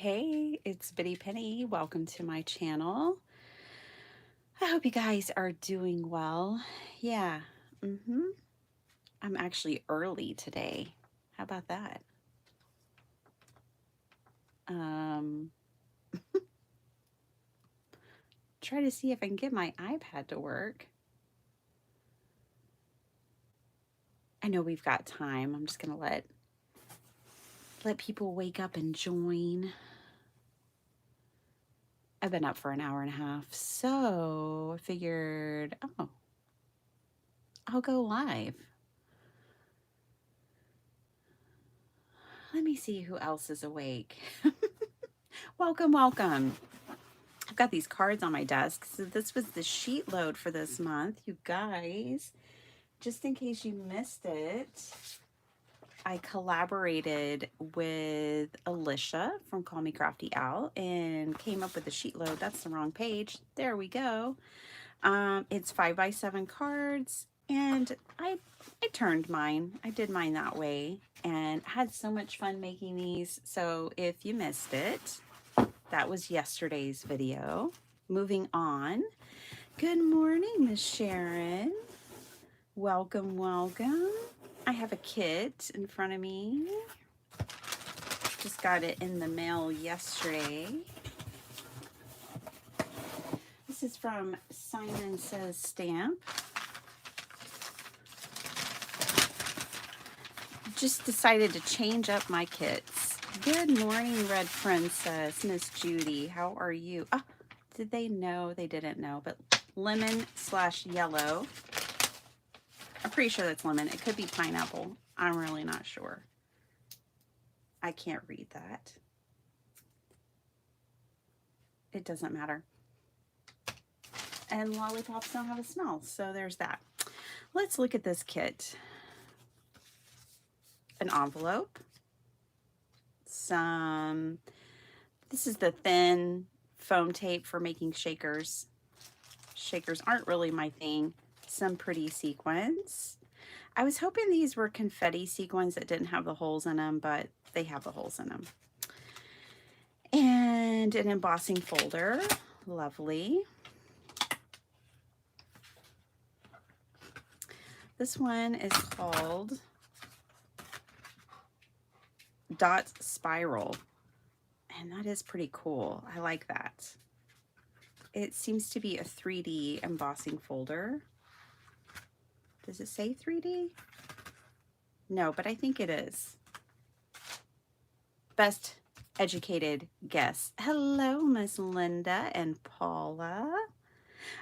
Hey, it's Bitty Penny. Welcome to my channel. I hope you guys are doing well. Yeah, I'm actually early today. How about that? Um, try to see if I can get my iPad to work. I know we've got time. I'm just gonna let people wake up and join. I've been up for an hour and a half, so I figured, oh, I'll go live. Let me see who else is awake. Welcome, welcome. I've got these cards on my desk. So this was the sheet load for this month. You guys, just in case you missed it, I collaborated with Alicia from Call Me Crafty Owl and came up with the sheet load. That's the wrong page. There we go. It's 5x7 cards, and I turned mine. I did mine that way and had so much fun making these. So if you missed it, that was yesterday's video. Moving on. Good morning, Miss Sharon. Welcome, welcome. I have a kit in front of me. Just got it in the mail yesterday. This is from Simon Says Stamp. Just decided to change up my kits. Good morning, Red Princess, Miss Judy. How are you? Oh, did they know? They didn't know, but lemon/yellow. I'm pretty sure that's lemon. It could be pineapple. I'm really not sure. I can't read that. It doesn't matter. And lollipops don't have a smell, so there's that. Let's look at this kit. An envelope. This is the thin foam tape for making shakers. Shakers aren't really my thing. Some pretty sequins. I was hoping these were confetti sequins that didn't have the holes in them, but they have the holes in them. And an embossing folder. Lovely. This one is called Dot Spiral, and that is pretty cool. I like that. It seems to be a 3D embossing folder. Does it say 3D? No, but I think it is. Best educated guess. Hello, Miss Linda and Paula.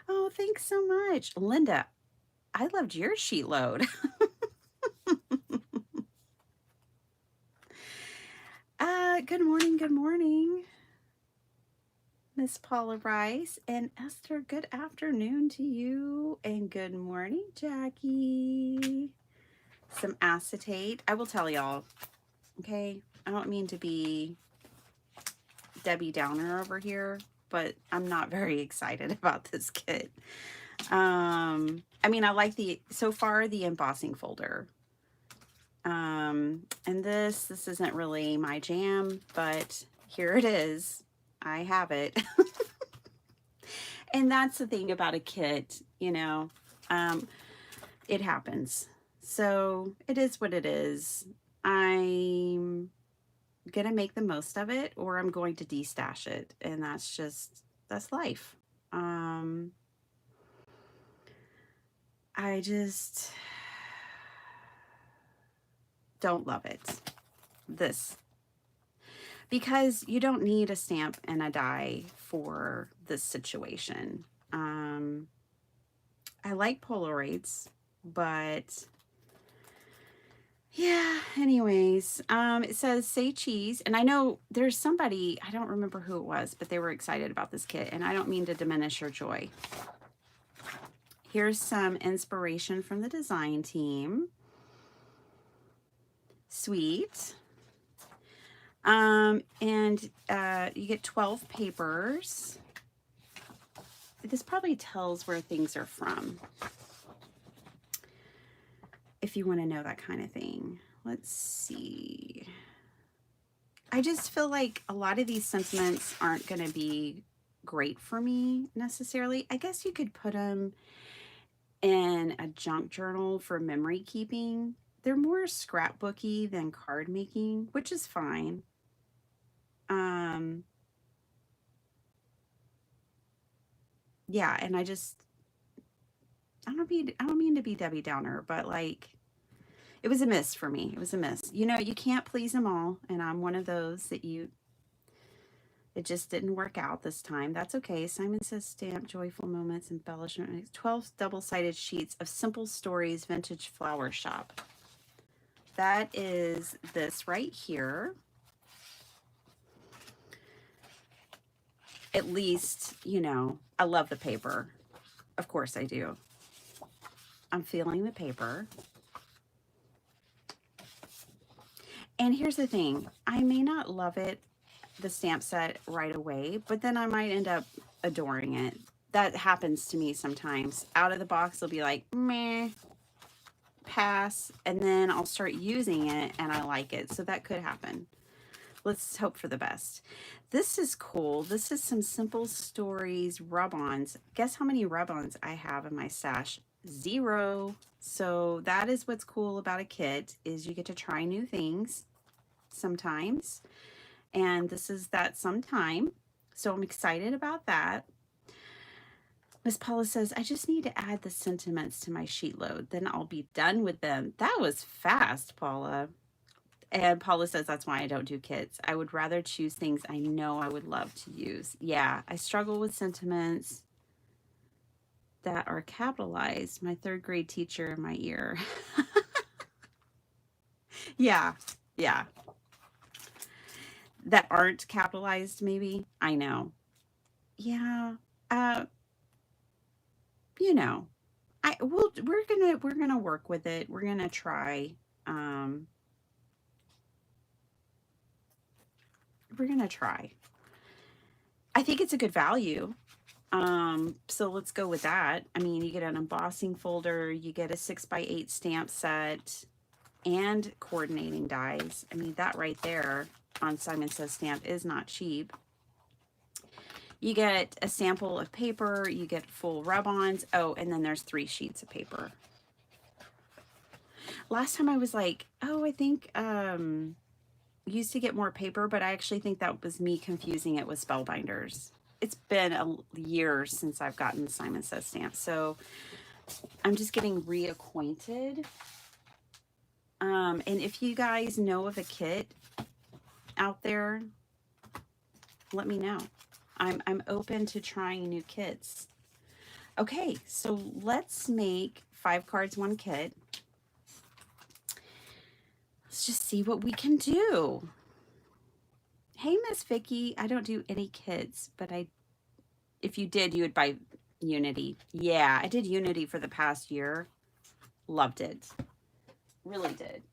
Oh, thanks so much. Linda, I loved your sheet load. Good morning, good morning. Miss Paula Rice and Esther, good afternoon to you. And good morning, Jackie. Some acetate. I will tell y'all, okay? I don't mean to be Debbie Downer over here, but I'm not very excited about this kit. I mean, I like so far the embossing folder. And this isn't really my jam, but here it is. I have it. And that's the thing about a kit, you know, it happens. So it is what it is. I'm gonna make the most of it, or I'm going to destash it, and that's life. I just don't love it. Because you don't need a stamp and a die for this situation. I like Polaroids, but yeah, anyways, it says say cheese, and I know there's somebody, I don't remember who it was, but they were excited about this kit, and I don't mean to diminish your joy. Here's some inspiration from the design team. Sweet. And you get 12 papers. This probably tells where things are from, if you want to know that kind of thing. Let's see. I just feel like a lot of these sentiments aren't going to be great for me necessarily. I guess you could put them in a junk journal for memory keeping. They're more scrapbooky than card making, which is fine. Um, yeah, and I don't mean to be Debbie Downer, but like it was a miss for me. It was a miss. You know, you can't please them all, and I'm one of those that it just didn't work out this time. That's okay. Simon Says stamp, joyful moments, embellishment. 12 double-sided sheets of simple stories, vintage flower shop. That is this right here. At least, you know, I love the paper. Of course I do. I'm feeling the paper. And here's the thing. I may not love it, the stamp set right away, but then I might end up adoring it. That happens to me sometimes. Out of the box, it'll be like, meh, pass, and then I'll start using it and I like it. So that could happen. Let's hope for the best. This is cool. This is some Simple Stories rub-ons. Guess how many rub-ons I have in my stash? 0. So that is what's cool about a kit, is you get to try new things sometimes. And this is that sometime. So I'm excited about that. Miss Paula says, I just need to add the sentiments to my sheet load. Then I'll be done with them. That was fast, Paula. And Paula says, that's why I don't do kits. I would rather choose things I know I would love to use. Yeah, I struggle with sentiments that are capitalized. My 3rd grade teacher in my ear. Yeah, yeah. That aren't capitalized, maybe. I know. Yeah. Uh, you know, we're gonna work with it. We're gonna try. Um, we're gonna try. I think it's a good value. So let's go with that. I mean, you get an embossing folder, you get a 6x8 stamp set, and coordinating dies. I mean, that right there on Simon Says Stamp is not cheap. You get a sample of paper, you get full rub-ons. Oh, and then there's 3 sheets of paper. Last time I was like, oh, I think used to get more paper, but I actually think that was me confusing it with spellbinders. It's been a year since I've gotten the Simon Says stamp, so I'm just getting reacquainted. And if you guys know of a kit out there, let me know. I'm open to trying new kits. Okay, so let's make 5 cards, 1 kit. Let's just see what we can do. Hey, Miss Vicky, I don't do any kits, but if you did, you would buy Unity. Yeah, I did Unity for the past year. Loved it. Really did.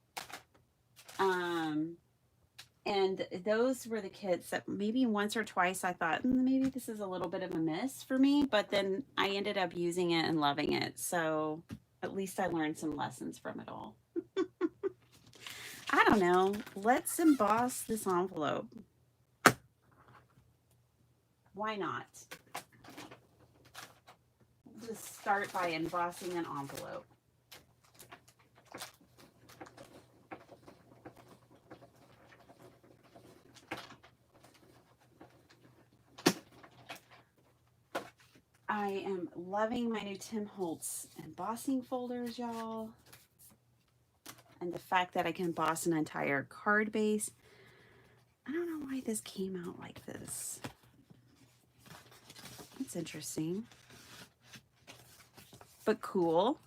And those were the kits that maybe once or twice I thought, maybe this is a little bit of a miss for me, but then I ended up using it and loving it. So at least I learned some lessons from it all. I don't know. Let's emboss this envelope. Why not? We'll just start by embossing an envelope. I am loving my new Tim Holtz embossing folders, y'all. And the fact that I can emboss an entire card base. I don't know why this came out like this. That's interesting. But cool.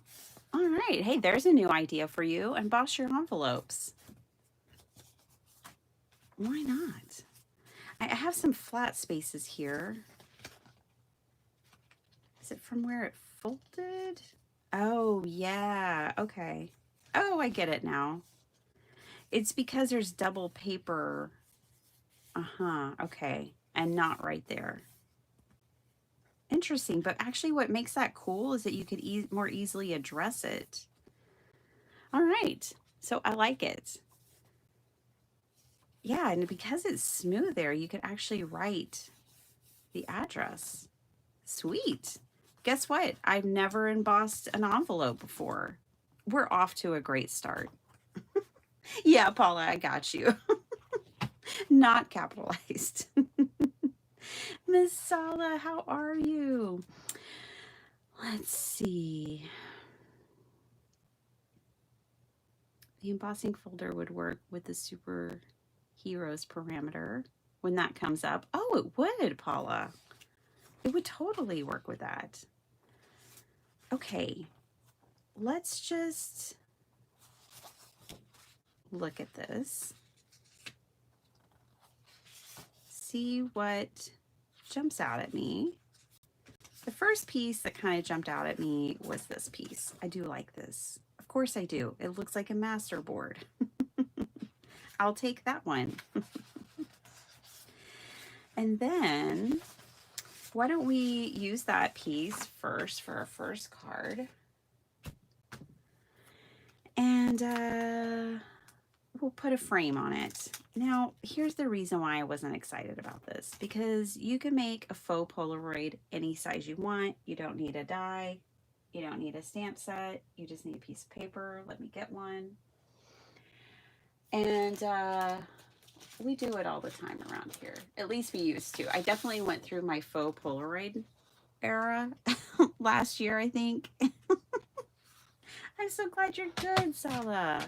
All right. Hey, there's a new idea for you. Emboss your envelopes. Why not? I have some flat spaces here. Is it from where it folded? Oh, yeah. Okay. Oh, I get it now. It's because there's double paper. Uh-huh. Okay. And not right there. Interesting. But actually what makes that cool is that you could more easily address it. All right. So I like it. Yeah, and because it's smooth there, you could actually write the address. Sweet. Guess what? I've never embossed an envelope before. We're off to a great start. Yeah, Paula, I got you. Not capitalized. Miss Sala, how are you? Let's see. The embossing folder would work with the superheroes parameter when that comes up. Oh, it would, Paula. It would totally work with that. Okay, let's just look at this. See what jumps out at me. The first piece that kind of jumped out at me was this piece. I do like this. Of course I do. It looks like a master board. I'll take that one. And then why don't we use that piece first for our first card? And we'll put a frame on it. Now, here's the reason why I wasn't excited about this. Because you can make a faux Polaroid any size you want. You don't need a die. You don't need a stamp set. You just need a piece of paper. Let me get one. And we do it all the time around here. At least we used to. I definitely went through my faux Polaroid era last year, I think. I'm so glad you're good, Sala.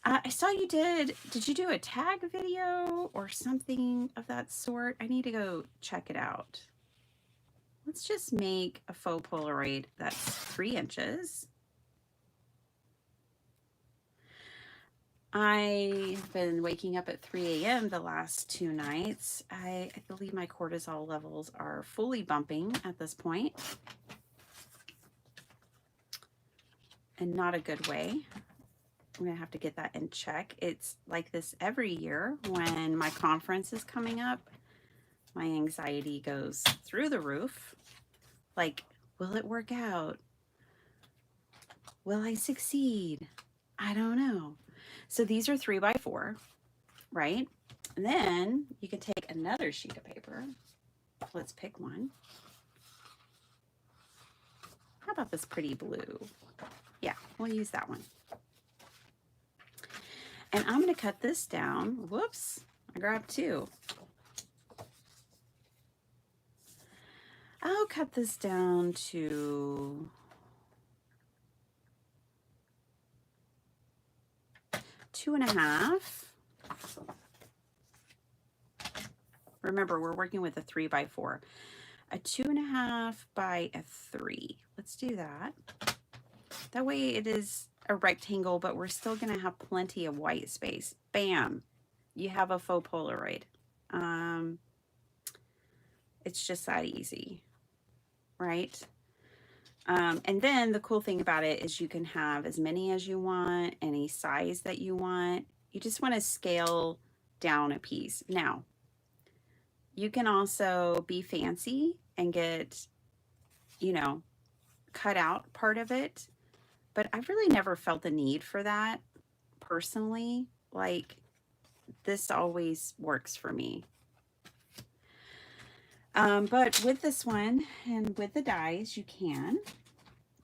I saw you did you do a tag video or something of that sort? I need to go check it out. Let's just make a faux Polaroid that's 3 inches. I've been waking up at 3 a.m. the last 2 nights. I believe my cortisol levels are fully bumping at this point. And not a good way. I'm going to have to get that in check. It's like this every year when my conference is coming up. My anxiety goes through the roof. Like, will it work out? Will I succeed? I don't know. So these are 3x4, right? And then you can take another sheet of paper. Let's pick one. How about this pretty blue? Yeah, we'll use that one. And I'm going to cut this down. Whoops, I grabbed 2. I'll cut this down to 2.5. Remember, we're working with a 3x4. A 2.5 by a 3. Let's do that. That way it is a rectangle, but we're still going to have plenty of white space. Bam! You have a faux Polaroid. It's just that easy, right? And then the cool thing about it is you can have as many as you want, any size that you want. You just want to scale down a piece. Now, you can also be fancy and get, you know, cut out part of it. But I've really never felt the need for that personally. Like, this always works for me. But with this one and with the dies, you can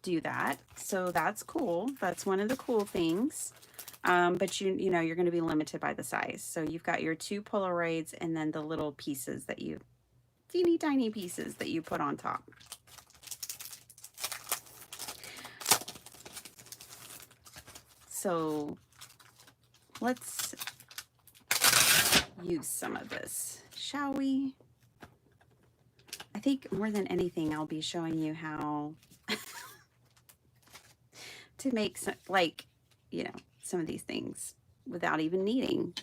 do that. So that's cool. That's one of the cool things. But you know, you're going to be limited by the size. So you've got your 2 Polaroids and then the little pieces that you, teeny tiny pieces that you put on top. So let's use some of this, shall we? I think more than anything, I'll be showing you how to make some, like, you know, some of these things without even needing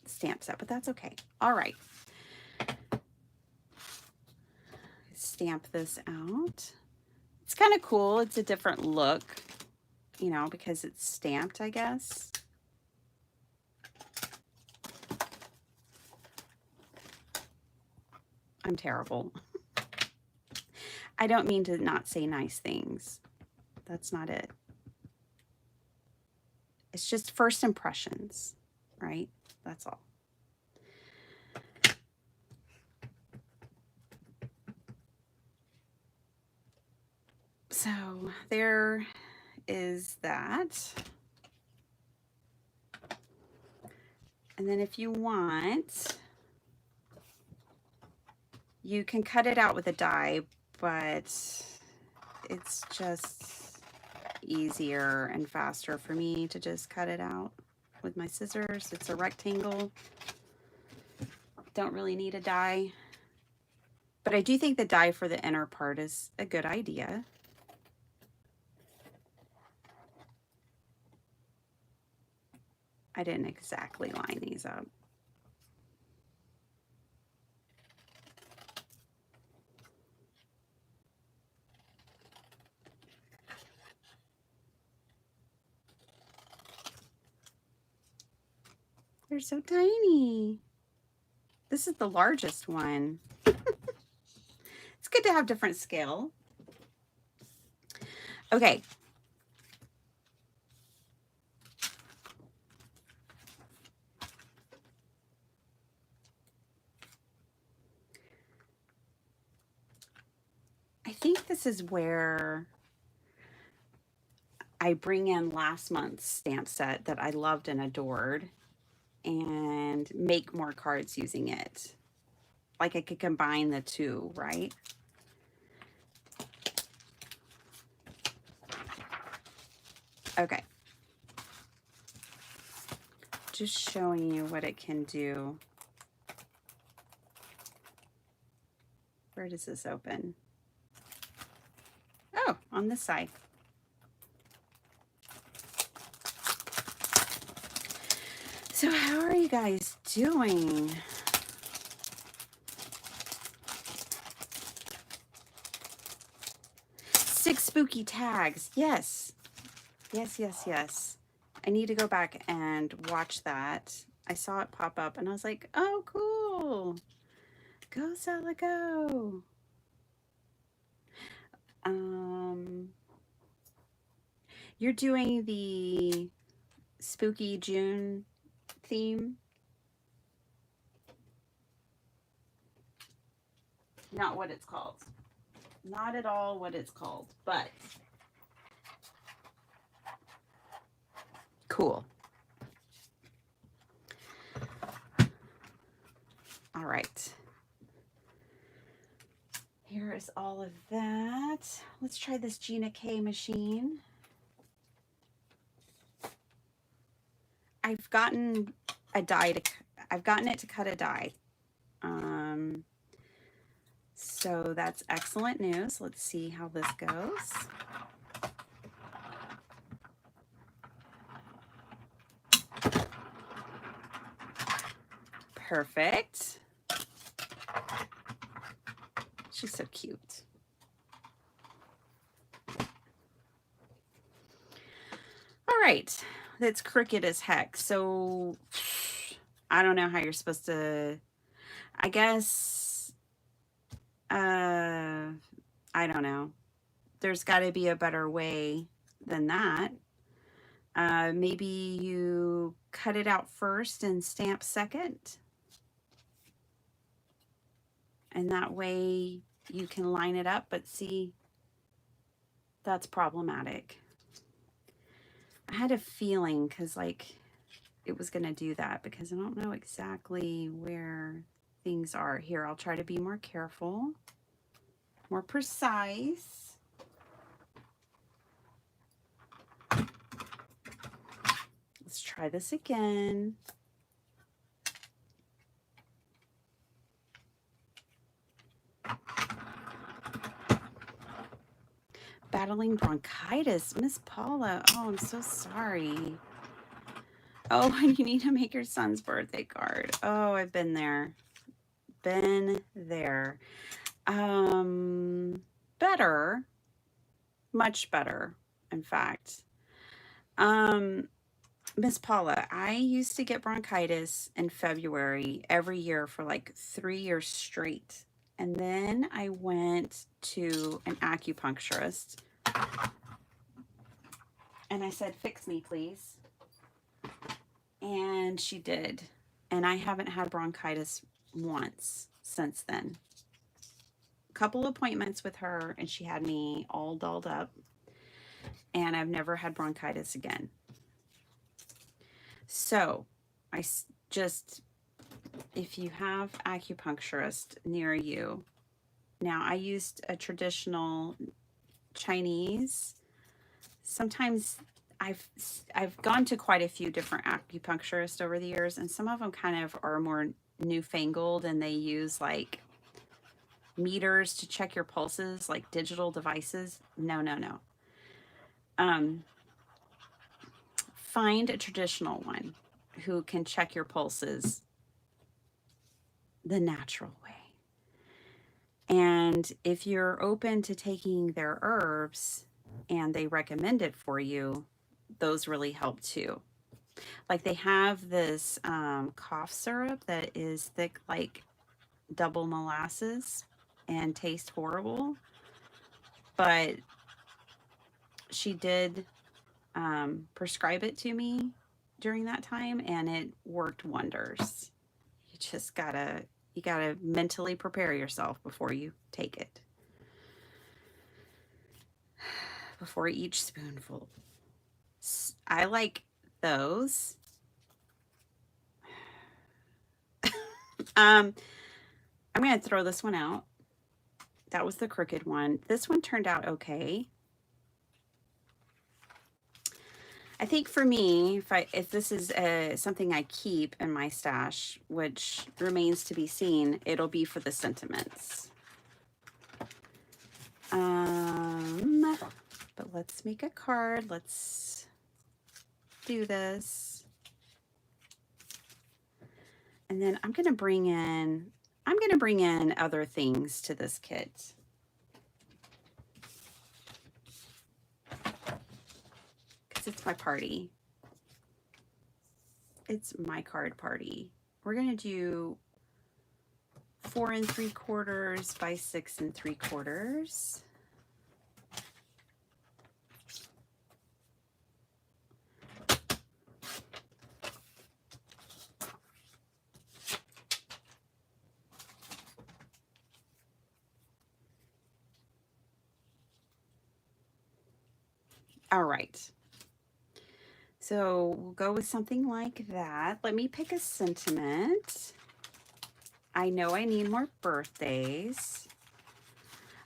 stamp set, but that's okay. All right. Stamp this out. It's kind of cool. It's a different look, you know, because it's stamped, I guess. I'm terrible. I don't mean to not say nice things. That's not it. It's just first impressions, right? That's all. So there is that. And then if you want, you can cut it out with a die, but it's just easier and faster for me to just cut it out with my scissors. It's a rectangle. Don't really need a die. But I do think the die for the inner part is a good idea. I didn't exactly line these up. They're so tiny. This is the largest one. It's good to have different scale. Okay. I think this is where I bring in last month's stamp set that I loved and adored and make more cards using it. Like I could combine the two, right? Okay. Just showing you what it can do. Where does this open? Oh, on this side. So how are you guys doing? Six spooky tags. Yes. Yes, yes, yes. I need to go back and watch that. I saw it pop up and I was like, oh, cool. Go, Sella, go. You're doing the spooky June theme? Not what it's called. Not at all what it's called, but cool. All right. Here is all of that. Let's try this Gina K machine. I've gotten a die to, I've gotten it to cut a die. So that's excellent news. Let's see how this goes. Perfect. She's so cute. All right, that's crooked as heck. So I don't know how you're supposed to, I guess, I don't know. There's got to be a better way than that. Maybe you cut it out first and stamp second. And that way you can line it up, but see, that's problematic. I had a feeling because like it was going to do that because I don't know exactly where things are. Here, I'll try to be more careful, more precise. Let's try this again. Battling bronchitis, Miss Paula. Oh, I'm so sorry. Oh, and you need to make your son's birthday card. Oh, I've been there. Been there. Better. Much better, in fact. Miss Paula, I used to get bronchitis in February every year for like 3 years straight. And then I went to an acupuncturist and I said, fix me, please. And she did. And I haven't had bronchitis once since then. Couple appointments with her and she had me all dolled up, and I've never had bronchitis again. So I just, if you have acupuncturist near you, now I used a traditional Chinese. Sometimes I've gone to quite a few different acupuncturists over the years, and some of them kind of are more newfangled and they use like meters to check your pulses, like digital devices. No, no, no. Find a traditional one who can check your pulses the natural way. And if you're open to taking their herbs and they recommend it for you, those really help too. Like they have this cough syrup that is thick like double molasses and tastes horrible, but she did prescribe it to me during that time and it worked wonders. You just gotta mentally prepare yourself before you take it, before each spoonful. I like those. I'm gonna throw this one out. That was the crooked one. This one turned out okay. I think for me, if this is something I keep in my stash, which remains to be seen, it'll be for the sentiments. But let's make a card. Let's do this. And then I'm going to bring in other things to this kit. Because it's my party. It's my card party. We're going to do 4 3/4 by 6 3/4. All right. So we'll go with something like that. Let me pick a sentiment. I know I need more birthdays.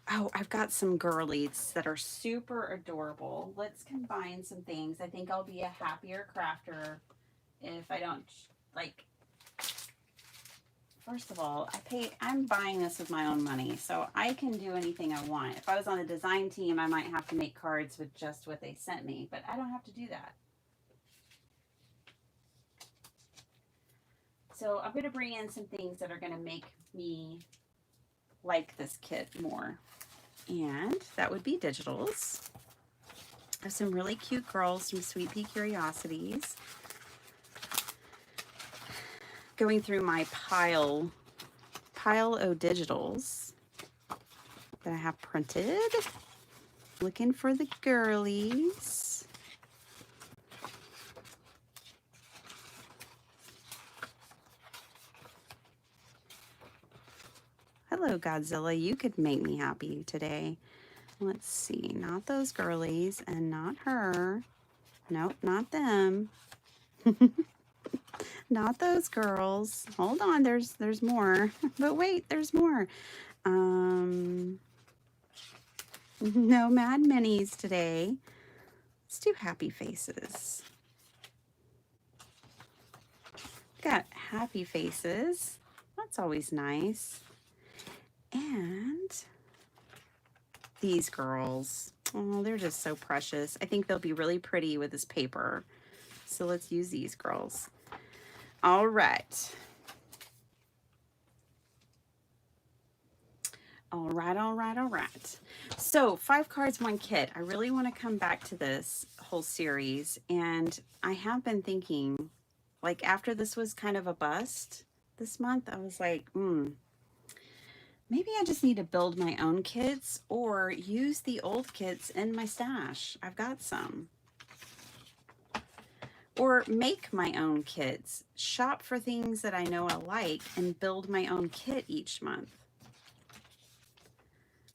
Oh, I've got some girlies that are super adorable. Let's combine some things. I think I'll be a happier crafter if I don't, like, first of all, I'm buying this with my own money, so I can do anything I want. If I was on a design team, I might have to make cards with just what they sent me, but I don't have to do that. So I'm going to bring in some things that are going to make me like this kit more. And that would be digitals. I have some really cute girls from Sweet Pea Curiosities. Going through my pile of digitals that I have printed. Looking for the girlies. Hello, Godzilla. You could make me happy today. Let's see. Not those girlies and not her. Nope, not them. Not those girls. Hold on, there's more. But wait, there's more. No mad minis today. Let's do happy faces. Got happy faces. That's always nice. And these girls. Oh, they're just so precious. I think they'll be really pretty with this paper. So let's use these girls. All right. All right. So 5 cards, 1 kit. I really want to come back to this whole series. And I have been thinking, like after this was kind of a bust this month, I was like, maybe I just need to build my own kits or use the old kits in my stash. I've got some. or make my own kits, shop for things that I know I like, and build my own kit each month.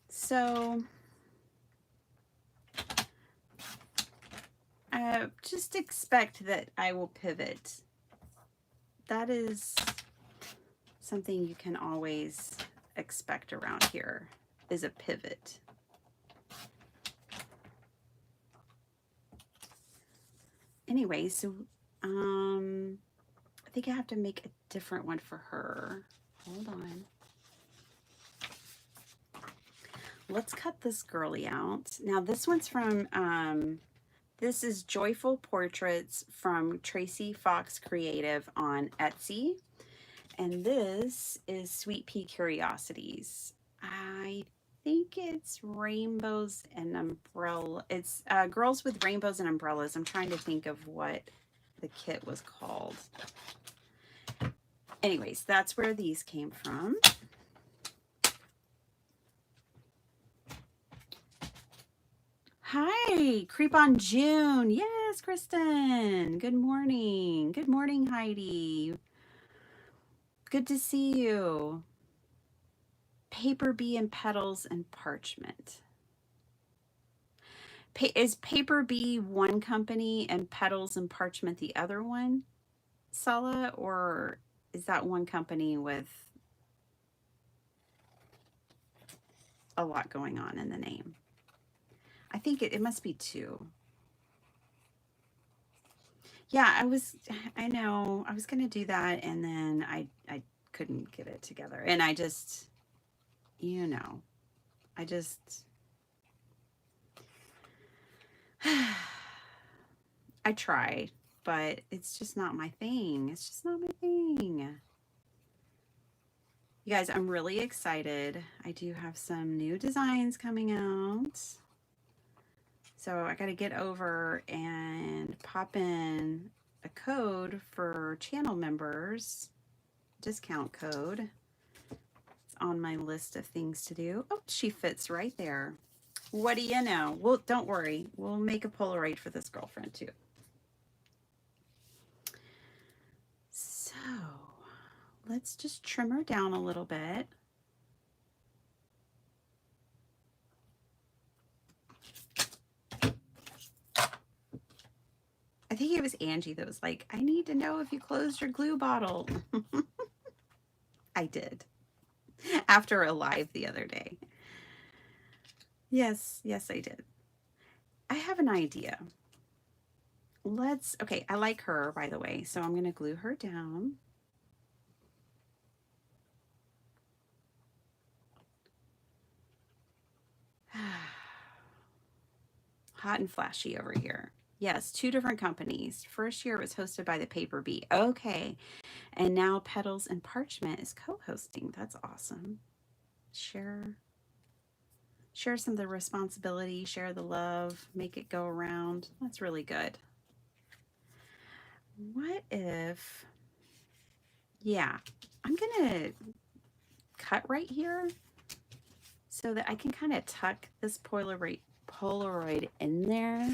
So just expect that I will pivot. That is something you can always expect around here, is a pivot. Anyway, so I think I have to make a different one for her. Hold on. Let's cut this girly out. Now this one's from, this is Joyful Portraits from Tracy Fox Creative on Etsy. And this is Sweet Pea Curiosities. I think it's rainbows and umbrella. It's girls with rainbows and umbrellas. I'm trying to think of what the kit was called. Anyways, that's where these came from. Hi, Creep on June. Yes, Kristen. Good morning. Good morning, Heidi. Good to see you. Paper Bee and Petals and Parchment. Is Paper Bee one company and Petals and Parchment the other one, Sala? Or is that one company with a lot going on in the name? I think it must be two. Yeah, I know, I was going to do that, and then I couldn't get it together. And I just, you know, I just, I try, but it's just not my thing. It's just not my thing. You guys, I'm really excited. I do have some new designs coming out. So I got to get over and pop in a code for channel members, discount code. It's on my list of things to do. Oh, she fits right there. What do you know? Well, don't worry. We'll make a Polaroid for this girlfriend too. So let's just trim her down a little bit. I think it was Angie that was like, I need to know if you closed your glue bottle. I did. After a live the other day. Yes, I did. I have an idea. Okay, I like her, by the way, so I'm going to glue her down. Hot and flashy over here. Yes, two different companies. First year it was hosted by the Paper Bee. Okay. And now Petals and Parchment is co-hosting. That's awesome. Share some of the responsibility, share the love, make it go around. That's really good. What if, yeah, I'm going to cut right here so that I can kind of tuck this Polaroid in there.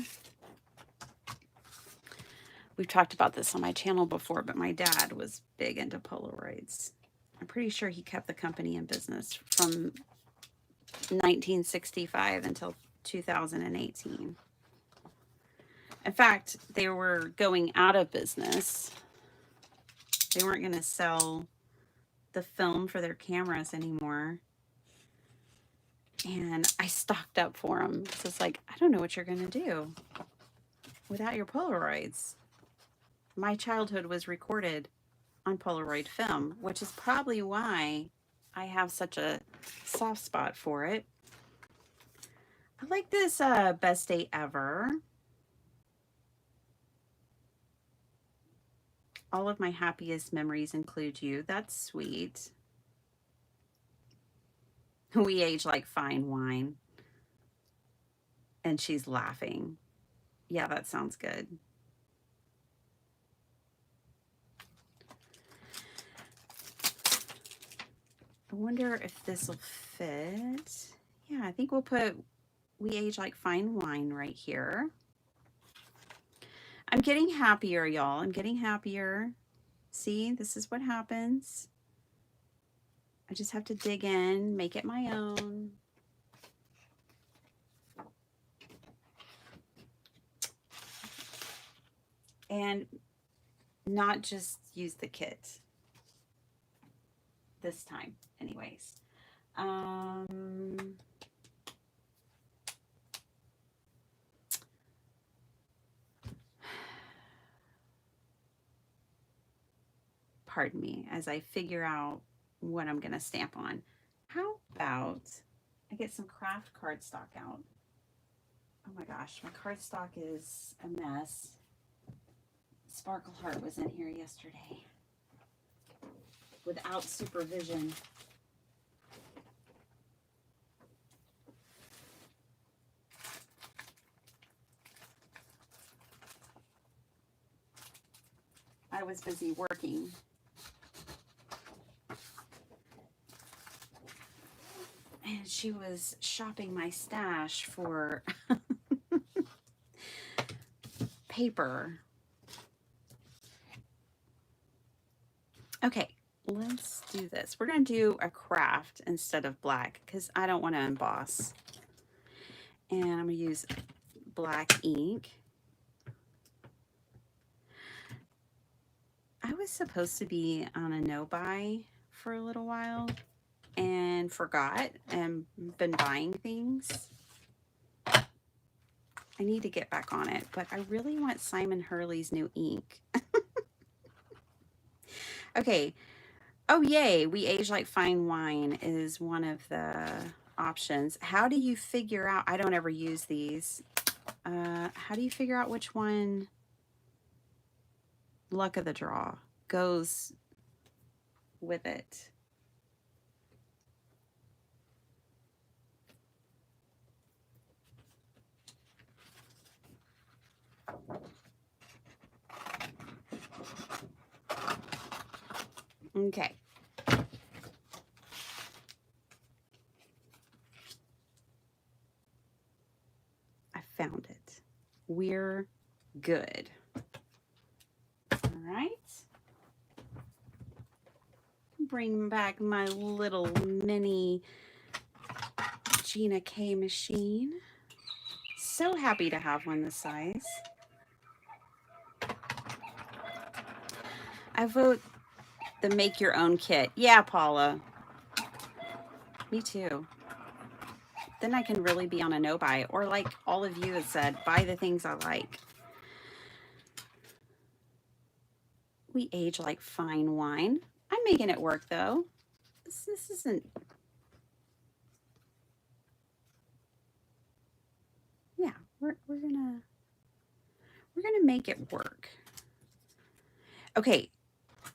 We've talked about this on my channel before, but my dad was big into Polaroids. I'm pretty sure he kept the company in business from 1965 until 2018. In fact, they were going out of business. They weren't going to sell the film for their cameras anymore. And I stocked up for them. So it's like, I don't know what you're going to do without your Polaroids. My childhood was recorded on Polaroid film, which is probably why I have such a soft spot for it. I like this Best Day Ever. All of my happiest memories include you. That's sweet. We age like fine wine. And she's laughing. Yeah, that sounds good. I wonder if this will fit. Yeah, I think we'll put We Age Like Fine Wine right here. I'm getting happier, y'all. I'm getting happier. See, this is what happens. I just have to dig in, make it my own. And not just use the kit. This time, anyways. Pardon me, as I figure out what I'm going to stamp on. How about I get some craft cardstock out? Oh my gosh, my cardstock is a mess. Sparkle Heart was in here yesterday without supervision. I was busy working. And she was shopping my stash for paper. Okay, let's do this. We're going to do a craft instead of black because I don't want to emboss. And I'm going to use black ink. I was supposed to be on a no-buy for a little while and forgot and been buying things. I need to get back on it, but I really want Simon Hurley's new ink. Okay. Oh, yay. We age like fine wine is one of the options. How do you figure out? I don't ever use these. How do you figure out which one, luck of the draw, goes with it? Okay. I found it. We're good. All right. Bring back my little mini Gina K machine. So happy to have one this size. I vote the make your own kit. Yeah, Paula. Me too. Then I can really be on a no buy, or like all of you have said, buy the things I like. We age like fine wine. I'm making it work though. This isn't. Yeah, we're gonna make it work. Okay,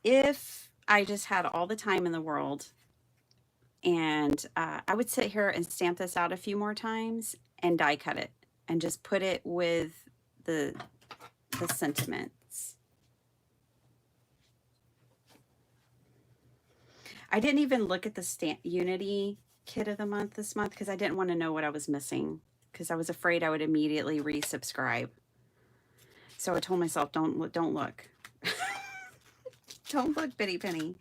if I just had all the time in the world, and I would sit here and stamp this out a few more times and die cut it and just put it with the sentiments. I didn't even look at the stamp Unity kit of the month this month because I didn't want to know what I was missing because I was afraid I would immediately resubscribe. So I told myself, don't look. Don't look, Bitty Penny.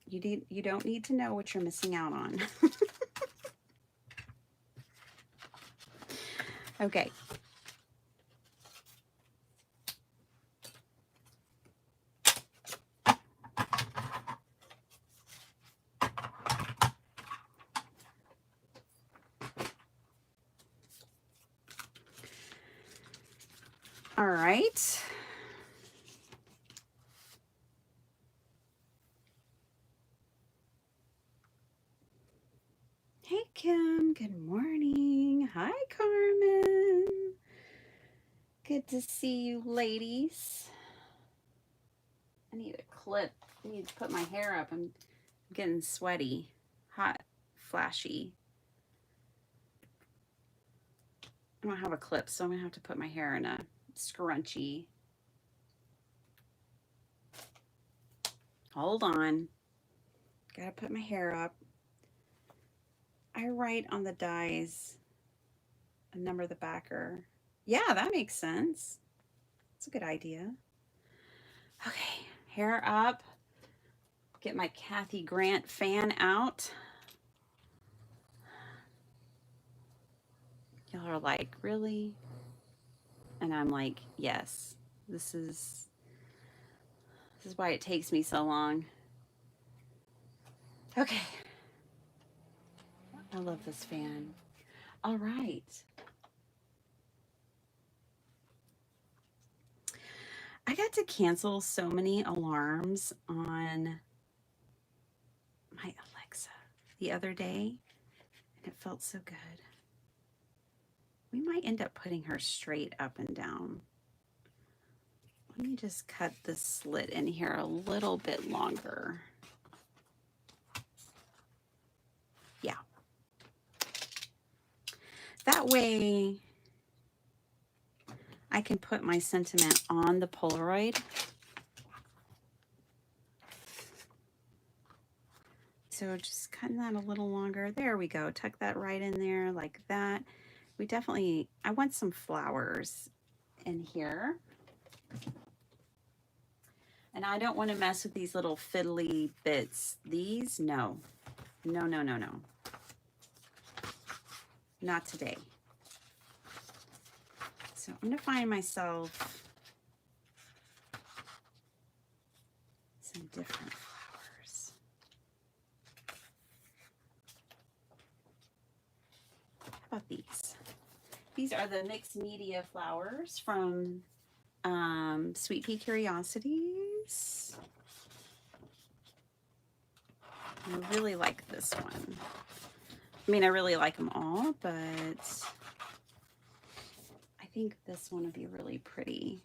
You don't need to know what you're missing out on. Okay. All right. Hey, Kim. Good morning. Hi, Carmen. Good to see you, ladies. I need a clip. I need to put my hair up. I'm getting sweaty, hot, flashy. I don't have a clip, so I'm going to have to put my hair in a scrunchie. Hold on. Gotta put my hair up. I write on the dies a number of the backer. Yeah, that makes sense. It's a good idea. Okay, hair up. Get my Kathy Grant fan out. Y'all are like, really? And I'm like, yes. This is why it takes me so long. Okay. I love this fan. All right. I got to cancel so many alarms on my Alexa the other day, and it felt so good. We might end up putting her straight up and down. Let me just cut this slit in here a little bit longer. Yeah. That way I can put my sentiment on the Polaroid. So just cutting that a little longer. There we go. Tuck that right in there like that. We definitely, I want some flowers in here. And I don't want to mess with these little fiddly bits. These, no. No, no, no, no. Not today. So I'm going to find myself some different flowers. How about these? These are the mixed media flowers from Sweet Pea Curiosities. I really like this one. I mean, I really like them all, but I think this one would be really pretty.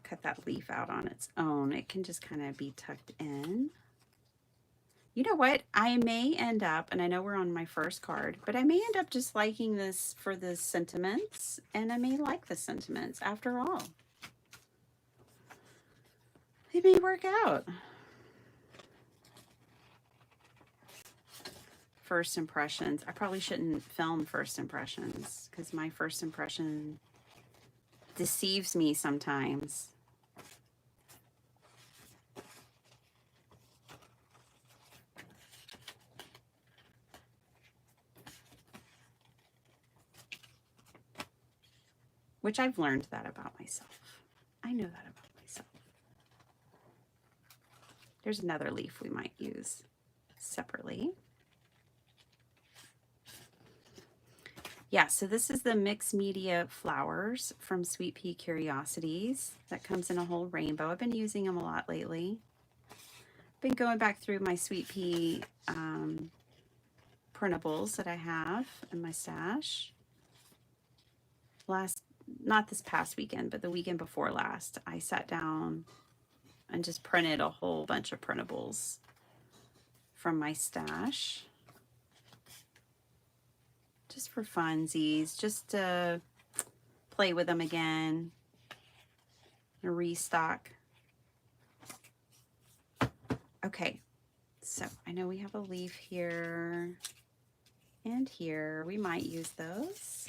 Cut that leaf out on its own. It can just kind of be tucked in. You know what? I may end up, and I know we're on my first card, but I may end up just liking this for the sentiments, and I may like the sentiments after all. It may work out. First impressions. I probably shouldn't film first impressions because my first impression deceives me sometimes. Which I've learned that about myself. I know that about myself. There's another leaf we might use separately. Yeah, so this is the mixed media flowers from Sweet Pea Curiosities. That comes in a whole rainbow. I've been using them a lot lately. Been going back through my Sweet Pea printables that I have in my stash. Not this past weekend, but the weekend before last, I sat down and just printed a whole bunch of printables from my stash. Just for funsies, just to play with them again, restock. Okay, so I know we have a leaf here and here. We might use those.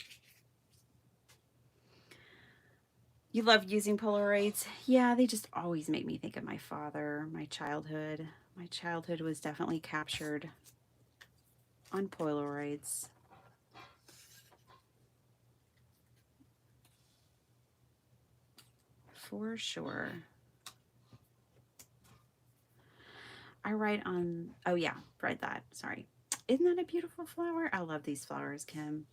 You love using Polaroids? Yeah, they just always make me think of my father, my childhood. My childhood was definitely captured on Polaroids. For sure. I write on, oh yeah, read that, sorry. Isn't that a beautiful flower? I love these flowers, Kim.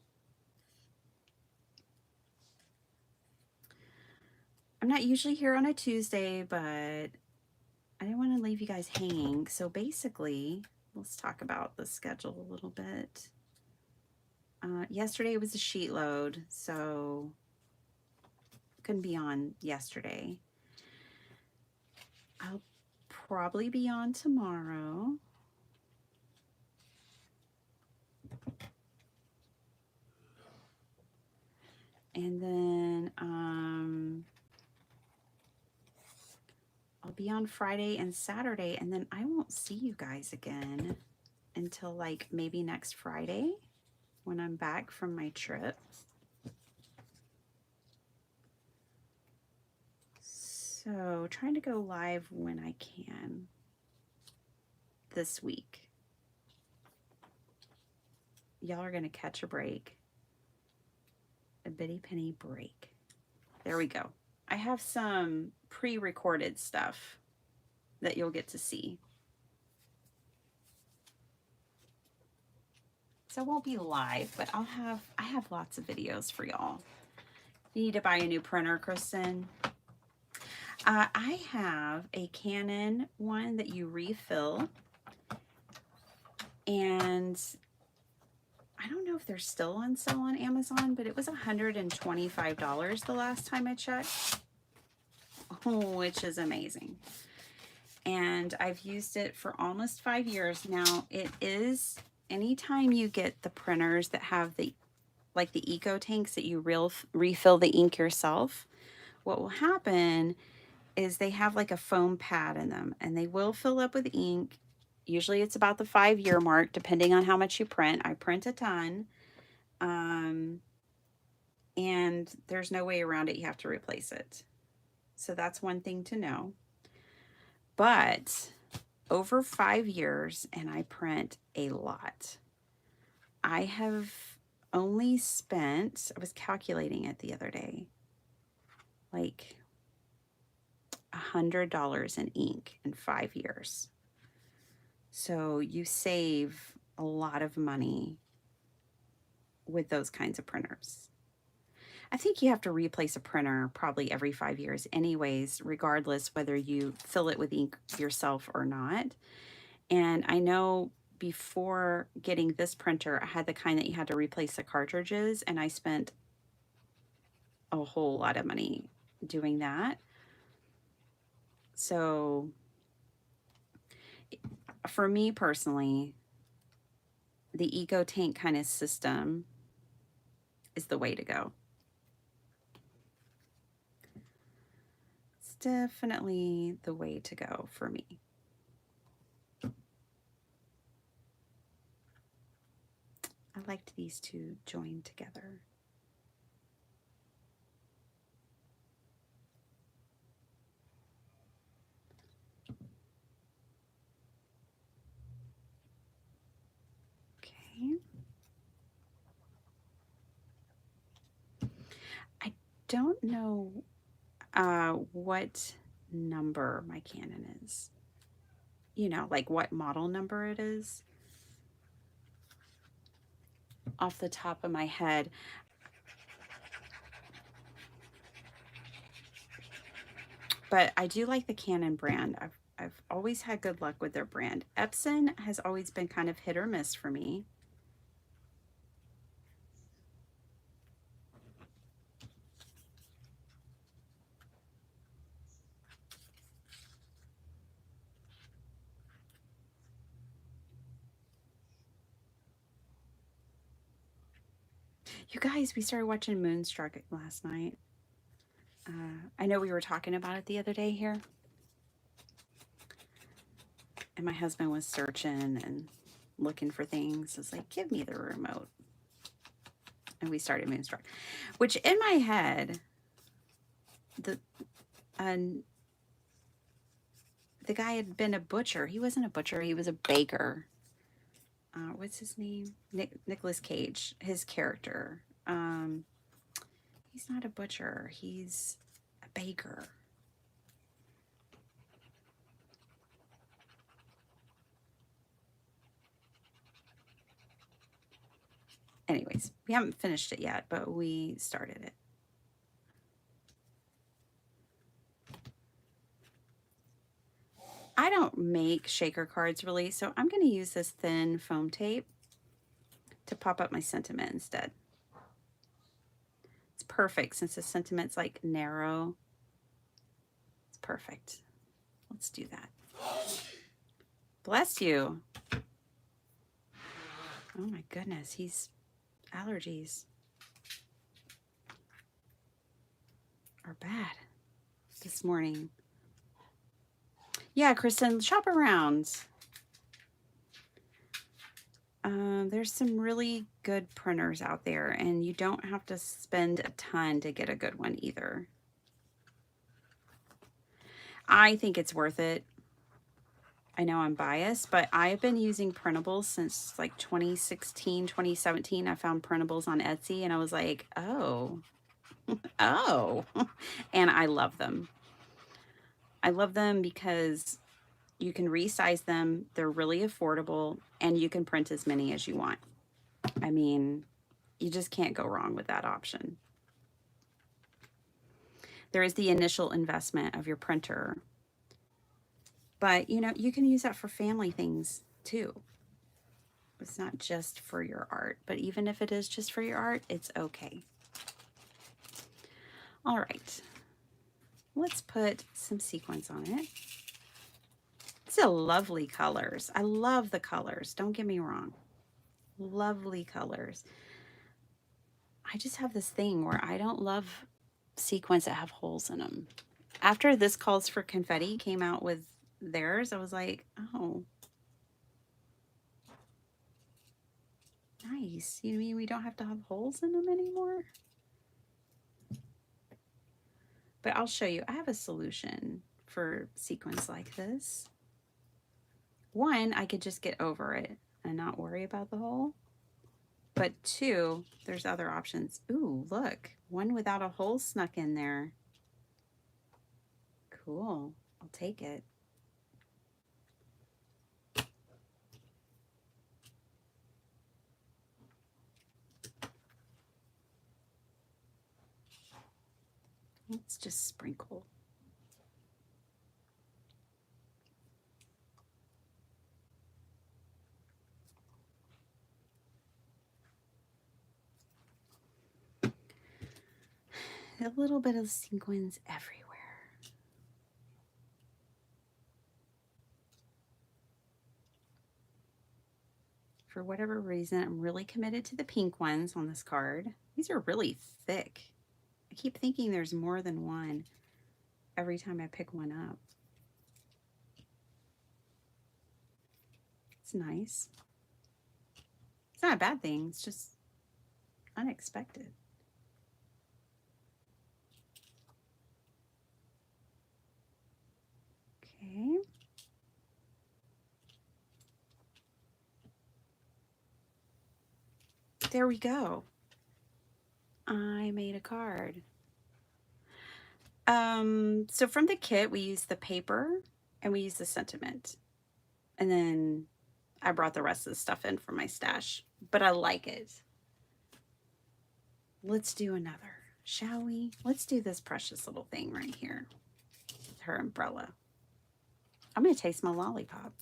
I'm not usually here on a Tuesday, but I didn't want to leave you guys hanging. So basically, let's talk about the schedule a little bit. Yesterday was a sheet load, so couldn't be on yesterday. I'll probably be on tomorrow. And then I'll be on Friday and Saturday, and then I won't see you guys again until like maybe next Friday when I'm back from my trip. So trying to go live when I can this week. Y'all are going to catch a break. A bitty penny break. There we go. I have some pre-recorded stuff that you'll get to see. So it won't be live, but I have lots of videos for y'all. You need to buy a new printer, Kristen. I have a Canon one that you refill, and I don't know if they're still on sale on Amazon, but it was $125 the last time I checked, which is amazing. And I've used it for almost 5 years now. It is, anytime you get the printers that have the, like the eco tanks that you refill the ink yourself, what will happen is they have like a foam pad in them, and they will fill up with ink. Usually it's about the 5-year mark, depending on how much you print. I print a ton. And there's no way around it. You have to replace it. So that's one thing to know. But over 5 years, and I print a lot, I have only spent, I was calculating it the other day, like $100 in ink in 5 years. So you save a lot of money with those kinds of printers. I think you have to replace a printer probably every 5 years anyways, regardless whether you fill it with ink yourself or not. And I know before getting this printer, I had the kind that you had to replace the cartridges, and I spent a whole lot of money doing that. So for me personally, the eco tank kind of system is the way to go. It's definitely the way to go for me. I liked these two joined together. Okay. I don't know what number my Canon is. You know, like what model number it is. Off the top of my head. But I do like the Canon brand. I've always had good luck with their brand. Epson has always been kind of hit or miss for me. You guys, we started watching Moonstruck last night. I know we were talking about it the other day here. And my husband was searching and looking for things. I was like, give me the remote. And we started Moonstruck. Which in my head, the guy had been a butcher. He wasn't a butcher. He was a baker. What's his name? Nicolas Cage, his character. He's not a butcher. He's a baker. Anyways, we haven't finished it yet, but we started it. I don't make shaker cards really, so I'm going to use this thin foam tape to pop up my sentiment instead. It's perfect since the sentiment's like narrow. It's perfect. Let's do that. Bless you. Oh my goodness, he's allergies are bad this morning. Yeah, Kristen, shop around. There's some really good printers out there, and you don't have to spend a ton to get a good one either. I think it's worth it. I know I'm biased, but I've been using printables since like 2016, 2017. I found printables on Etsy and I was like, oh, oh, and I love them. I love them because you can resize them, they're really affordable, and you can print as many as you want. I mean, you just can't go wrong with that option. There is the initial investment of your printer, but you know, you can use that for family things too. It's not just for your art, but even if it is just for your art, it's okay. All right, let's put some sequins on it. These are lovely colors. I love the colors. Don't get me wrong. Lovely colors. I just have this thing where I don't love sequins that have holes in them. After This Calls for Confetti came out with theirs, I was like, oh, nice. You mean we don't have to have holes in them anymore? But I'll show you. I have a solution for sequins like this. One, I could just get over it and not worry about the hole. But two, there's other options. Ooh, look, one without a hole snuck in there. Cool, I'll take it. Let's just sprinkle. A little bit of sequins everywhere. For whatever reason, I'm really committed to the pink ones on this card. These are really thick. I keep thinking there's more than one every time I pick one up. It's nice. It's not a bad thing. It's just unexpected. Okay. There we go. I made a card. So from the kit, we use the paper and we use the sentiment. And then I brought the rest of the stuff in from my stash, but I like it. Let's do another, shall we? Let's do this precious little thing right here. Her umbrella. I'm going to taste my lollipop.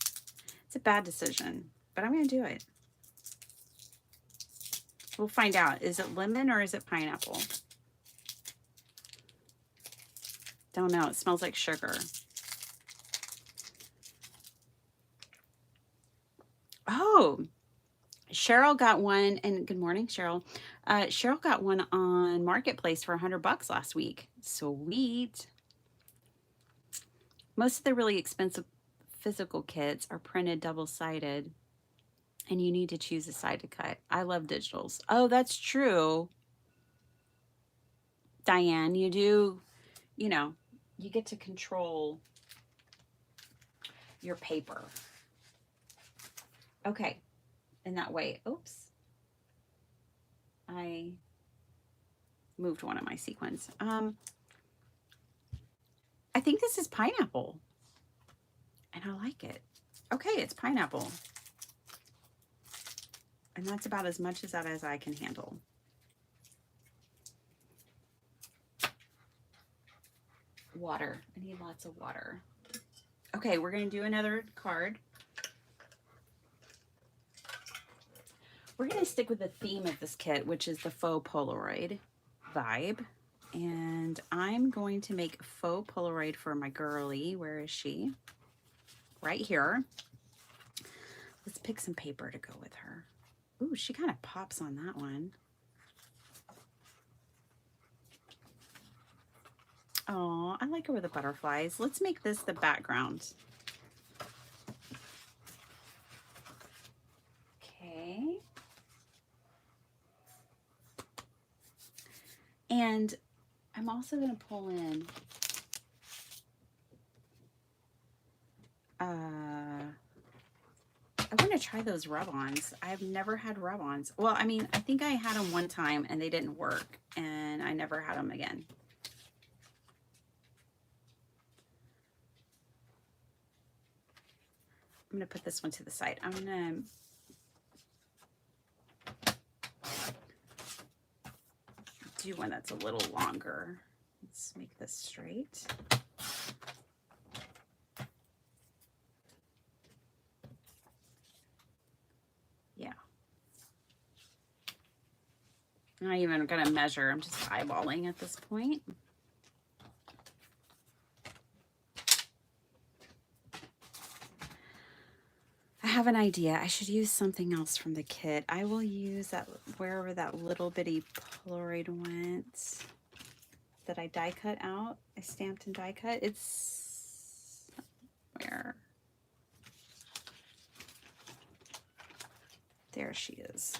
It's a bad decision, but I'm going to do it. We'll find out. Is it lemon or is it pineapple? Don't know. It smells like sugar. Oh, Cheryl got one, and good morning, Cheryl. Cheryl got one on Marketplace for $100 last week. Sweet. Most of the really expensive physical kits are printed double-sided, and you need to choose a side to cut. I love digitals. Oh, that's true. Diane, you do, you know, you get to control your paper. Okay, in that way. Oops. I moved one of my sequins. I think this is pineapple, and I like it. Okay, it's pineapple. And that's about as much as that as I can handle. Water. I need lots of water. Okay, we're going to do another card. We're going to stick with the theme of this kit, which is the faux Polaroid vibe. And I'm going to make faux Polaroid for my girly. Where is she? Right here. Let's pick some paper to go with her. Ooh, she kind of pops on that one. Oh, I like her with the butterflies. Let's make this the background. And I'm also going to pull in I want to try those rub-ons. I've never had rub-ons. Well, I mean, I think I had them one time and they didn't work, and I never had them again. I'm going to put this one to the side. I'm going to do one that's a little longer. Let's make this straight. Yeah. I'm not even going to measure. I'm just eyeballing at this point. I have an idea. I should use something else from the kit. I will use that wherever that little bitty Polaroid went that I die cut out. I stamped and die cut. It's where? There she is.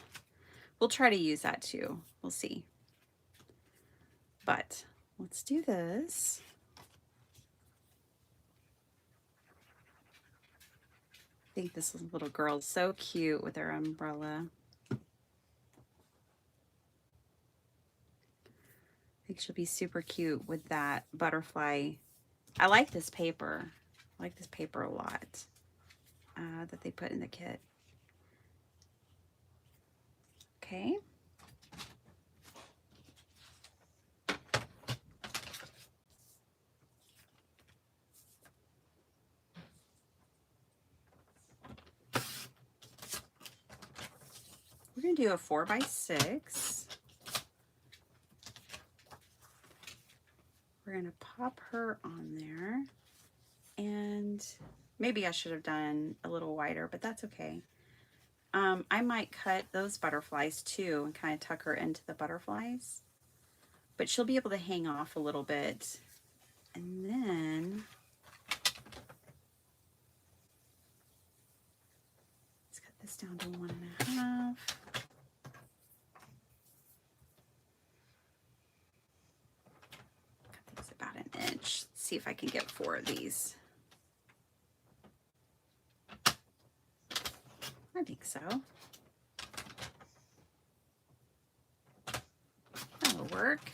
We'll try to use that too. We'll see. But let's do this. I think this little girl is so cute with her umbrella. I think she'll be super cute with that butterfly. I like this paper. I like this paper a lot that they put in the kit. Okay. We're going to do a 4x6. We're going to pop her on there. And maybe I should have done a little wider, but that's okay. I might cut those butterflies too and kind of tuck her into the butterflies. But she'll be able to hang off a little bit. And then let's cut this down to 1.5. Cut these about an inch. Let's see if I can get 4 of these. I think so. That'll work.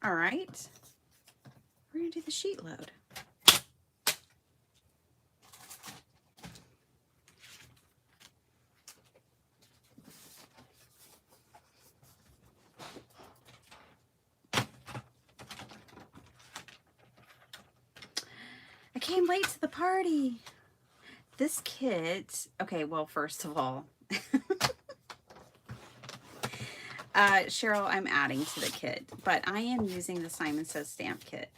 All right. We're going to do the sheet load. I came late to the party. This kit, okay, well, first of all, Cheryl, I'm adding to the kit, but I am using the Simon Says stamp kit.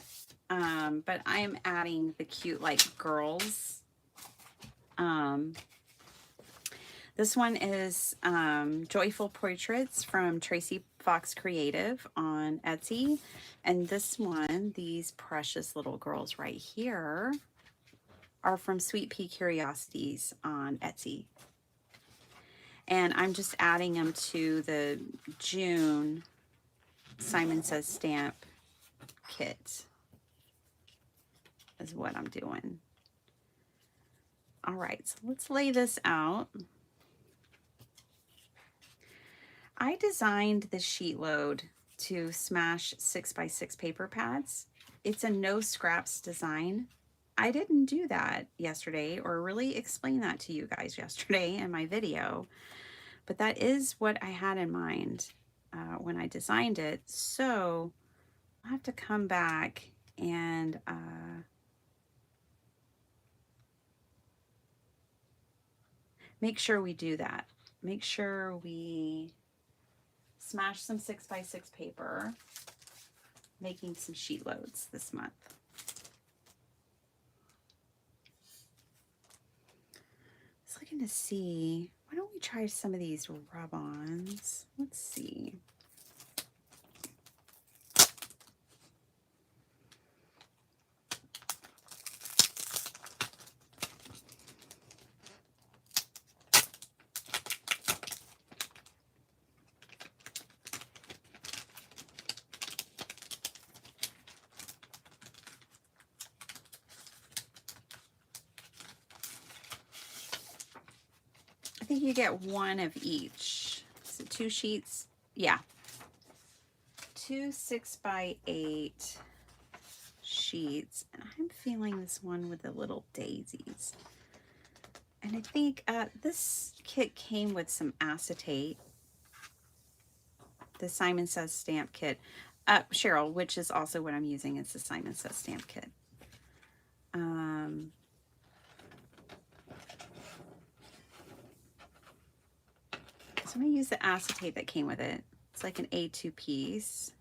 But I am adding the cute, like, girls. This one is Joyful Portraits from Tracy Fox Creative on Etsy. And this one, these precious little girls right here, are from Sweet Pea Curiosities on Etsy. And I'm just adding them to the June Simon Says stamp kit is what I'm doing. All right, so let's lay this out. I designed the sheet load to smash 6x6 paper pads. It's a no scraps design. I didn't do that yesterday or really explain that to you guys yesterday in my video, but that is what I had in mind when I designed it. So I'll have to come back and make sure we do that. Make sure we smash some 6x6 paper, making some sheet loads this month. I was looking to see, why don't we try some of these rub-ons? Let's see. I think you get one of each. So 2 sheets. Yeah. 2 6x8 sheets. And I'm feeling this one with the little daisies. And I think this kit came with some acetate. The Simon Says stamp kit. Cheryl, which is also what I'm using, is the Simon Says stamp kit. So I'm going to use the acetate that came with it. It's like an A2 piece.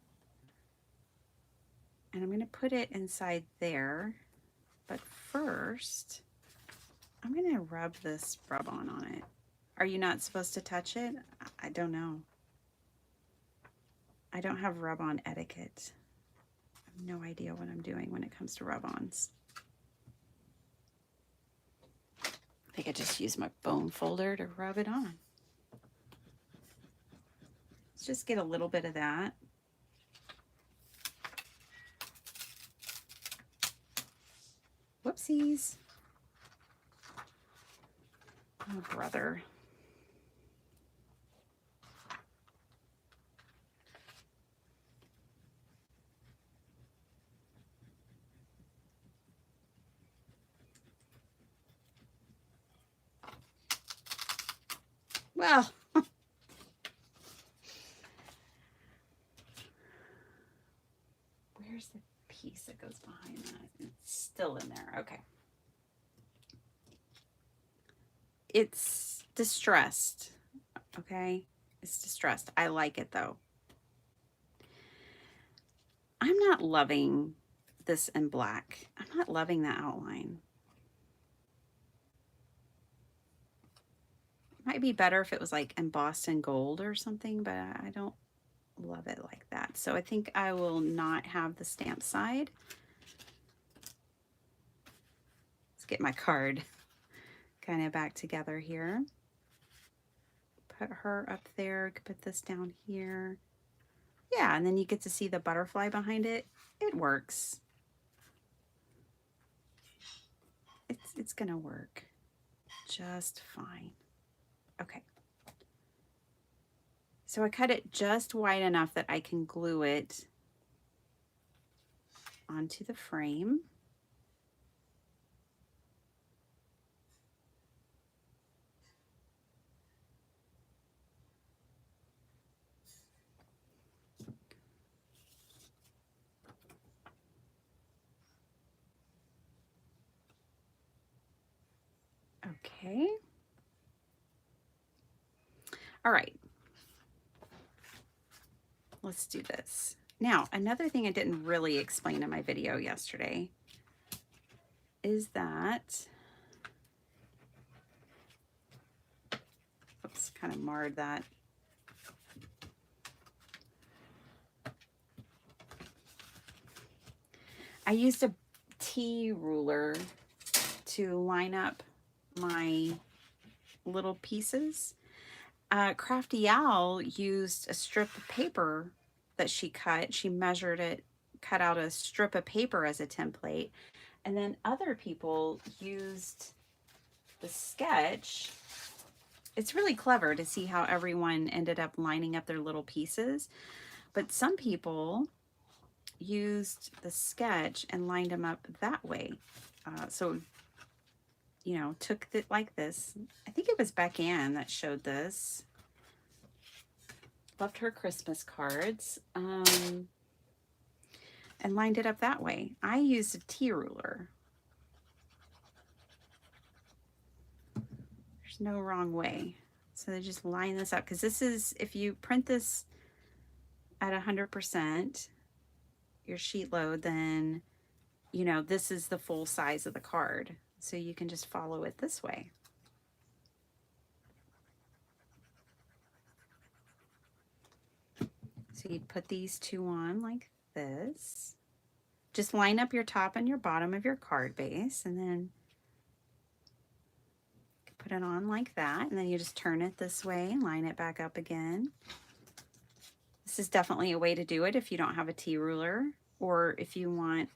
And I'm going to put it inside there. But first, I'm going to rub this rub-on on it. Are you not supposed to touch it? I don't know. I don't have rub-on etiquette. I have no idea what I'm doing when it comes to rub-ons. I think I just use my bone folder to rub it on. Let's just get a little bit of that. Whoopsies. Oh, brother. Well, where's the piece that goes behind that? It's still in there. Okay. It's distressed. Okay. It's distressed. I like it though. I'm not loving this in black. I'm not loving the outline. Might be better if it was like embossed in gold or something, but I don't love it like that. So I think I will not have the stamp side. Let's get my card kind of back together here. Put her up there, put this down here. Yeah, and then you get to see the butterfly behind it. It works. It's gonna work just fine. Okay. So I cut it just wide enough that I can glue it onto the frame. Okay. All right. Let's do this. Now, another thing I didn't really explain in my video yesterday is that, oops, kind of marred that. I used a T ruler to line up my little pieces. Crafty Owl used a strip of paper that she cut. She measured it, cut out a strip of paper as a template. And then other people used the sketch. It's really clever to see how everyone ended up lining up their little pieces. But some people used the sketch and lined them up that way. So, you know, took it like this. I think it was Beck Ann that showed this. Loved her Christmas cards. And lined it up that way. I used a T ruler. There's no wrong way. So they just line this up, because this is, if you print this at 100%, your sheet load, then, you know, this is the full size of the card. So you can just follow it this way. So you'd put these two on like this. Just line up your top and your bottom of your card base, and then put it on like that. And then you just turn it this way and line it back up again. This is definitely a way to do it if you don't have a T ruler, or if you want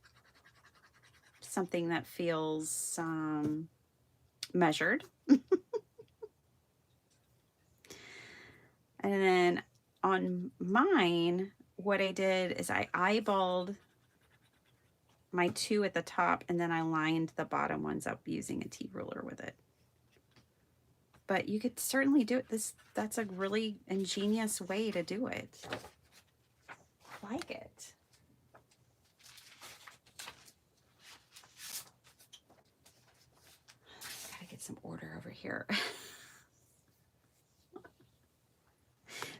something that feels measured. And then on mine, what I did is I eyeballed my 2 at the top, and then I lined the bottom ones up using a T-ruler with it. But you could certainly do it. That's a really ingenious way to do it. I like it. Gotta get some order over here.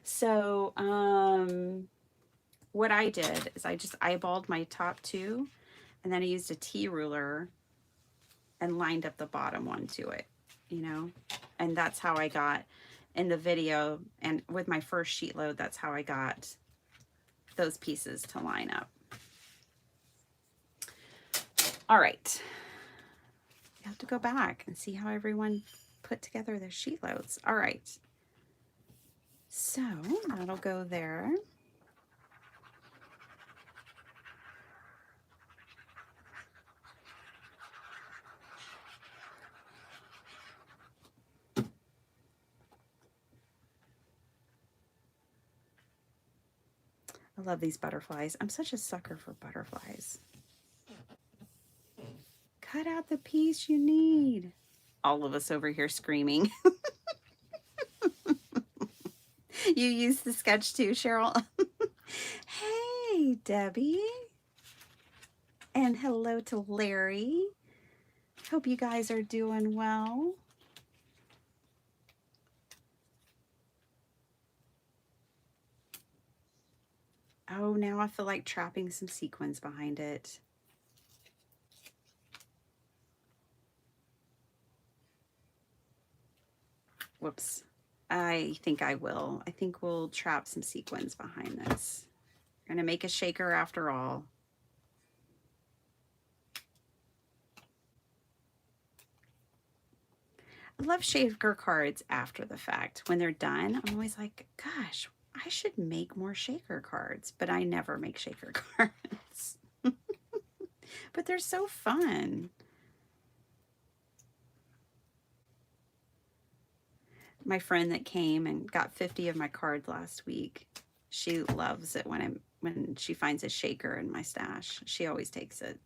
So, what I did is I just eyeballed my top 2, and then I used a T-ruler and lined up the bottom one to it, you know? And that's how I got in the video, and with my first sheet load, that's how I got those pieces to line up. All right. You have to go back and see how everyone put together their sheet loads. All right. So that'll go there. I love these butterflies. I'm such a sucker for butterflies. Cut out the piece you need. All of us over here screaming. You used the sketch too, Cheryl? Hey, Debbie. And hello to Larry. Hope you guys are doing well. Oh, now I feel like trapping some sequins behind it. Whoops. I think I will. I think we'll trap some sequins behind this. We're going to make a shaker after all. I love shaker cards after the fact. When they're done, I'm always like, gosh, I should make more shaker cards, but I never make shaker cards. But they're so fun. My friend that came and got 50 of my cards last week, she loves it when she finds a shaker in my stash. She always takes it.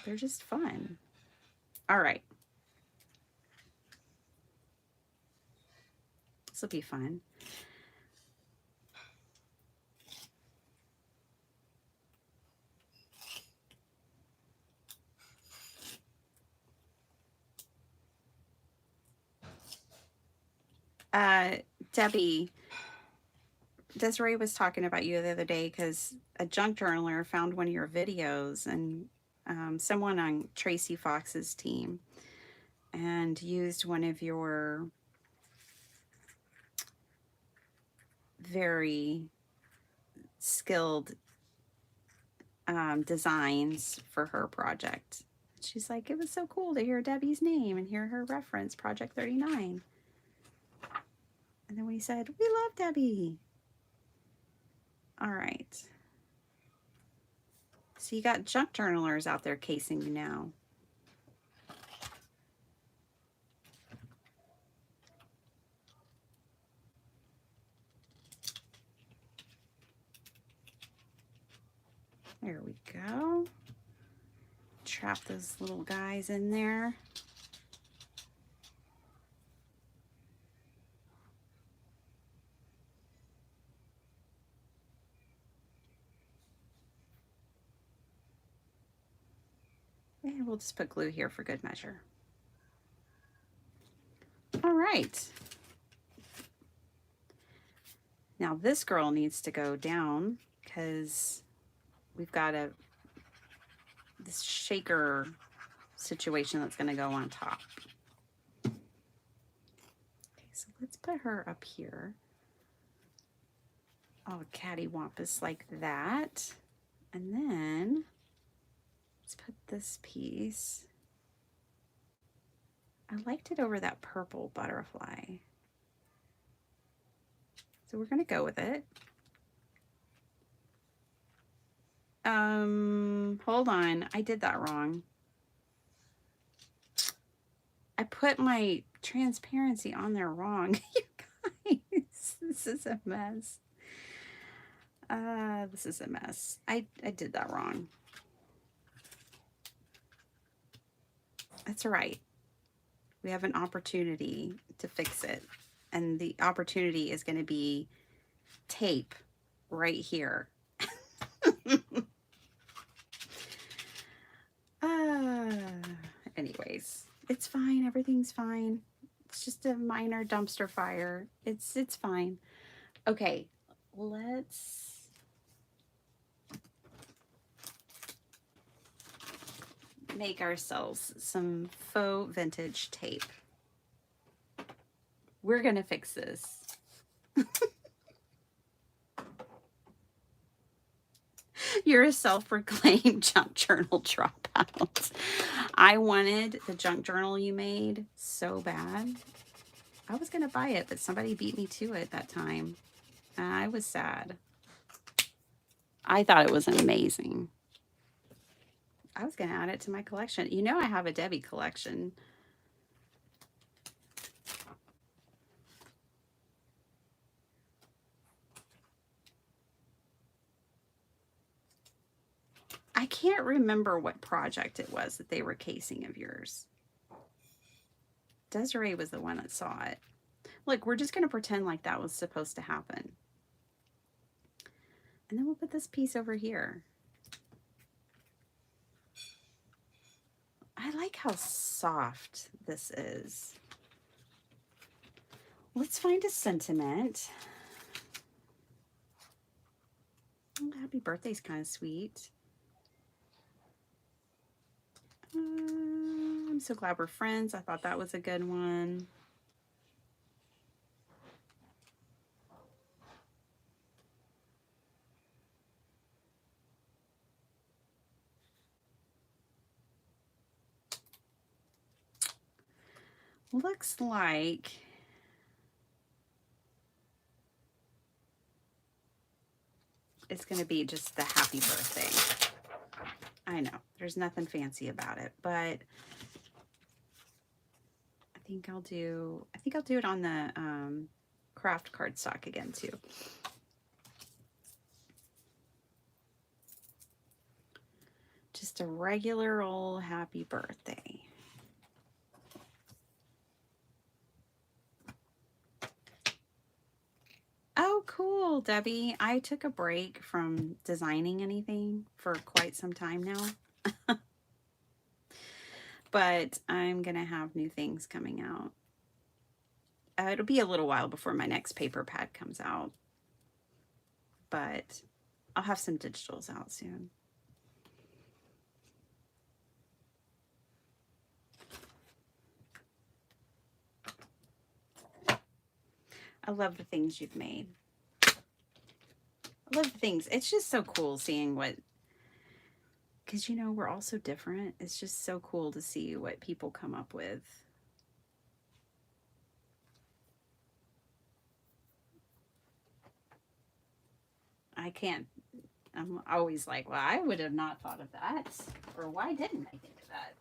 They're just fun. All right. This will be fun. Debbie, Desiree was talking about you the other day because a junk journaler found one of your videos, and someone on Tracy Fox's team, and used one of your very skilled designs for her project. She's like, it was so cool to hear Debbie's name and hear her reference, Project 39. And then we said, we love Debbie. All right. So you got junk journalers out there casing you now. There we go. Trap those little guys in there. And we'll just put glue here for good measure. All right. Now this girl needs to go down because we've got this shaker situation that's going to go on top. Okay, so let's put her up here. Oh, cattywampus like that. And then let's put this piece. I liked it over that purple butterfly. So we're going to go with it. Hold on. I did that wrong. I put my transparency on there wrong. You guys, this is a mess. This is a mess. I did that wrong. That's all right. We have an opportunity to fix it. And the opportunity is going to be tape right here. Anyways, it's fine. Everything's fine. It's just a minor dumpster fire. It's fine. Okay, let's make ourselves some faux vintage tape. We're gonna fix this. You're a self-proclaimed junk journal dropout. I wanted the junk journal you made so bad. I was gonna buy it, but somebody beat me to it that time. I was sad. I thought it was amazing. I was gonna add it to my collection. You know I have a Debbie collection. I can't remember what project it was that they were casing of yours. Desiree was the one that saw it. Look, we're just going to pretend like that was supposed to happen. And then we'll put this piece over here. I like how soft this is. Let's find a sentiment. Oh, happy birthday's kind of sweet. I'm so glad we're friends. I thought that was a good one. Looks like it's going to be just the happy birthday. I know there's nothing fancy about it, but I think I'll do it on the craft cardstock again too. Just a regular old happy birthday. Oh, cool, Debbie. I took a break from designing anything for quite some time now. But I'm going to have new things coming out. It'll be a little while before my next paper pad comes out. But I'll have some digitals out soon. I love the things you've made. I love the things. It's just so cool seeing what, because you know, we're all so different. It's just so cool to see what people come up with. I can't, I'm always like, well, I would have not thought of that. Or why didn't I think of that?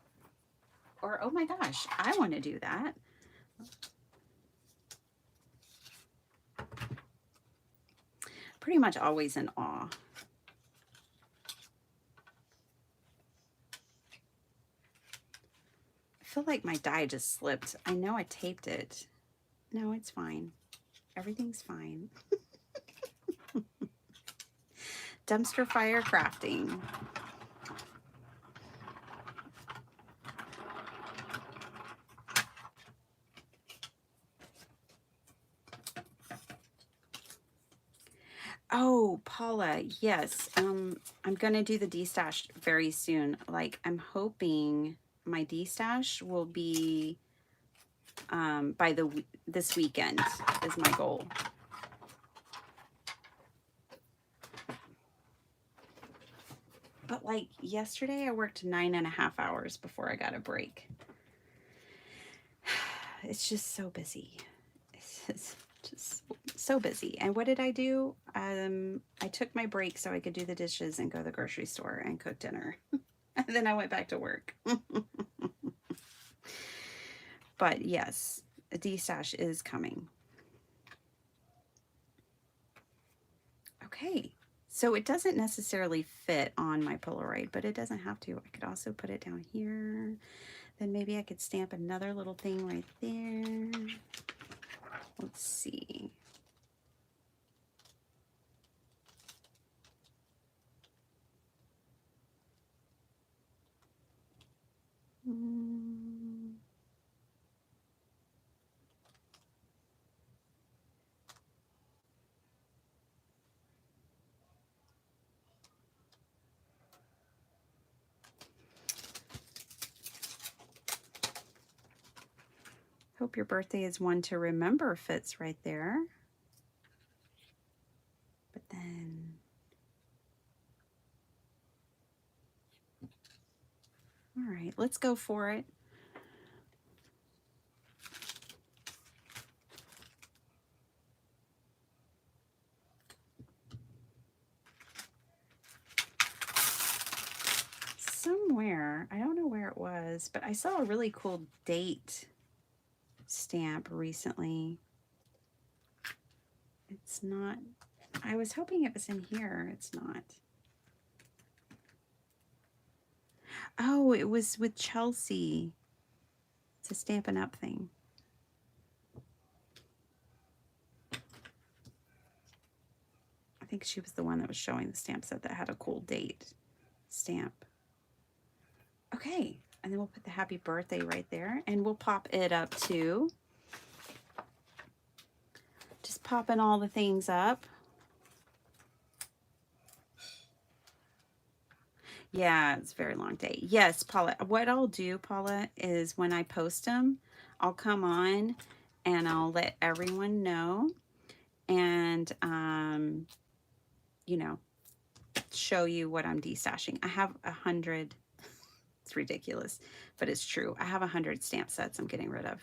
Or, oh my gosh, I want to do that. Pretty much always in awe. I feel like my die just slipped. I know I taped it. No, it's fine. Everything's fine. Dumpster fire crafting. Oh, Paula, yes. I'm gonna do the D-stash very soon. Like, I'm hoping my D-stash will be by this weekend is my goal. But like yesterday, I worked 9.5 hours before I got a break. It's just so busy. It's just so busy. And what did I do? I took my break so I could do the dishes and go to the grocery store and cook dinner. And then I went back to work. But yes, a destash is coming. Okay, so it doesn't necessarily fit on my Polaroid, but it doesn't have to. I could also put it down here. Then maybe I could stamp another little thing right there. Let's see. Hope your birthday is one to remember fits right there. But then, all right, let's go for it. Somewhere, I don't know where it was, but I saw a really cool date stamp recently. It's not, I was hoping it was in here. It's not. Oh, it was with Chelsea. It's a Stampin' Up thing. I think she was the one that was showing the stamp set that had a cool date stamp. Okay, and then we'll put the happy birthday right there, and we'll pop it up too. Just popping all the things up. Yeah, it's a very long day. Yes, Paula, what I'll do, Paula, is when I post them, I'll come on and I'll let everyone know and, you know, show you what I'm destashing. I have 100, it's ridiculous, but it's true. I have 100 stamp sets I'm getting rid of.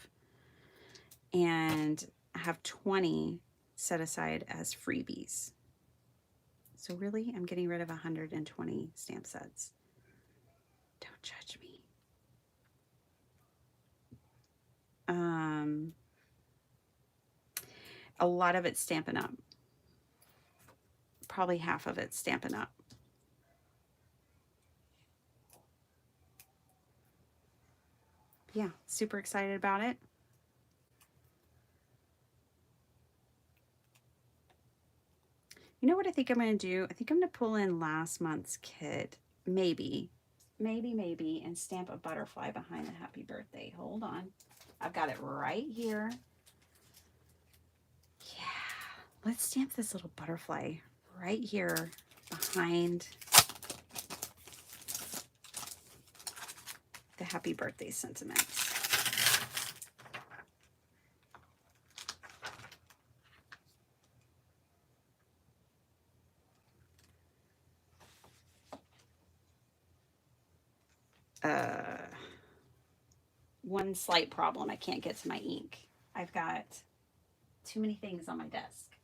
And I have 20 set aside as freebies. So really, I'm getting rid of 120 stamp sets. Don't judge me. A lot of it's Stampin' Up. Probably half of it's Stampin' Up. Yeah, super excited about it. You know what I think I'm going to do? I think I'm going to pull in last month's kit. Maybe, and stamp a butterfly behind the happy birthday. Hold on. I've got it right here. Yeah, let's stamp this little butterfly right here behind the happy birthday sentiments. One slight problem, I can't get to my ink. I've got too many things on my desk.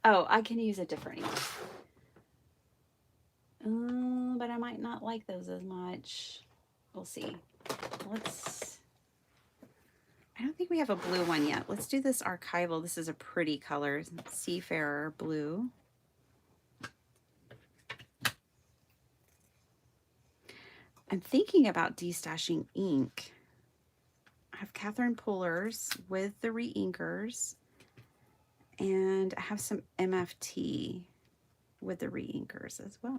Oh, I can use a different ink. But I might not like those as much. We'll see. I don't think we have a blue one yet. Let's do this archival. This is a pretty color, Seafarer blue. I'm thinking about destashing ink. I have Catherine Pullers with the re-inkers, and I have some MFT with the re-inkers as well.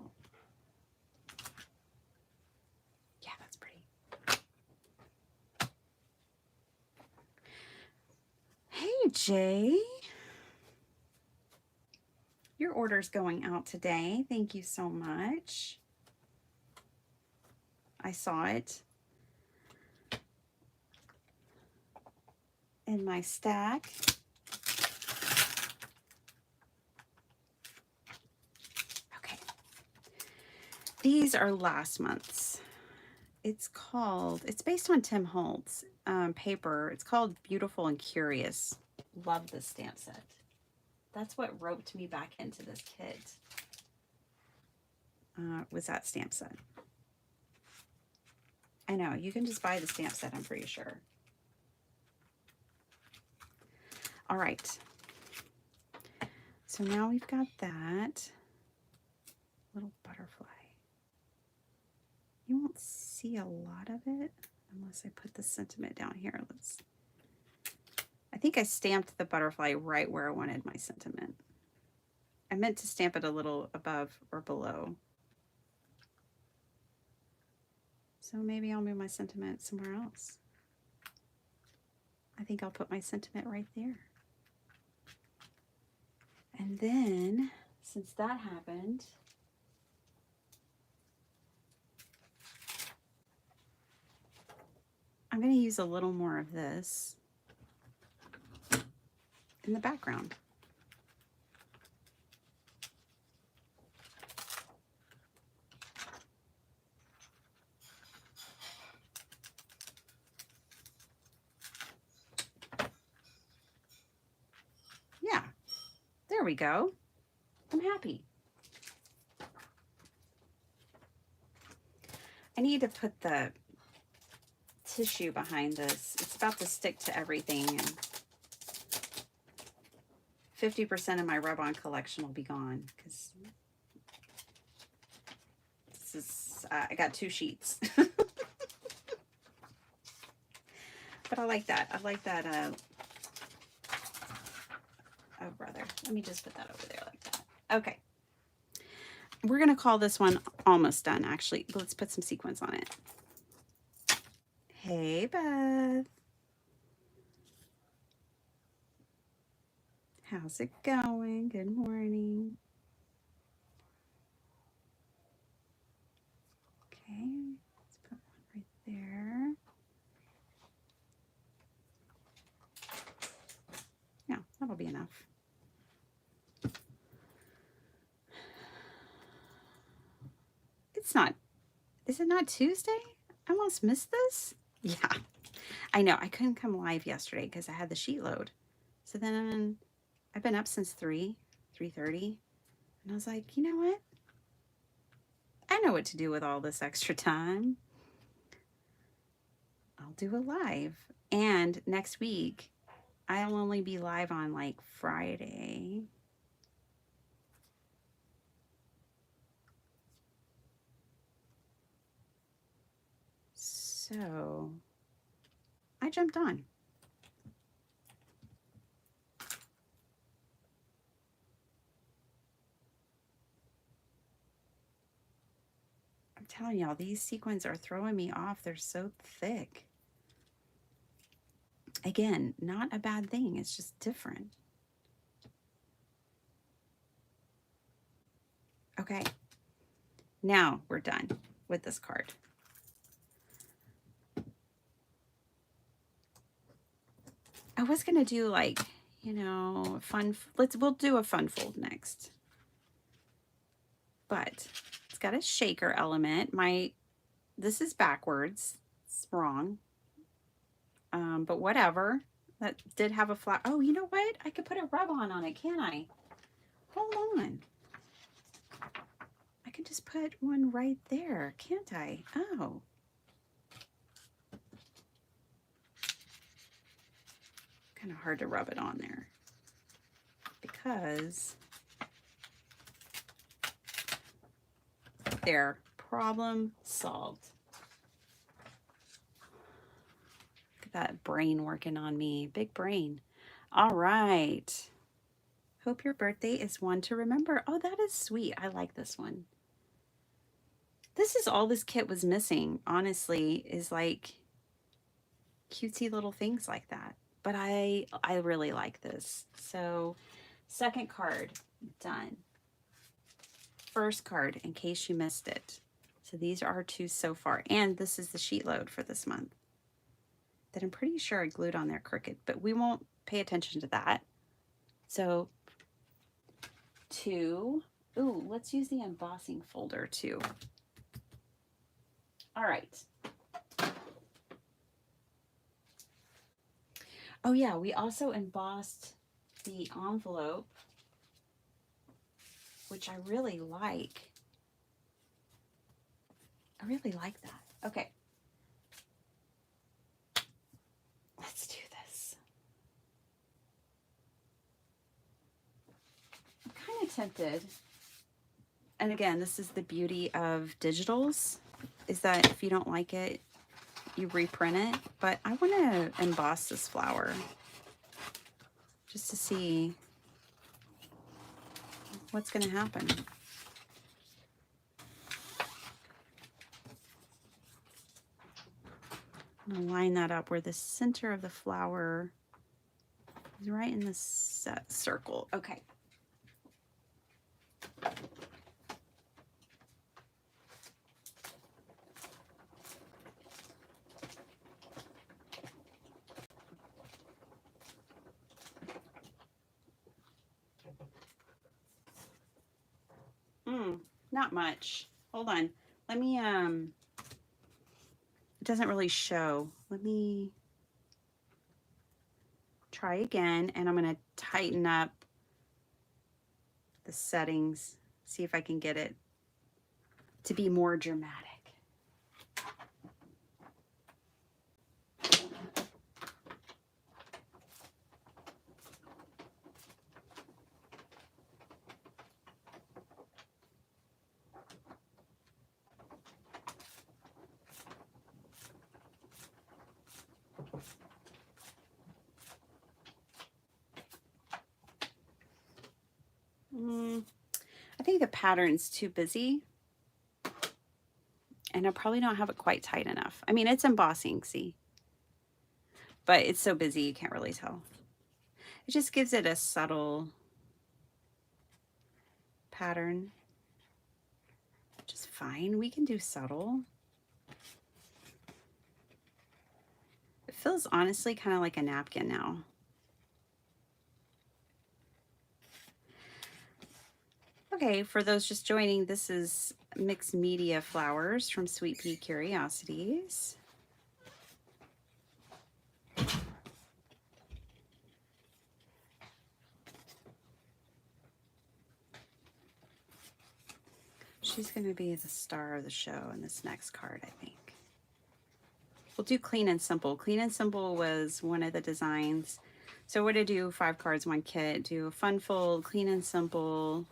Yeah, that's pretty. Hey, Jay. Your order's going out today. Thank you so much. I saw it in my stack. Okay. These are last month's. It's based on Tim Holtz paper. It's called Beautiful and Curious. Love this stamp set. That's what roped me back into this kit. Was that stamp set. I know, you can just buy the stamp set, I'm pretty sure. All right. So now we've got that little butterfly. You won't see a lot of it unless I put the sentiment down here. I think I stamped the butterfly right where I wanted my sentiment. I meant to stamp it a little above or below. So maybe I'll move my sentiment somewhere else. I think I'll put my sentiment right there. And then, since that happened, I'm going to use a little more of this in the background. Yeah, there we go. I'm happy. I need to put the tissue behind this. It's about to stick to everything, and 50% of my rub-on collection will be gone because this is, I got 2 sheets. But I like that. I like that. Oh, brother. Let me just put that over there like that. Okay. We're going to call this one almost done, actually. Let's put some sequins on it. Hey, Beth. How's it going? Good morning. Okay. Let's put one right there. Yeah, that'll be enough. It's not, is it not Tuesday? I almost missed this. Yeah, I know. I couldn't come live yesterday because I had the sheet load. So then I've been up since 3:30. And I was like, you know what? I know what to do with all this extra time. I'll do a live. And next week, I'll only be live on like Friday. So I jumped on. I'm telling y'all, these sequins are throwing me off. They're so thick. Again, not a bad thing. It's just different. Okay. Now we're done with this card. I was going to do like, you know, fun. We'll do a fun fold next. But it's got a shaker element. This is backwards. It's wrong. But whatever. That did have a flat. Oh, you know what? I could put a rub-on on it, can't I? Hold on. I can just put one right there, can't I? Oh. Kind of hard to rub it on there because there, problem solved. Look at that brain working on me, big brain. All right. Hope your birthday is one to remember. Oh, that is sweet. I like this one. This is all this kit was missing, honestly, is like cutesy little things like that. But I really like this. So second card, done. First card, in case you missed it. So these are our 2 so far. And this is the sheet load for this month that I'm pretty sure I glued on there crooked, but we won't pay attention to that. So 2. Ooh, let's use the embossing folder too. All right. Oh yeah, we also embossed the envelope, which I really like. I really like that. Okay, tempted. And again, this is the beauty of digitals, is that if you don't like it, you reprint it. But I want to emboss this flower just to see what's going to happen. I'm going to line that up where the center of the flower is right in this circle. Okay. Not much. Hold on. Let me, it doesn't really show. Let me try again, and I'm going to tighten up the settings, see if I can get it to be more dramatic. I think the pattern's too busy, and I probably don't have it quite tight enough. I mean, it's embossing, see? But it's so busy you can't really tell. It just gives it a subtle pattern. Which is fine. We can do subtle. It feels honestly kind of like a napkin now. Okay, for those just joining, this is Mixed Media Flowers from Sweet Pea Curiosities. She's going to be the star of the show in this next card, I think. We'll do Clean and Simple. Clean and Simple was one of the designs. So we're going to do 5 cards, 1 kit. Do a fun fold, Clean and Simple,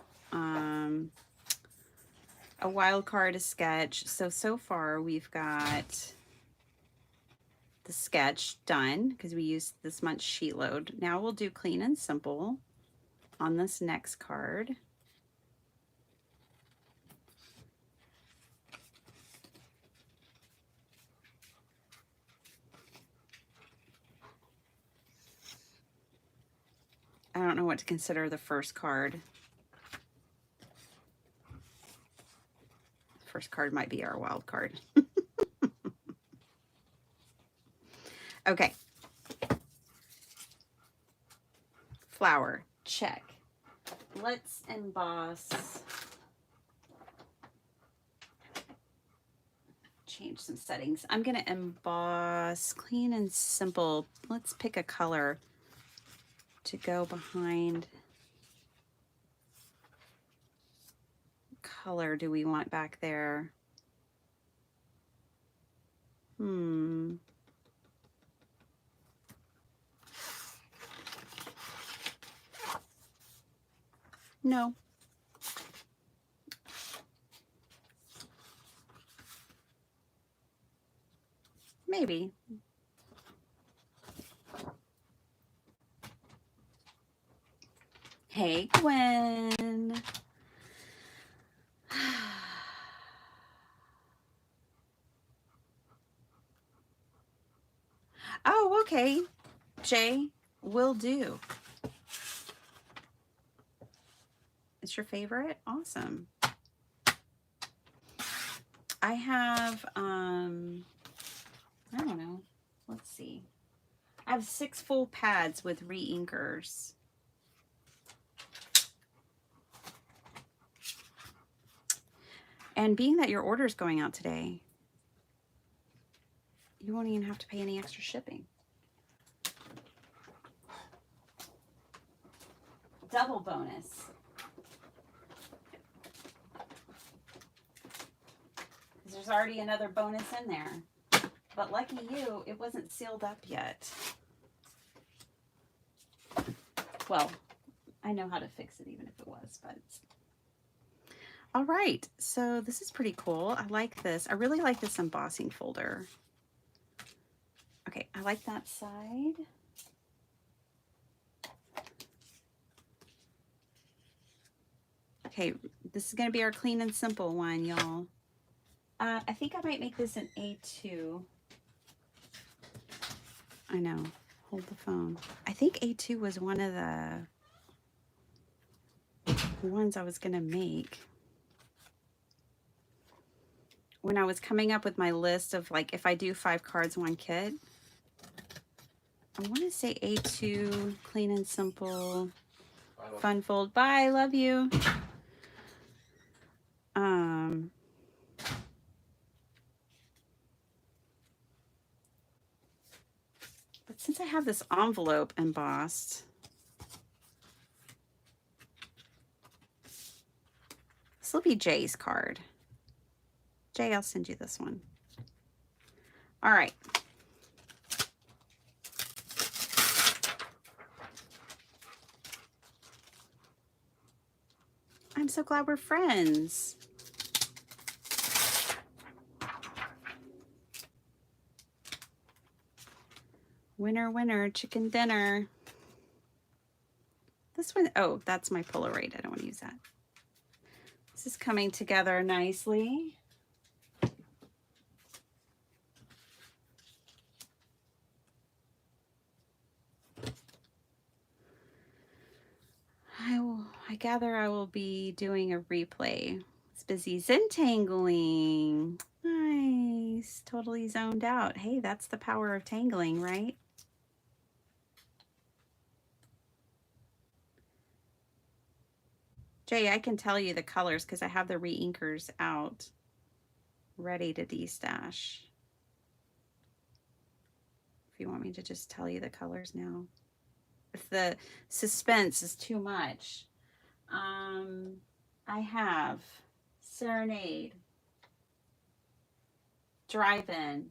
a wild card, a sketch. So far we've got the sketch done because we used this month's sheet load. Now we'll do Clean and Simple on this next card. I don't know what to consider the first card. First card might be our wild card. Okay. Flower, check. Let's emboss. Change some settings. I'm going to emboss Clean and Simple. Let's pick a color to go behind. What color do we want back there? No. Maybe. Hey, Gwen. Oh, okay. Jay, will do. It's your favorite? Awesome. I have, I don't know. Let's see. I have 6 full pads with re-inkers. And being that your order is going out today, you won't even have to pay any extra shipping. Double bonus. There's already another bonus in there. But lucky you, it wasn't sealed up yet. Well, I know how to fix it even if it was, but all right. So this is pretty cool. I like this. I really like this embossing folder. Okay, I like that side. Okay, this is going to be our clean and simple one, y'all. I think I might make this an A2. I know. Hold the phone. I think A2 was one of the ones I was going to make. When I was coming up with my list of like, if I do 5 cards, 1 kit, I want to say A2, clean and simple, fun fold. Bye, love you. But since I have this envelope embossed, this will be Jay's card. Jay, I'll send you this one. All right. I'm so glad we're friends. Winner, winner, chicken dinner. This one, oh, that's my Polaroid. I don't want to use that. This is coming together nicely. I gather I will be doing a replay. It's busy Zentangling. Nice. Totally zoned out. Hey, that's the power of tangling, right? Jay, I can tell you the colors because I have the re-inkers out ready to destash. If you want me to just tell you the colors now. If the suspense is too much. I have Serenade, Drive-In,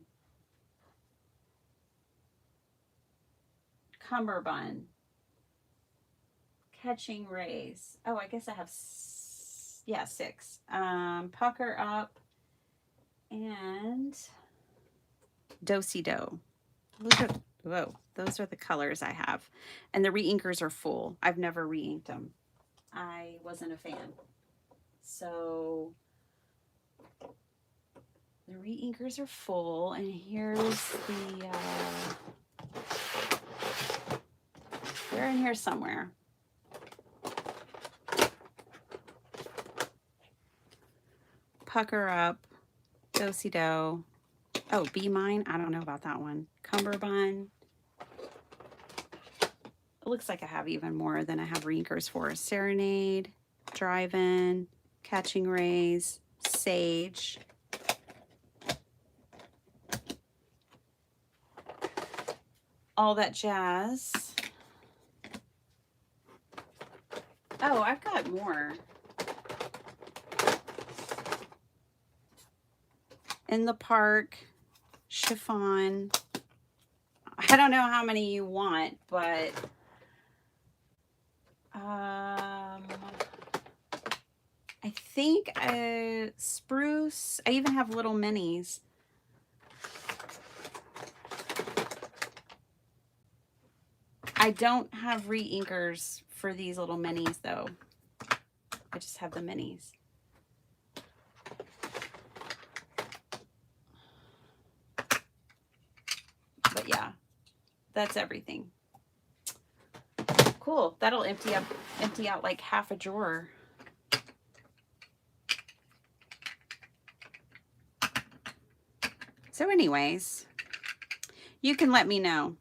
Cummerbund, Catching Rays. Oh, I guess I have, yeah, 6. Pucker Up and Do-Si-Do. Those are the colors I have. And the re-inkers are full. I've never re-inked them. I wasn't a fan. So the re-inkers are full, and here's the, they're in here somewhere. Pucker Up, Do-Si-Do. Oh, Be Mine. I don't know about that one. Cummerbund. It looks like I have even more than I have re-inkers for. Serenade, Drive-In, Catching Rays, Sage. All that jazz. Oh, I've got more. In the Park, Chiffon. I don't know how many you want, but I think Spruce. I even have little minis. I don't have re-inkers for these little minis though. I just have the minis. But yeah, that's everything. Cool. That'll empty out like half a drawer. So anyways, you can let me know.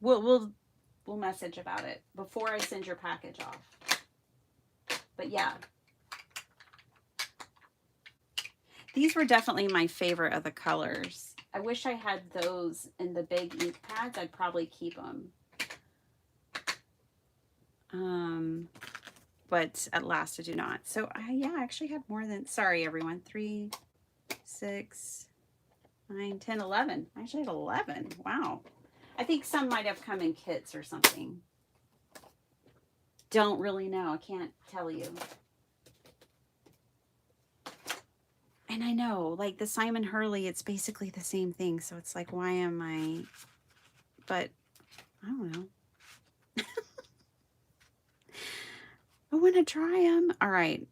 We'll message about it before I send your package off. But yeah, these were definitely my favorite of the colors. I wish I had those in the big ink pads. I'd probably keep them. But at last I do not. So yeah, I actually have more than, sorry everyone, 3, 6, 9, 10, 11. I actually had 11. Wow. I think some might have come in kits or something. Don't really know. I can't tell you. And I know, like the Simon Hurley, it's basically the same thing. So it's like, why am I? But I don't know. I want to try them. All right.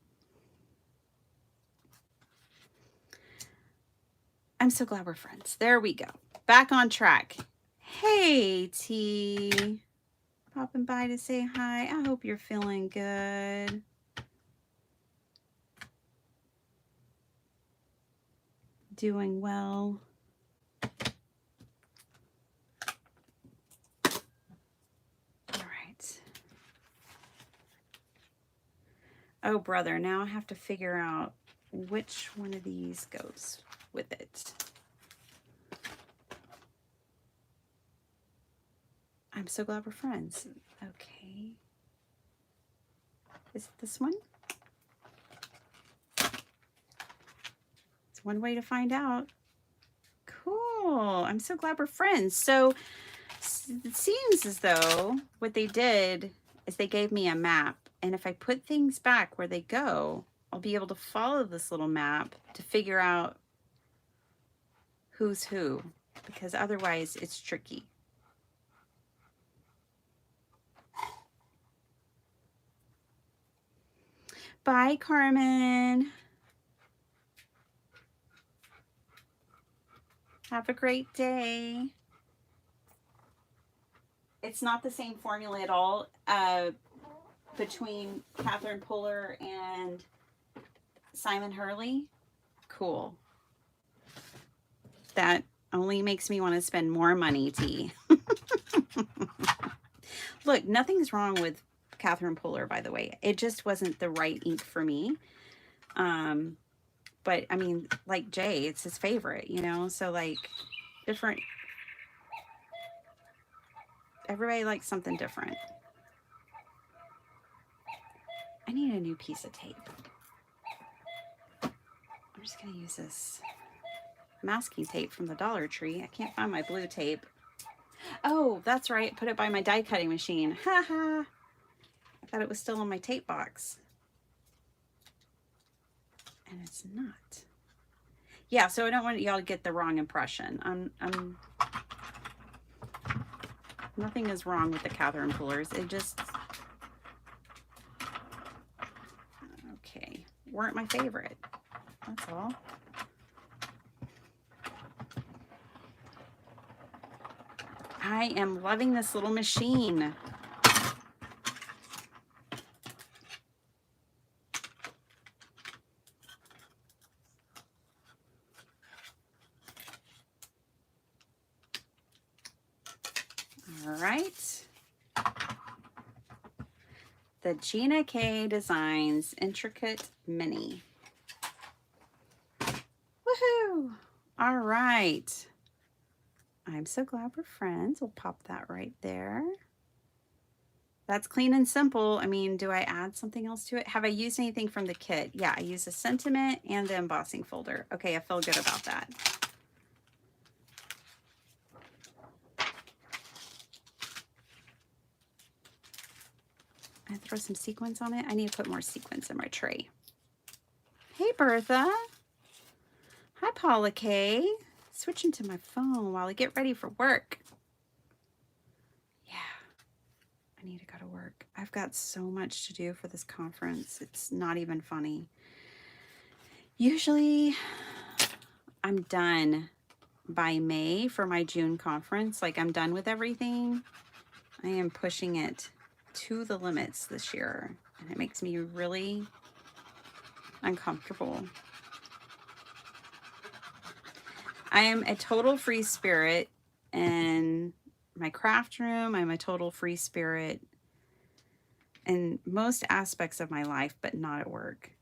I'm so glad we're friends. There we go. Back on track. Hey, T. Popping by to say hi. I hope you're feeling good. Doing well. All right. Oh, brother. Now I have to figure out which one of these goes with it. I'm so glad we're friends. Okay. Is it this one? It's one way to find out. Cool. I'm so glad we're friends. So it seems as though what they did is they gave me a map. And if I put things back where they go, I'll be able to follow this little map to figure out who's who. Because otherwise it's tricky. Bye, Carmen. Have a great day. It's not the same formula at all between Catherine Puller and Simon Hurley. Cool. That only makes me want to spend more money, T. Look, nothing's wrong with Catherine Puller, by the way. It just wasn't the right ink for me. But I mean, like Jay, it's his favorite, you know? So like different, everybody likes something different. I need a new piece of tape. I'm just going to use this masking tape from the Dollar Tree. I can't find my blue tape. Oh, that's right. Put it by my die cutting machine. Ha ha. I thought it was still in my tape box. And it's not. Yeah, so I don't want y'all to get the wrong impression. Nothing is wrong with the Catherine Pullers. It just, okay, weren't my favorite. That's all. I am loving this little machine. All right. The Gina K Designs Intricate Mini. Woohoo! All right. I'm so glad we're friends. We'll pop that right there. That's clean and simple. I mean, do I add something else to it? Have I used anything from the kit? Yeah, I used a sentiment and the embossing folder. Okay, I feel good about that. I throw some sequins on it. I need to put more sequins in my tray. Hey, Bertha. Hi, Paula K. Switching to my phone while I get ready for work. Yeah, I need to go to work. I've got so much to do for this conference. It's not even funny. Usually, I'm done by May for my June conference. Like, I'm done with everything. I am pushing it to the limits this year, and it makes me really uncomfortable. I am a total free spirit in my craft room. I'm a total free spirit in most aspects of my life, but not at work.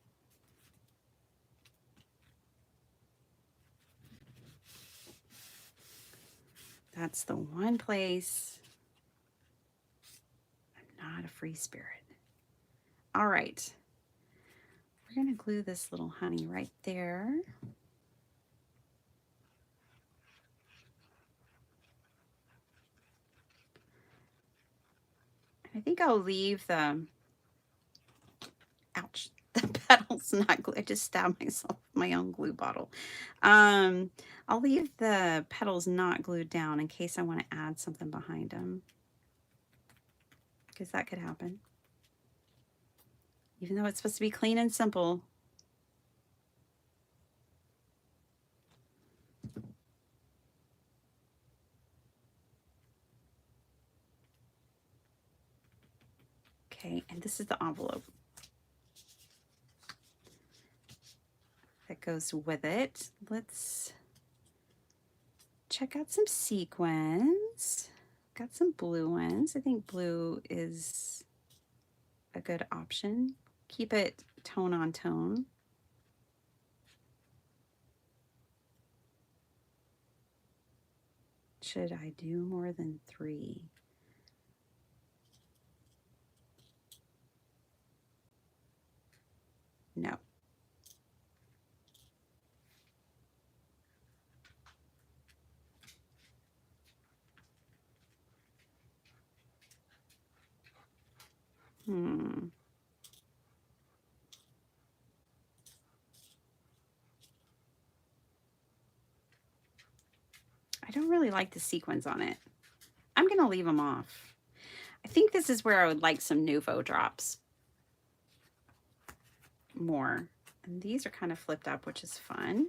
That's the one place I'm not a free spirit. All right. We're going to glue this little honey right there. think I'll leave the, ouch, the petals not glue. I just stabbed myself with my own glue bottle. I'll leave the petals not glued down in case I want to add something behind them, because that could happen. Even though it's supposed to be clean and simple. Okay, and this is the envelope that goes with it. Let's check out some sequins. Got some blue ones. I think blue is a good option. Keep it tone on tone. Should I do more than 3? No. I don't really like the sequins on it. I'm going to leave them off. I think this is where I would like some Nouveau drops more. And these are kind of flipped up, which is fun.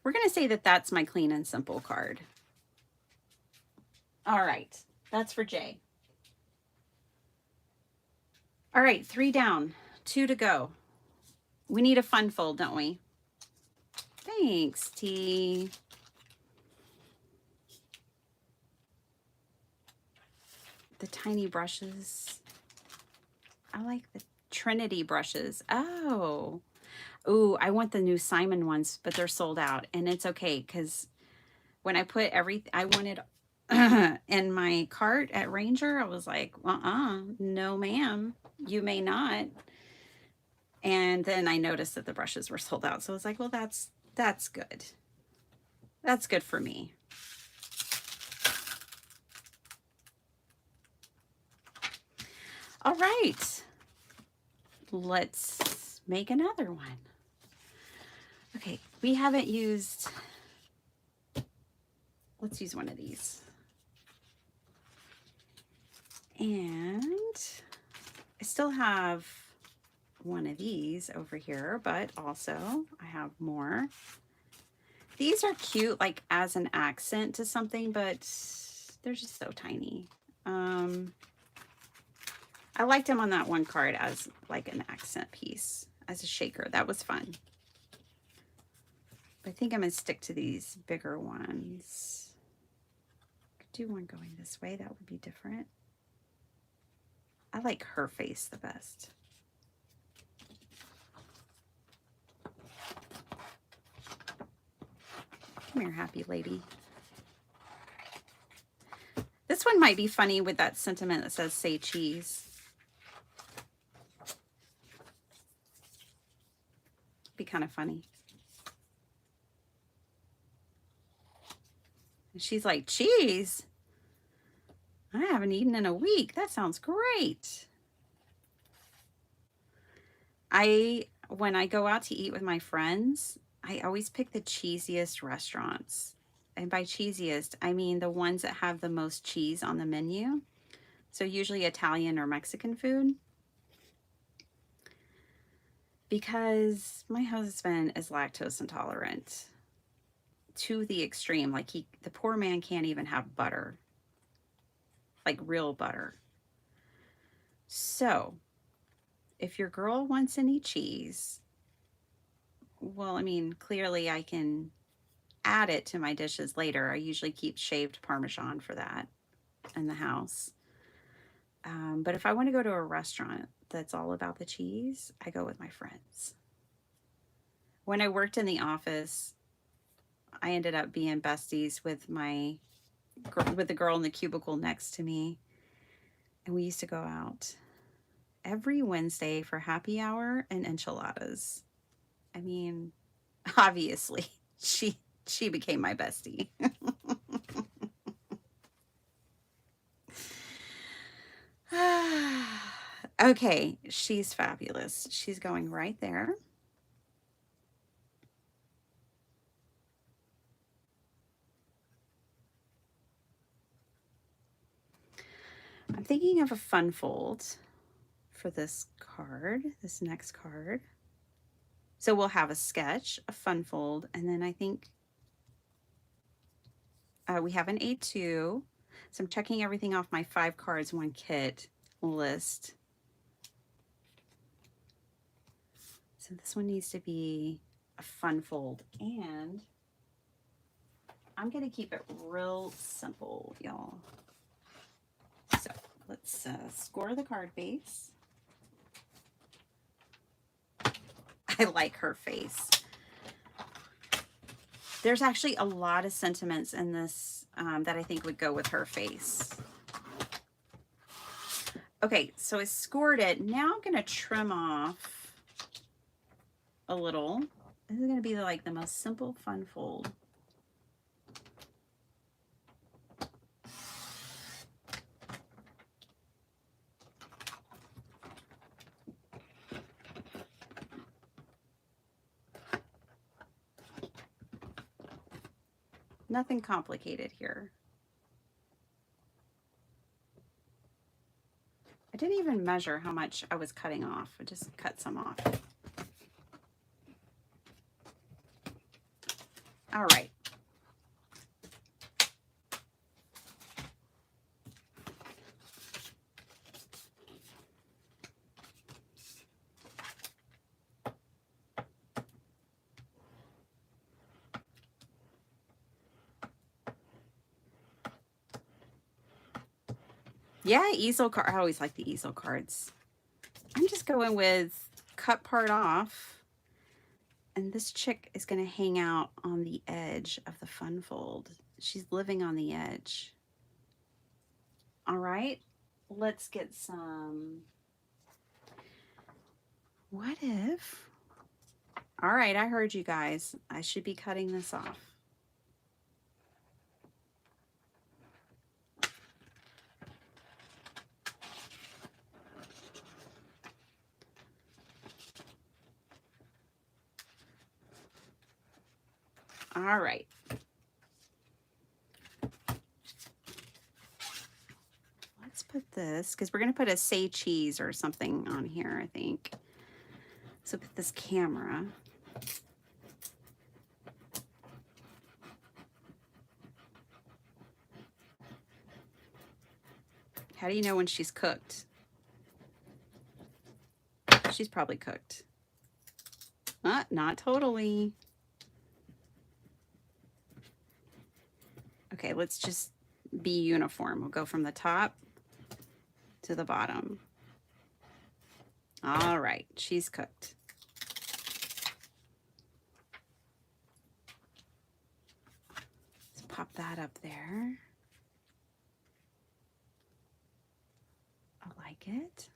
We're going to say that that's my clean and simple card. All right, that's for Jay. All right, 3 down, 2 to go. We need a fun fold, don't we? Thanks, T. The tiny brushes. I like the Trinity brushes. Oh. Ooh, I want the new Simon ones, but they're sold out. And it's okay, because when I put everything I wanted in my cart at Ranger, I was like, no ma'am, you may not. And then I noticed that the brushes were sold out. So I was like, well, that's good. That's good for me. All right. Let's make another one. Okay, we haven't used, let's use one of these. And I still have one of these over here, but also I have more. These are cute, like as an accent to something, but they're just so tiny. I liked them on that one card as like an accent piece, as a shaker. That was fun. I think I'm gonna stick to these bigger ones. Could do one going this way, that would be different. I like her face the best. Come here, happy lady. This one might be funny with that sentiment that says say cheese. Be kind of funny. And she's like, cheese? I haven't eaten in a week. That sounds great. When I go out to eat with my friends, I always pick the cheesiest restaurants. And by cheesiest, I mean the ones that have the most cheese on the menu. So usually Italian or Mexican food. Because my husband is lactose intolerant to the extreme. Like the poor man can't even have butter. Like real butter. So if your girl wants any cheese, well, I mean, clearly I can add it to my dishes later. I usually keep shaved Parmesan for that in the house. But if I want to go to a restaurant that's all about the cheese, I go with my friends. When I worked in the office, I ended up being besties with the girl in the cubicle next to me. And we used to go out every Wednesday for happy hour and enchiladas. I mean, obviously, she became my bestie. Okay, she's fabulous. She's going right there. I'm thinking of a fun fold for this card, this next card. So we'll have a sketch, a fun fold, and then I think we have an A2. So I'm checking everything off my 5 cards, 1 kit list. So this one needs to be a fun fold, and I'm going to keep it real simple, y'all. So let's score the card base. I like her face. There's actually a lot of sentiments in this that I think would go with her face. Okay, so I scored it. Now I'm going to trim off a little. This is going to be like the most simple fun fold. Nothing complicated here. I didn't even measure how much I was cutting off. I just cut some off. All right. Yeah, easel card. I always like the easel cards. I'm just going with cut part off. And this chick is going to hang out on the edge of the fun fold. She's living on the edge. All right, let's get some. What if? All right, I heard you guys. I should be cutting this off. All right. Let's put this, because we're going to put a say cheese or something on here, I think. So put this camera. How do you know when she's cooked? She's probably cooked. Not totally. Okay, let's just be uniform. We'll go from the top to the bottom. All right, she's cooked. Let's pop that up there. I like it.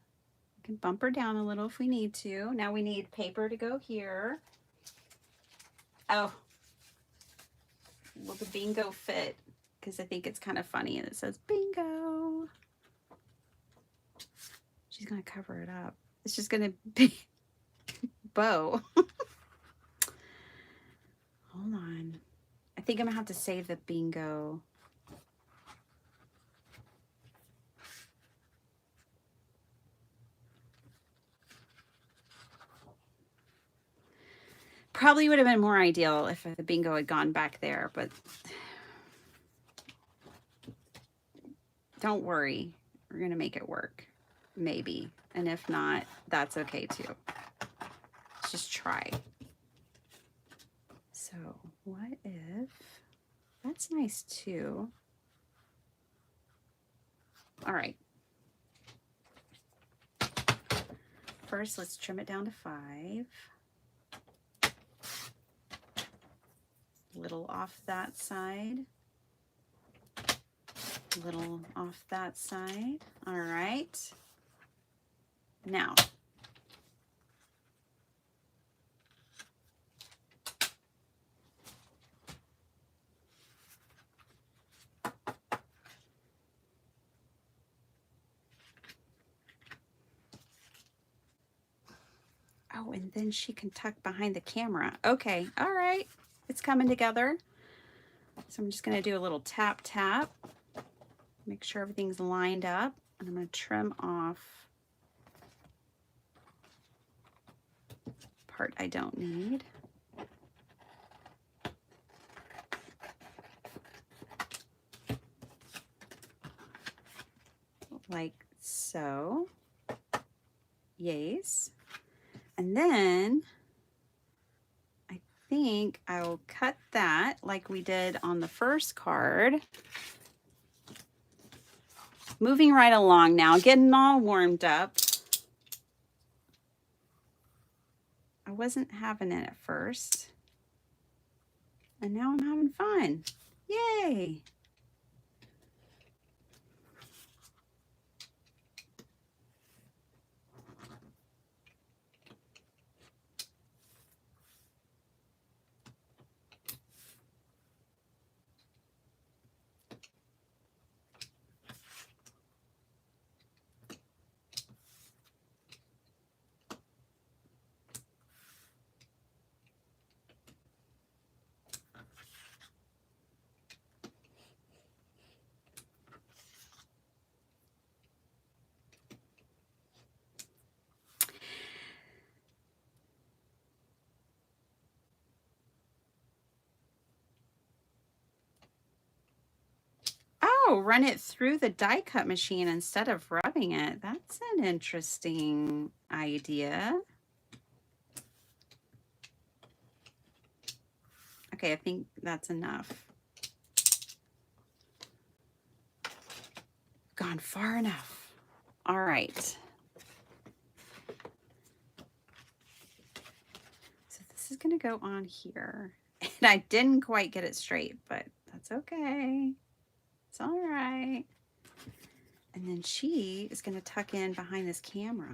We can bump her down a little if we need to. Now we need paper to go here. Oh, will the bingo fit? Because I think it's kind of funny and it says bingo. She's going to cover it up. It's just going to be bow. Hold on. I think I'm going to have to save the bingo. Probably would have been more ideal if the bingo had gone back there, but don't worry. We're going to make it work. Maybe. And if not, that's okay too. Let's just try. So what if, that's nice too. All right. First, let's trim it down to 5. Little off that side. Little off that side. All right. Now, Oh, and then she can tuck behind the camera. Okay, all right. It's coming together. So I'm just going to do a little tap, tap. Make sure everything's lined up. And I'm going to trim off part I don't need. Like so. Yes. And then I think I'll cut that like we did on the first card. Moving right along now, getting all warmed up. I wasn't having it at first. And now I'm having fun. Yay! Oh, run it through the die cut machine instead of rubbing it. That's an interesting idea. Okay, I think that's enough. Gone far enough. All right. So this is going to go on here. And I didn't quite get it straight, but that's okay. It's all right. And then she is going to tuck in behind this camera.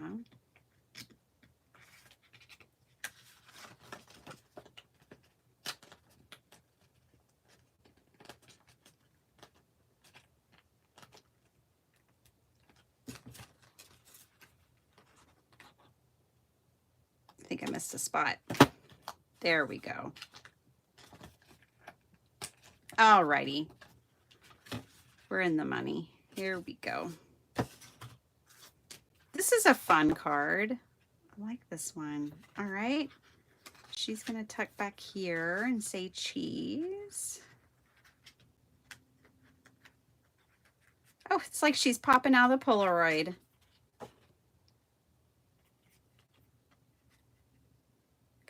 I think I missed a spot. There we go. All righty. We're in the money. Here we go. This is a fun card. I like this one. All right. She's going to tuck back here and say cheese. Oh, it's like she's popping out of the Polaroid.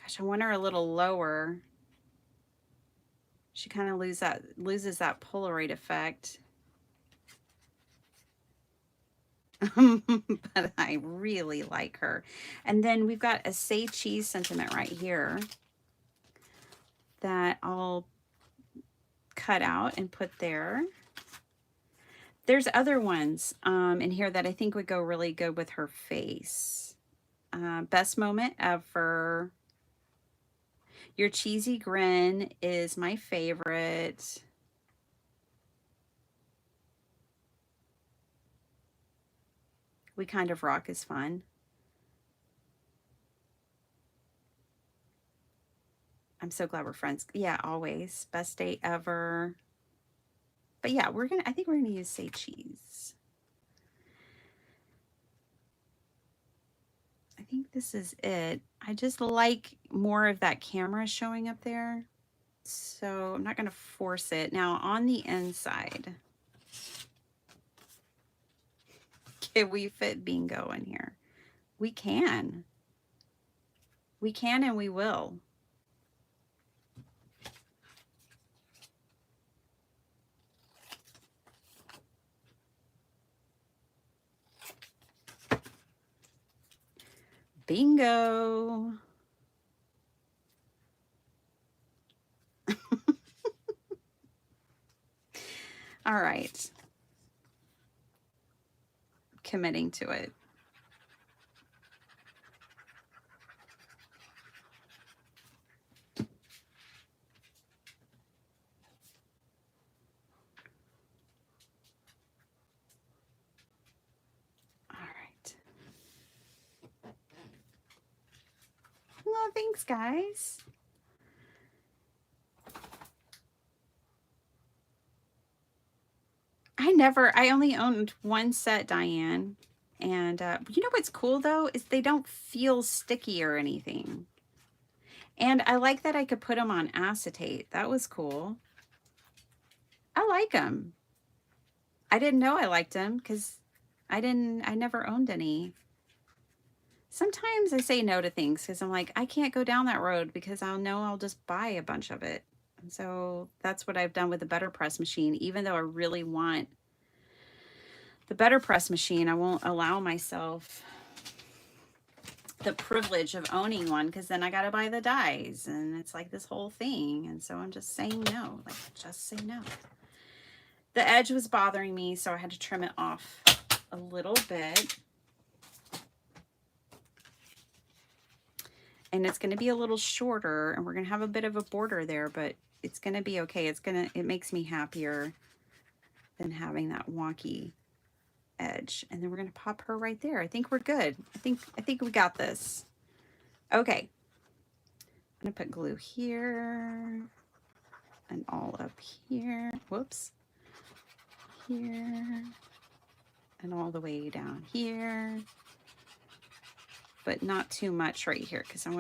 Gosh, I want her a little lower. She kind of loses that Polaroid effect. But I really like her. And then we've got a say cheese sentiment right here that I'll cut out and put there. There's other ones in here that I think would go really good with her face. Best moment ever. Your cheesy grin is my favorite. We kind of rock is fun. I'm so glad we're friends. Yeah, always. Best day ever. But yeah, I think we're gonna use say cheese. I think this is it. I just like more of that camera showing up there. So I'm not gonna force it. Now on the inside, can we fit bingo in here? We can. We can and we will. Bingo. All right. Committing to it. All right. Oh, thanks, guys. I only owned one set, Diane. And you know what's cool though is they don't feel sticky or anything. And I like that I could put them on acetate. That was cool. I like them. I didn't know I liked them because I never owned any. Sometimes I say no to things because I'm like, I can't go down that road because I'll just buy a bunch of it. And so that's what I've done with the Better Press machine. Even though I really want the Better Press machine, I won't allow myself the privilege of owning one because then I got to buy the dies and it's like this whole thing. And so I'm just saying no, like just say no. The edge was bothering me, so I had to trim it off a little bit. And it's going to be a little shorter and we're going to have a bit of a border there, but it's going to be okay. It makes me happier than having that wonky edge. And then we're going to pop her right there. I think we're good. I think we got this. Okay. I'm going to put glue here and all up here. Whoops. Here and all the way down here. But not too much right here because she's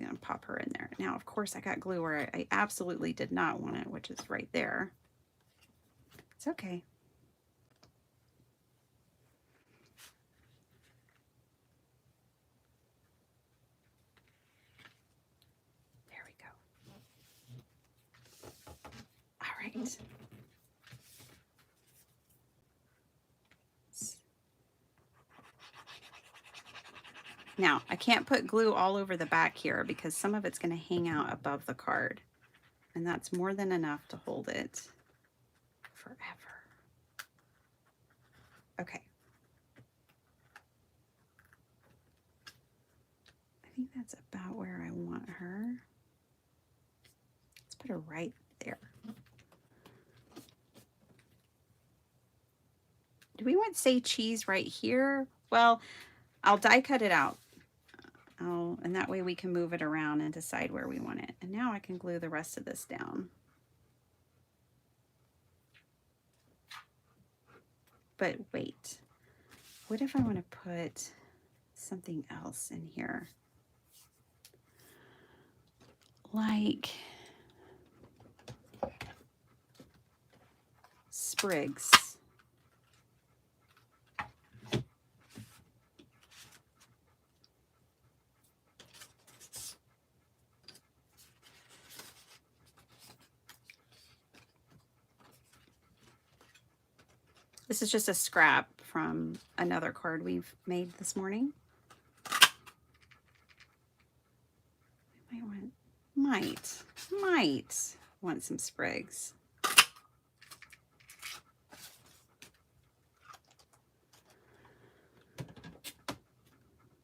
going to pop her in there. Now, of course, I got glue where I absolutely did not want it, which is right there. It's okay. There we go. All right. Now, I can't put glue all over the back here because some of it's going to hang out above the card. And that's more than enough to hold it forever. Okay. I think that's about where I want her. Let's put her right there. Do we want say cheese right here? Well, I'll die cut it out. And that way we can move it around and decide where we want it. And now I can glue the rest of this down. But wait, what if I want to put something else in here? Like sprigs. This is just a scrap from another card we've made this morning. I might want some sprigs.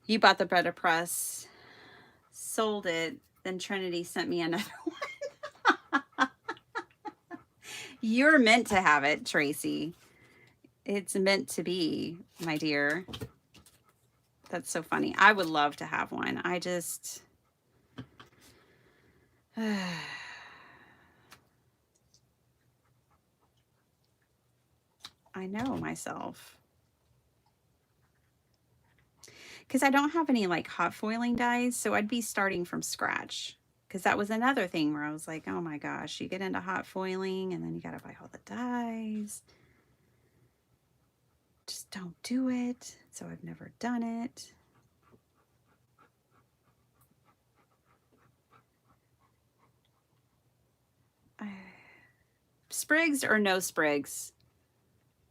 You bought the Better Press, sold it, then Trinity sent me another one. You're meant to have it, Tracy. It's meant to be, my dear. That's so funny. I would love to have one. I just... I know myself. Because I don't have any like hot foiling dies, so I'd be starting from scratch. Because that was another thing where I was like, oh my gosh, you get into hot foiling and then you got to buy all the dies. Just don't do it. So I've never done it. Sprigs or no sprigs?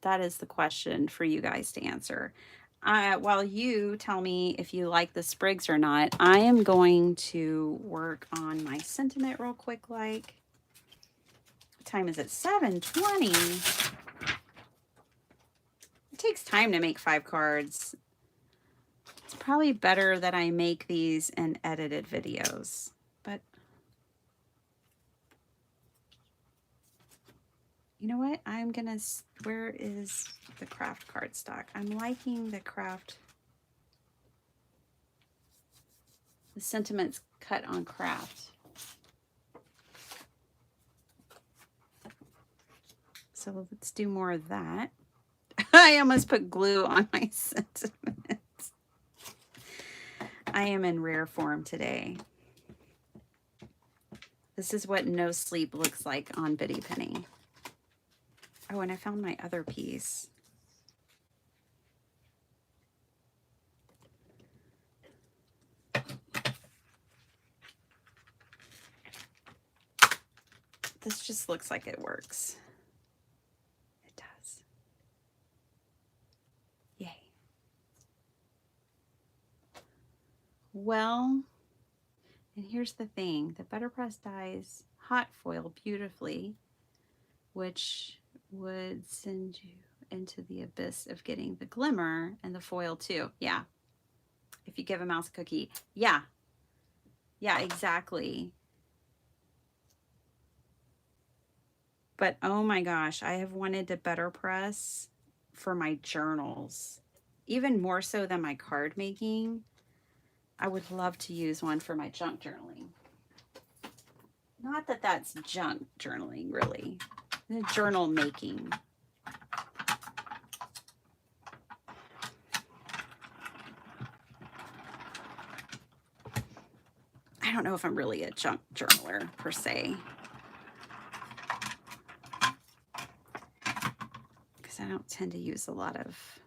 That is the question for you guys to answer. While you tell me if you like the sprigs or not, I am going to work on my sentiment real quick. Like, what time is it? 7:20. It takes time to make 5 cards. It's probably better that I make these in edited videos, but you know what? I'm gonna, where is the craft cardstock? I'm liking the craft. The Sentiments Cut on Craft. So let's do more of that. I almost put glue on my sentiments. I am in rare form today. This is what no sleep looks like on Bitty Penny. Oh, and I found my other piece. This just looks like it works. It does. Yay. Well, and here's the thing. The butter press dies hot foil beautifully, which would send you into the abyss of getting the glimmer and the foil too. Yeah. If you give a mouse a cookie. Yeah. Yeah, exactly. But oh my gosh, I have wanted to butter press for my journals, even more so than my card making. I would love to use one for my junk journaling. Not that that's junk journaling, really. The journal making. I don't know if I'm really a junk journaler per se. Because I don't tend to use a lot of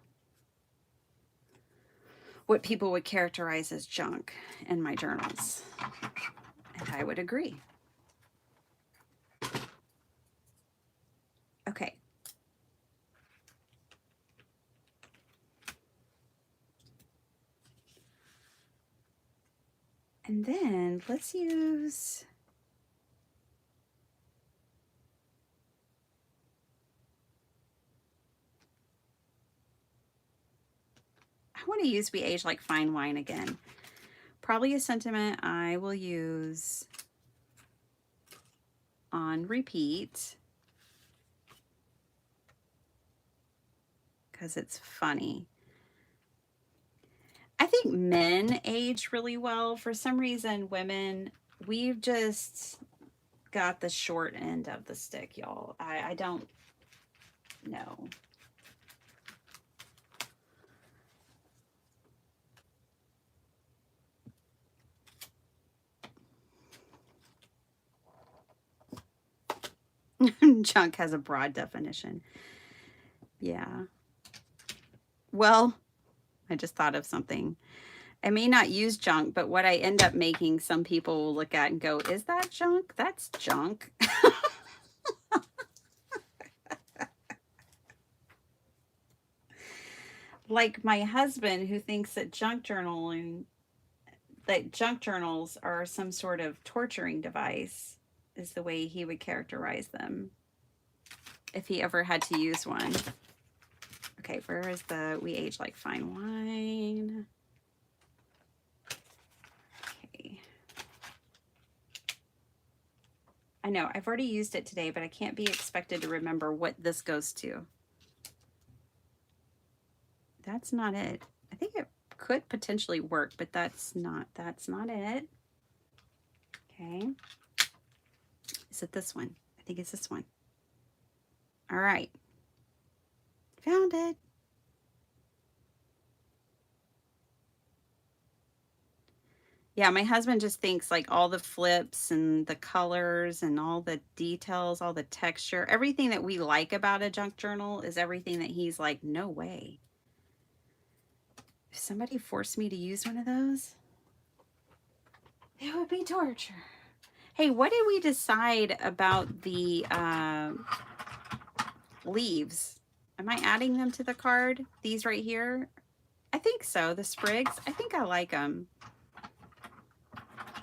what people would characterize as junk in my journals. And I would agree. Okay. And then let's use I want to use We Age Like Fine Wine again. Probably a sentiment I will use on repeat because it's funny. I think men age really well. For some reason, women, we've just got the short end of the stick, y'all. I don't know. Junk has a broad definition. Yeah. Well, I just thought of something. I may not use junk, but what I end up making, some people will look at and go, is that junk? That's junk. Like my husband, who thinks that junk journals are some sort of torturing device, is the way he would characterize them if he ever had to use one. Okay, where is the We Age Like Fine Wine? Okay. I know, I've already used it today, but I can't be expected to remember what this goes to. That's not it. I think it could potentially work, but that's not it. Okay. Is it this one? I think it's this one. All right. Found it. Yeah, my husband just thinks like all the flips and the colors and all the details, all the texture, everything that we like about a junk journal is everything that he's like, no way. If somebody forced me to use one of those, it would be torture. Hey, what did we decide about the leaves? Am I adding them to the card? These right here? I think so. The sprigs. I think I like them.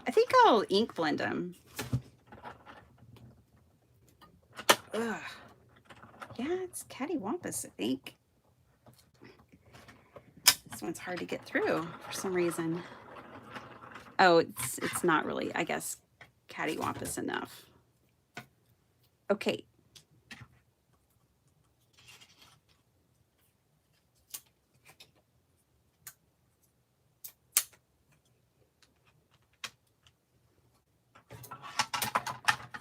I think I'll ink blend them. Ugh. Yeah, it's cattywampus, I think. This one's hard to get through for some reason. Oh, it's not really, I guess, cattywampus enough. Okay.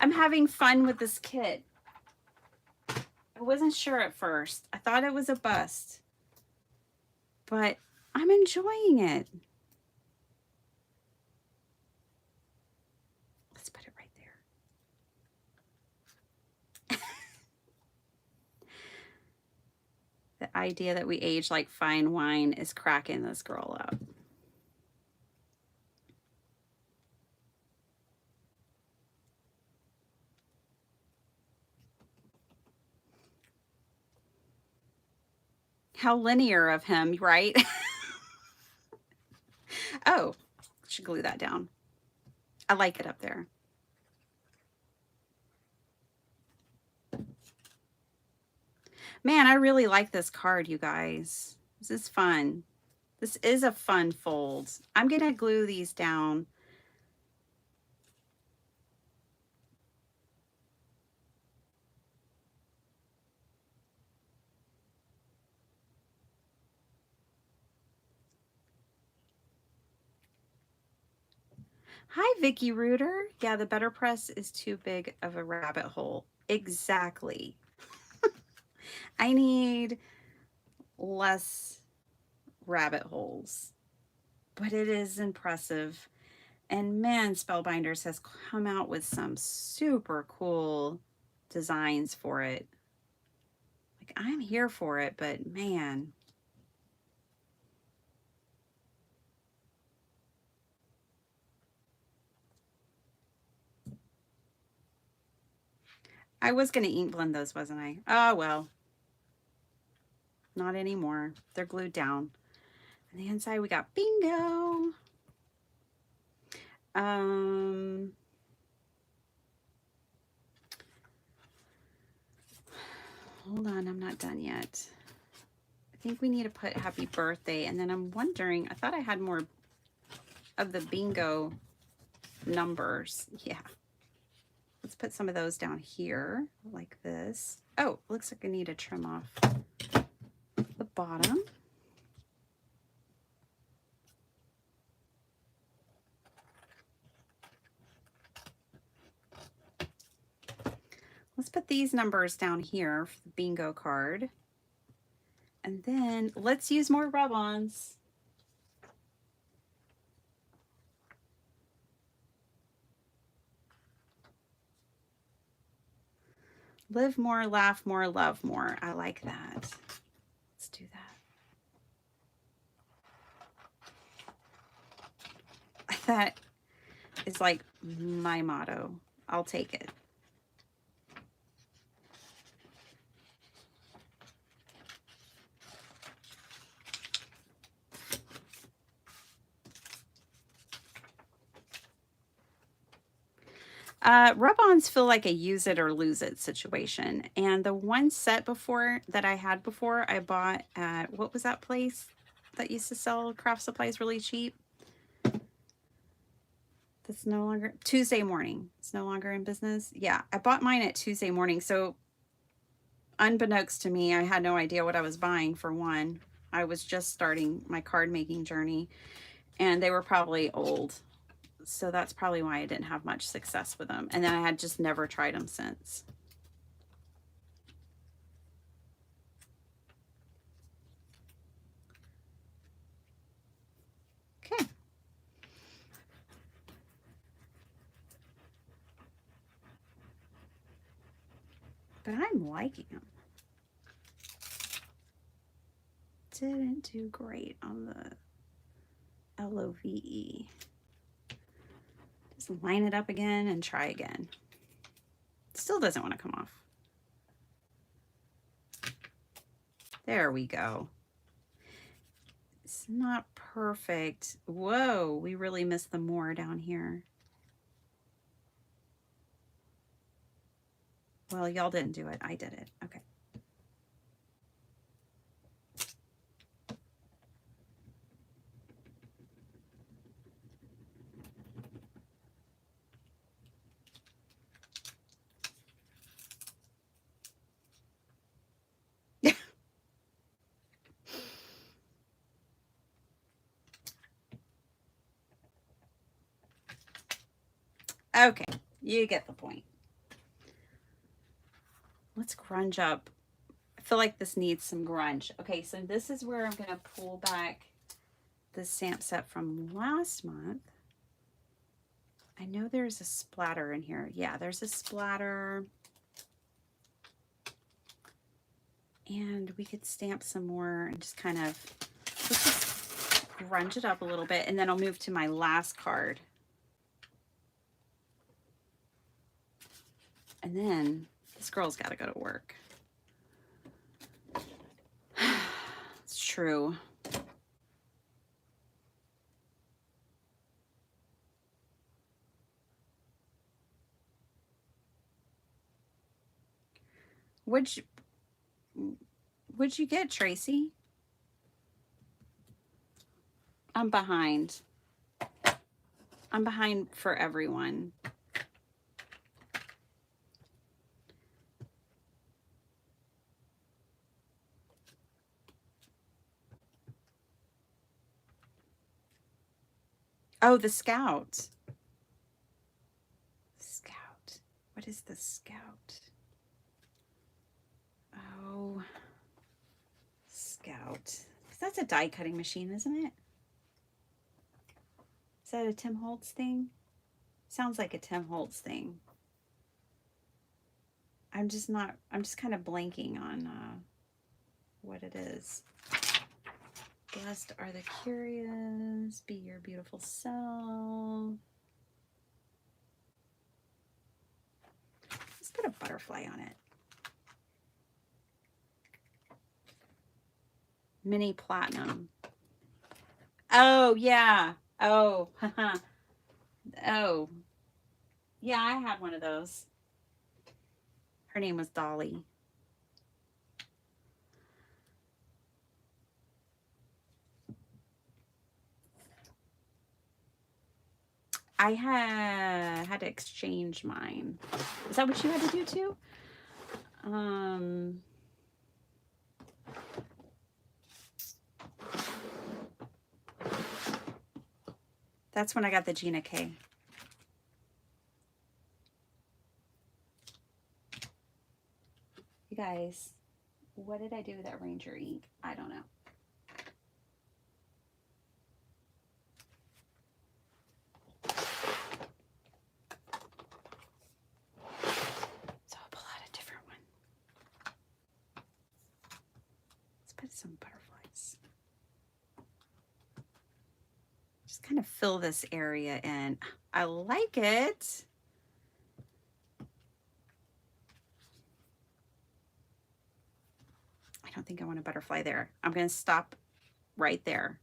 I'm having fun with this kit. I wasn't sure at first. I thought it was a bust, but I'm enjoying it. Let's put it right there. The idea that we age like fine wine is cracking this girl up. How linear of him, right? Oh, should glue that down. I like it up there. Man, I really like this card, you guys. This is fun. This is a fun fold. I'm going to glue these down. Hi, Vicky Reuter. Yeah, the Better Press is too big of a rabbit hole. Exactly. I need less rabbit holes, but it is impressive. And man, Spellbinders has come out with some super cool designs for it. Like, I'm here for it, but man. I was going to ink blend those, wasn't I? Oh, well. Not anymore. They're glued down. On the inside, we got bingo. Hold on, I'm not done yet. I think we need to put happy birthday, and then I'm wondering, I thought I had more of the bingo numbers. Yeah. Let's put some of those down here like this. Oh, looks like I need to trim off the bottom. Let's put these numbers down here for the bingo card. And then let's use more rub-ons. Live more, laugh more, love more. I like that. Let's do that. That is like my motto. I'll take it. Rub-ons feel like a use it or lose it situation. And the one set before that I had before, I bought at, what was that place that used to sell craft supplies really cheap? That's no longer, Tuesday Morning. It's no longer in business. Yeah, I bought mine at Tuesday Morning. So unbeknownst to me, I had no idea what I was buying for one. I was just starting my card making journey and they were probably old. So that's probably why I didn't have much success with them. And then I had just never tried them since. Okay. But I'm liking them. Didn't do great on the LOVE. Just line it up again and try again. Still doesn't want to come off. There we go. It's not perfect. Whoa, we really missed the more down here. Well, y'all didn't do it. I did it. Okay. Okay, you get the point. let's grunge up. I feel like this needs some grunge. Okay, so this is where I'm going to pull back the stamp set from last month. I know there's a splatter in here. Yeah, there's a splatter. And we could stamp some more and just kind of, let's just grunge it up a little bit, and then I'll move to my last card. And then this girl's got to go to work. It's true. What'd you get, Tracy? I'm behind. I'm behind for everyone. Oh, the Scout. Scout. What is the Scout? Oh, Scout. That's a die cutting machine, isn't it? Is that a Tim Holtz thing? Sounds like a Tim Holtz thing. I'm just kind of blanking on what it is. Blessed are the curious, be your beautiful self. Let's put a butterfly on it. Mini platinum. Oh, yeah. Oh, oh. Yeah, I had one of those. Her name was Dolly. I had to exchange mine. Is that what you had to do too? That's when I got the Gina K. You guys, what did I do with that Ranger ink? I don't know. So I'll pull out a different one. Let's put some butterflies. Just kind of fill this area in. I like it. I don't think I want a butterfly there. I'm going to stop right there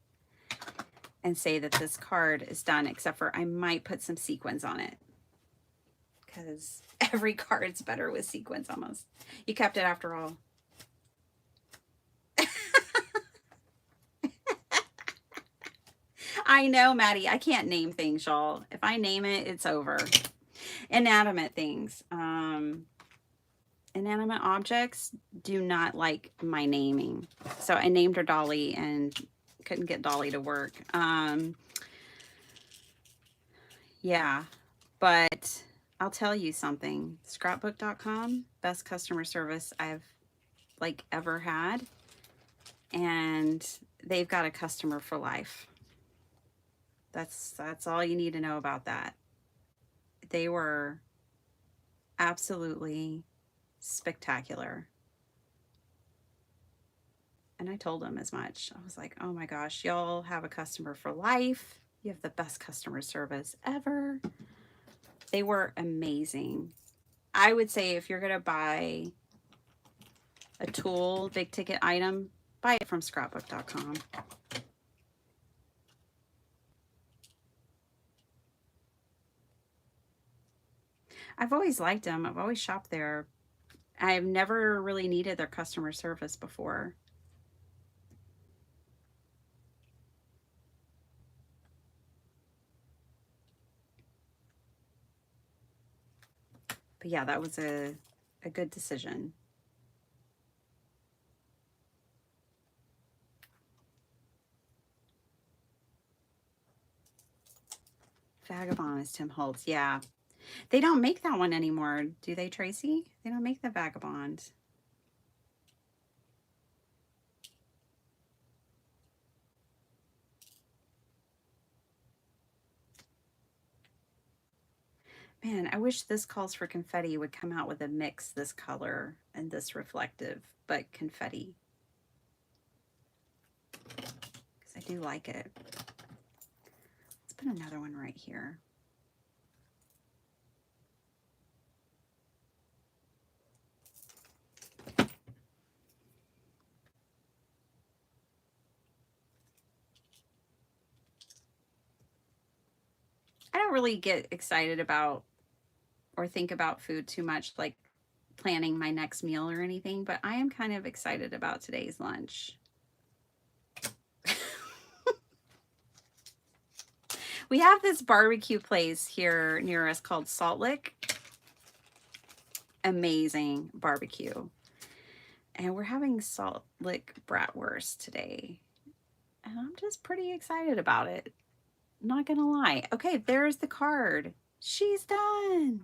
and say that this card is done, except for I might put some sequins on it, because every card's better with sequins almost. You kept it after all. I know, Maddie. I can't name things, y'all. If I name it, it's over. Inanimate things. Inanimate objects do not like my naming. So I named her Dolly and couldn't get Dolly to work. Yeah, but I'll tell you something. Scrapbook.com, best customer service I've like ever had. And they've got a customer for life. That's all you need to know about that. They were absolutely spectacular. And I told them as much. I was like, oh my gosh, y'all have a customer for life. You have the best customer service ever. They were amazing. I would say if you're going to buy a tool, big ticket item, buy it from scrapbook.com. I've always liked them. I've always shopped there. I've never really needed their customer service before. But yeah, that was a good decision. Vagabond is Tim Holtz. Yeah. They don't make that one anymore, do they, Tracy? They don't make the Vagabond. Man, I wish This Calls for Confetti would come out with a mix this color and this reflective, but confetti. Because I do like it. Let's put another one right here. I don't really get excited about or think about food too much, like planning my next meal or anything, but I am kind of excited about today's lunch. We have this barbecue place here near us called Salt Lick. Amazing barbecue. And we're having Salt Lick bratwurst today. And I'm just pretty excited about it. Not gonna lie. Okay, there's the card. She's done.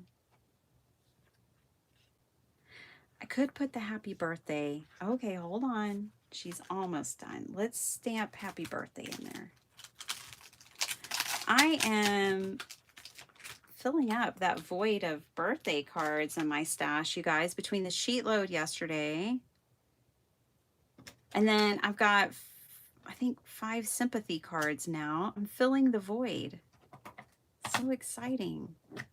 I could put the happy birthday. Okay, hold on. She's almost done. Let's stamp happy birthday in there. I am filling up that void of birthday cards in my stash, you guys, between the sheet load yesterday. And then I've got, I think, 5 sympathy cards now. I'm filling the void. So exciting. We're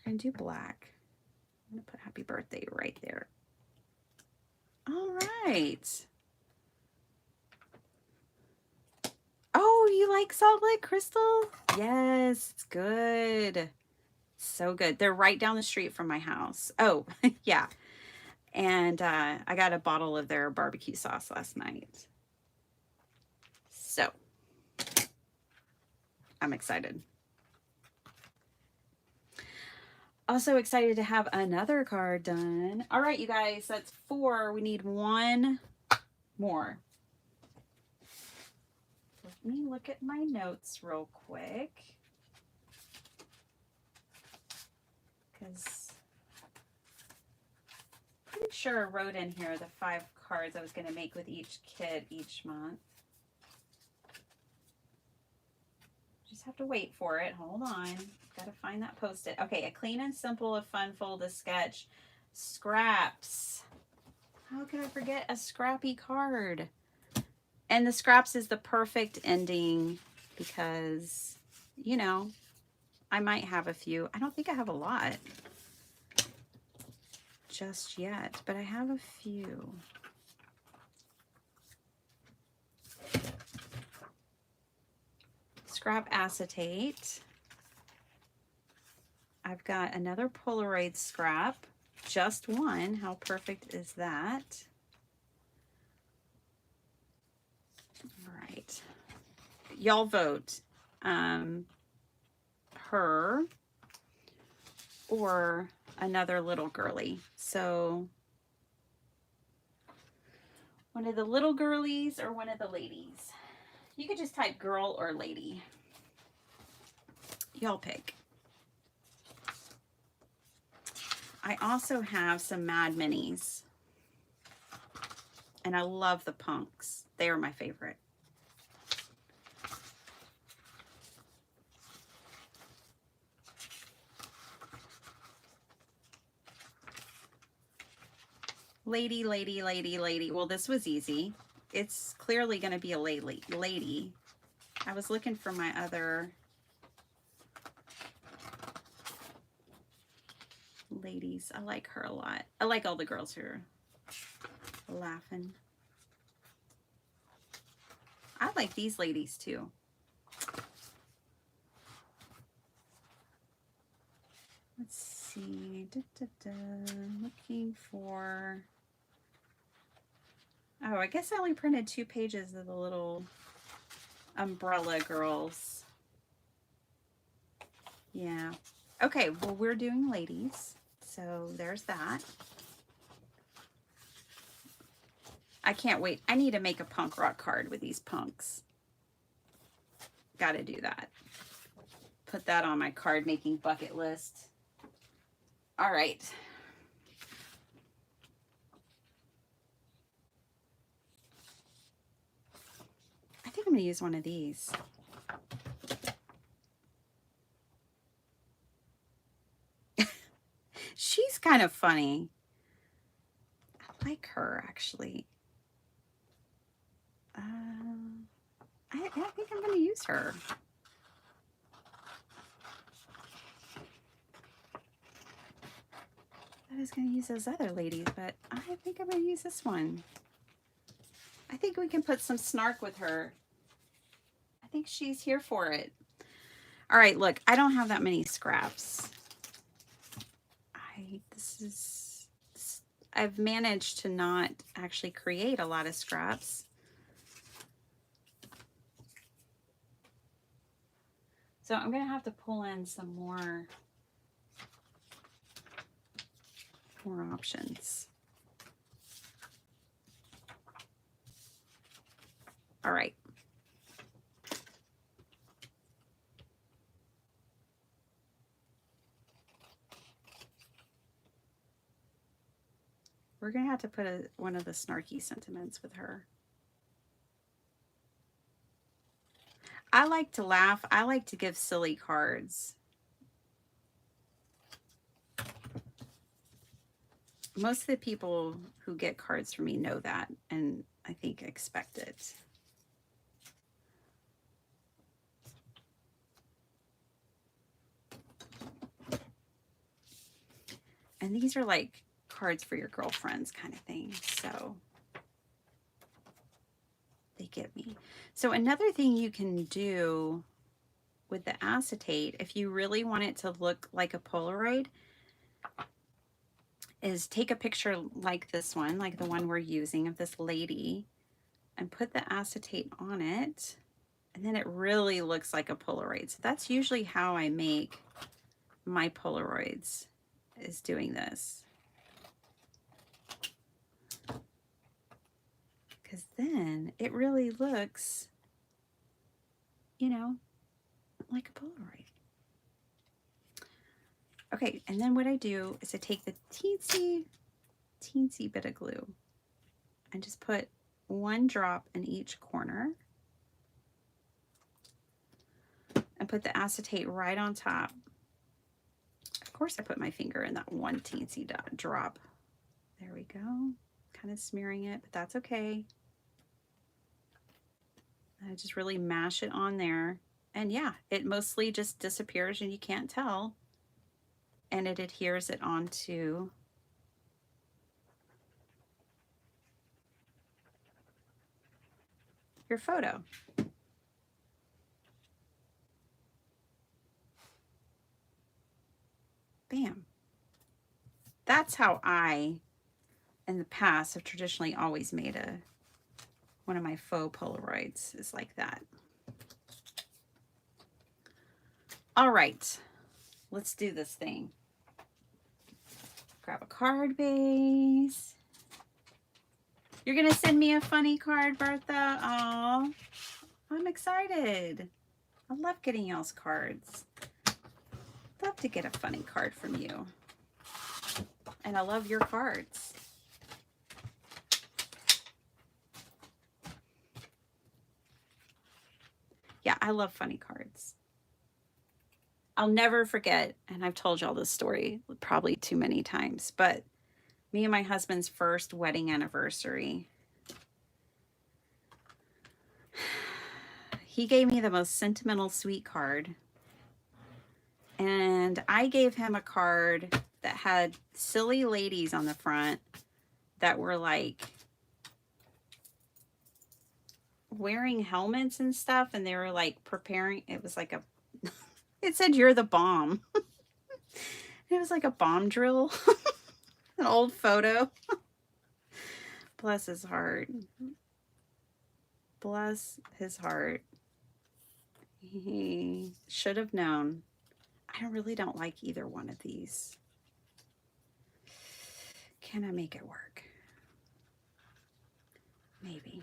going to do black. I'm going to put happy birthday right there. All right. Oh, you like Salt Lake Crystal? Yes, it's good. So good. They're right down the street from my house. Oh, yeah. And I got a bottle of their barbecue sauce last night. So I'm excited. Also excited to have another card done. All right, you guys, that's 4. We need 1 more. Let me look at my notes real quick. Because I'm pretty sure I wrote in here the 5 cards I was going to make with each kid each month. Just have to wait for it. Hold on. Gotta find that post-it. Okay, a clean and simple, a fun fold, a sketch. Scraps. How could I forget a scrappy card? And the scraps is the perfect ending because, you know, I might have a few. I don't think I have a lot just yet, but I have a few. Scrap acetate. I've got another Polaroid scrap, just 1. How perfect is that? All right. Y'all vote. Her or another little girly. So one of the little girlies or one of the ladies. You could just type girl or lady. Y'all pick. I also have some Mad Minis. And I love the punks. They are my favorite. Lady, lady, lady, lady. Well, this was easy. It's clearly going to be a lady. I was looking for my other ladies. I like her a lot. I like all the girls who are laughing. I like these ladies too. Let's see. Looking for... Oh, I guess I only printed 2 pages of the little umbrella girls. Yeah. Okay, well, we're doing ladies. So there's that. I can't wait. I need to make a punk rock card with these punks. Got to do that. put that on my card making bucket list. All right. I think I'm going to use one of these. She's kind of funny. I like her, actually. I think I'm going to use her. I was going to use those other ladies, but I think I'm going to use this one. I think we can put some snark with her. I think she's here for it. All right, look, I don't have that many scraps. I've managed to not actually create a lot of scraps. So I'm going to have to pull in some more options. All right. We're going to have to put one of the snarky sentiments with her. I like to laugh. I like to give silly cards. Most of the people who get cards from me know that, and I think expect it. And these are like cards for your girlfriends kind of thing. So they get me. So another thing you can do with the acetate, if you really want it to look like a Polaroid, is take a picture like this one, like the one we're using of this lady, and put the acetate on it, and then it really looks like a Polaroid. So that's usually how I make my Polaroids, is doing this. Because then it really looks, you know, like a Polaroid. Okay, and then what I do is I take the teensy bit of glue and just put one drop in each corner and put the acetate right on top. Of course, I put my finger in that one teensy drop. There we go. Kind of smearing it, but that's okay. I just really mash it on there. And yeah, it mostly just disappears and you can't tell. And it adheres it onto your photo. Bam. That's how I, in the past, have traditionally always made one of my faux Polaroids, is like that. All right, let's do this thing. Grab a card base. You're gonna send me a funny card, Bertha? Oh, I'm excited. I love getting y'all's cards. Love to get a funny card from you. And I love your cards. Yeah, I love funny cards. I'll never forget, and I've told y'all this story probably too many times, but me and my husband's first wedding anniversary, he gave me the most sentimental sweet card. And I gave him a card that had silly ladies on the front that were like wearing helmets and stuff. And they were like preparing. It was like it said, "You're the bomb." It was like a bomb drill. An old photo. Bless his heart. Bless his heart. He should have known. I really don't like either one of these. Can I make it work? Maybe.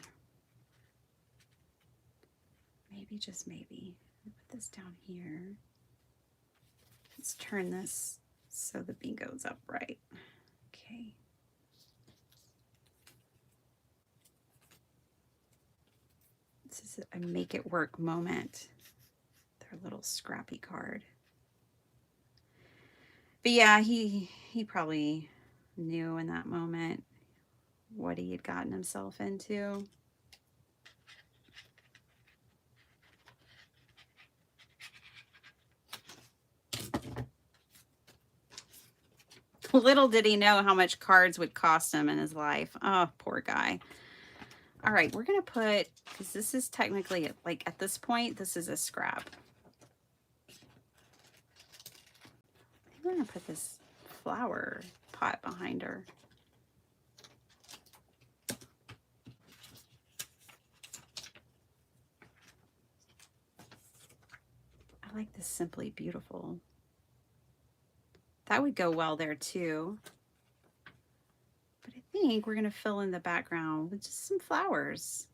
Maybe, just maybe. Put this down here. Let's turn this so the bean goes up right. Okay. This is a make it work moment. Their little scrappy card. But yeah, he probably knew in that moment what he had gotten himself into. Little did he know how much cards would cost him in his life. Oh, poor guy. All right, we're going to put, because this is technically, like at this point, this is a scrap. I think we're going to put this flower pot behind her. I like this Simply Beautiful. That would go well there too. But I think we're going to fill in the background with just some flowers.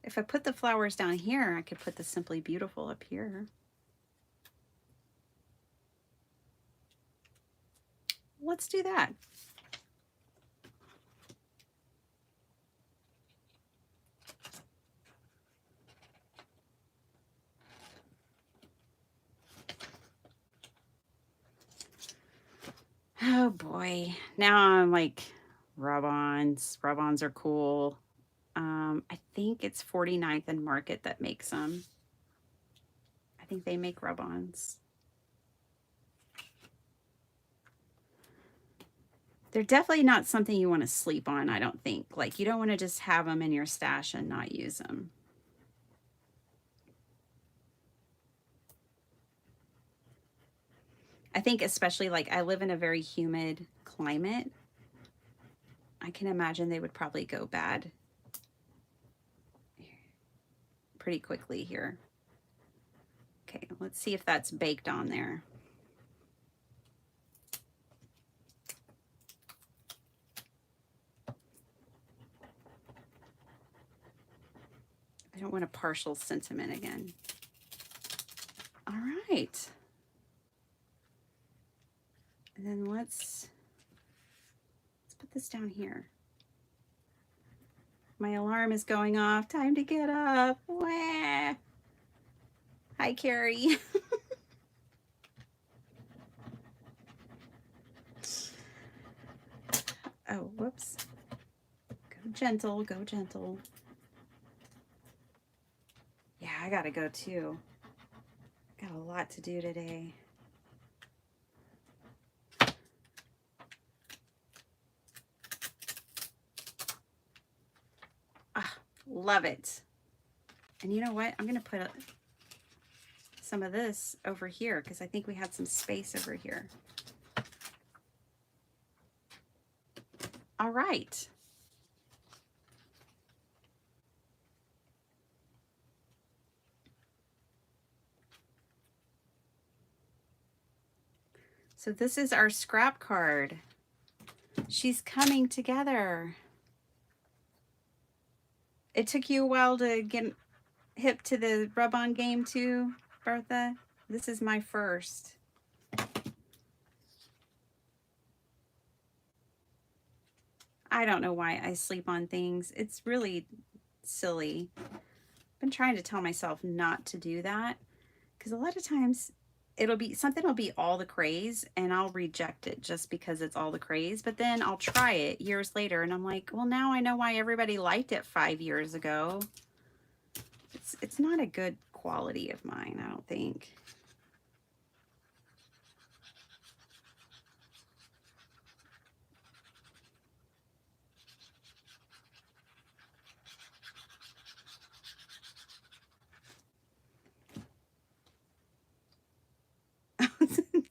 If I put the flowers down here, I could put the Simply Beautiful up here. Let's do that. Oh boy. Now I'm like, rub-ons. Rub-ons are cool. I think it's 49th and Market that makes them. I think they make rub-ons. They're definitely not something you want to sleep on, I don't think. Like, you don't want to just have them in your stash and not use them. I think especially, like, I live in a very humid climate. I can imagine they would probably go bad pretty quickly here. Okay, let's see if that's baked on there. I don't want a partial sentiment again. All right. And then let's put this down here. My alarm is going off. Time to get up. Wah. Hi, Carrie. Oh, whoops. Go gentle, go gentle. Yeah, I gotta go too. Got a lot to do today. Ah, love it. And you know what? I'm gonna put some of this over here because I think we had some space over here. All right. So this is our scrap card. She's coming together. It took you a while to get hip to the rub-on game too, Bertha? This is my first. I don't know why I sleep on things. It's really silly. I've been trying to tell myself not to do that because a lot of times it'll be something will be all the craze and I'll reject it just because it's all the craze, but then I'll try it years later and I'm like, well, now I know why everybody liked it 5 years ago. It's not a good quality of mine, I don't think.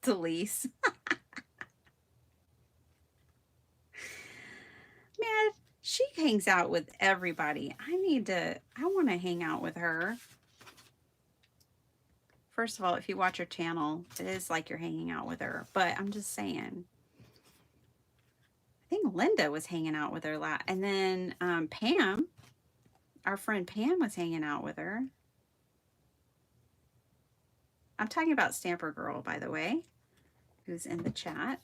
Delise. Man, she hangs out with everybody. I want to hang out with her. First of all, if you watch her channel, it is like you're hanging out with her. But I'm just saying. I think Linda was hanging out with her and then Pam. our friend Pam was hanging out with her. I'm talking about Stamper Girl, by the way, who's in the chat.